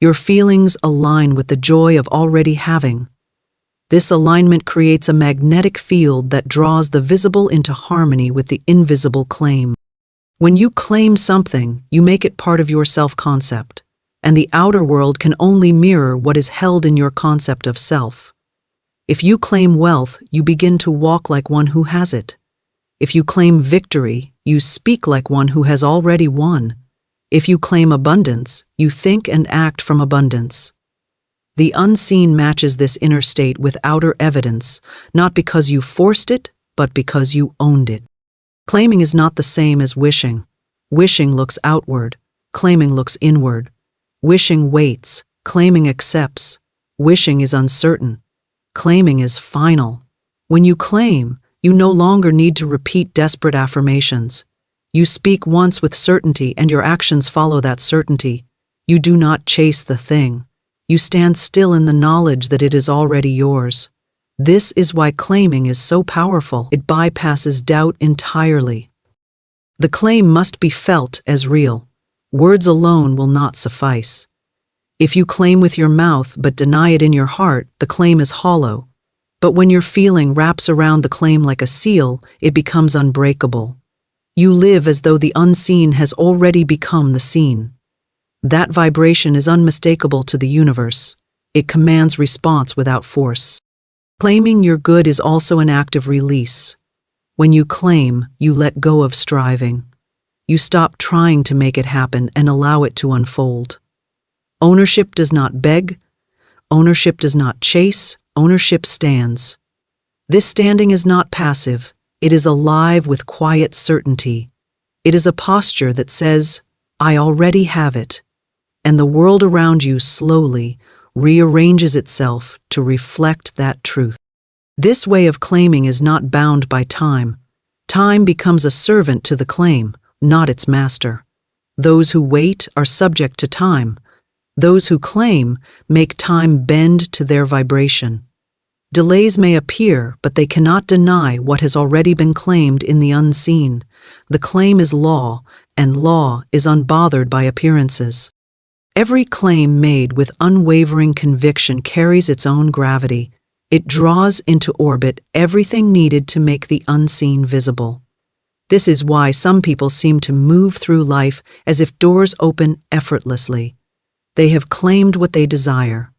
Your feelings align with the joy of already having. This alignment creates a magnetic field that draws the visible into harmony with the invisible claim. When you claim something, you make it part of your self-concept, and the outer world can only mirror what is held in your concept of self. If you claim wealth, you begin to walk like one who has it. If you claim victory, you speak like one who has already won. If you claim abundance, you think and act from abundance. The unseen matches this inner state with outer evidence, not because you forced it, but because you owned it. Claiming is not the same as wishing. Wishing looks outward, claiming looks inward. Wishing waits, claiming accepts. Wishing is uncertain, claiming is final. When you claim, you no longer need to repeat desperate affirmations. You speak once with certainty and your actions follow that certainty. You do not chase the thing. You stand still in the knowledge that it is already yours. This is why claiming is so powerful. It bypasses doubt entirely. The claim must be felt as real. Words alone will not suffice. If you claim with your mouth but deny it in your heart, the claim is hollow. But when your feeling wraps around the claim like a seal, it becomes unbreakable. You live as though the unseen has already become the seen. That vibration is unmistakable to the universe. It commands response without force. Claiming your good is also an act of release. When you claim, you let go of striving. You stop trying to make it happen and allow it to unfold. Ownership does not beg. Ownership does not chase. Ownership stands. This standing is not passive. It is alive with quiet certainty. It is a posture that says, I already have it. And the world around you slowly rearranges itself to reflect that truth. This way of claiming is not bound by time. Time becomes a servant to the claim, not its master. Those who wait are subject to time. Those who claim make time bend to their vibration. Delays may appear, but they cannot deny what has already been claimed in the unseen. The claim is law, and law is unbothered by appearances. Every claim made with unwavering conviction carries its own gravity. It draws into orbit everything needed to make the unseen visible. This is why some people seem to move through life as if doors open effortlessly. They have claimed what they desire.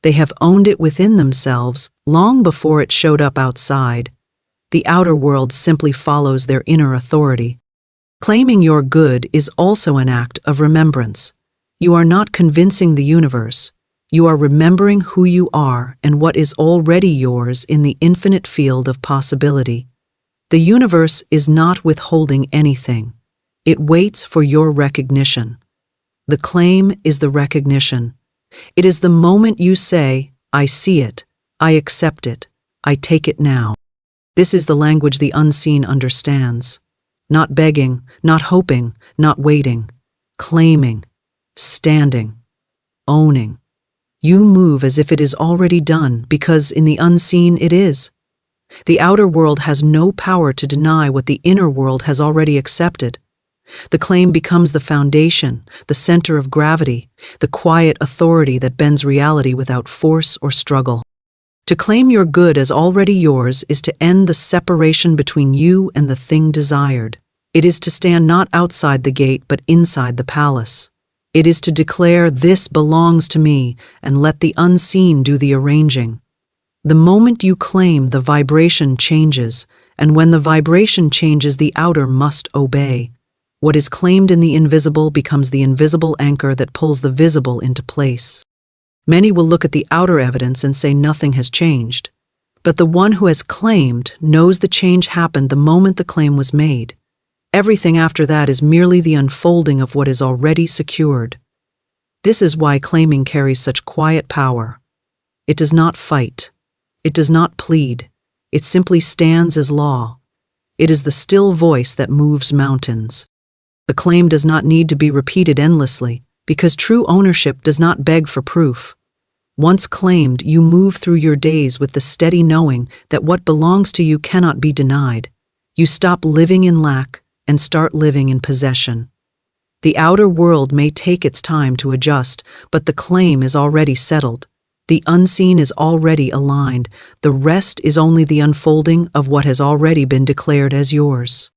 They have owned it within themselves long before it showed up outside. The outer world simply follows their inner authority. Claiming your good is also an act of remembrance. You are not convincing the universe. You are remembering who you are and what is already yours in the infinite field of possibility. The universe is not withholding anything. It waits for your recognition. The claim is the recognition. It is the moment you say, I see it, I accept it, I take it now. This is the language the unseen understands. Not begging, not hoping, not waiting. Claiming, standing, owning. You move as if it is already done because in the unseen it is. The outer world has no power to deny what the inner world has already accepted. The claim becomes the foundation, the center of gravity, the quiet authority that bends reality without force or struggle. To claim your good as already yours is to end the separation between you and the thing desired. It is to stand not outside the gate but inside the palace. It is to declare, this belongs to me, and let the unseen do the arranging. The moment you claim, the vibration changes, and when the vibration changes, the outer must obey. What is claimed in the invisible becomes the invisible anchor that pulls the visible into place. Many will look at the outer evidence and say nothing has changed. But the one who has claimed knows the change happened the moment the claim was made. Everything after that is merely the unfolding of what is already secured. This is why claiming carries such quiet power. It does not fight. It does not plead. It simply stands as law. It is the still voice that moves mountains. The claim does not need to be repeated endlessly, because true ownership does not beg for proof. Once claimed, you move through your days with the steady knowing that what belongs to you cannot be denied. You stop living in lack and start living in possession. The outer world may take its time to adjust, but the claim is already settled. The unseen is already aligned. The rest is only the unfolding of what has already been declared as yours.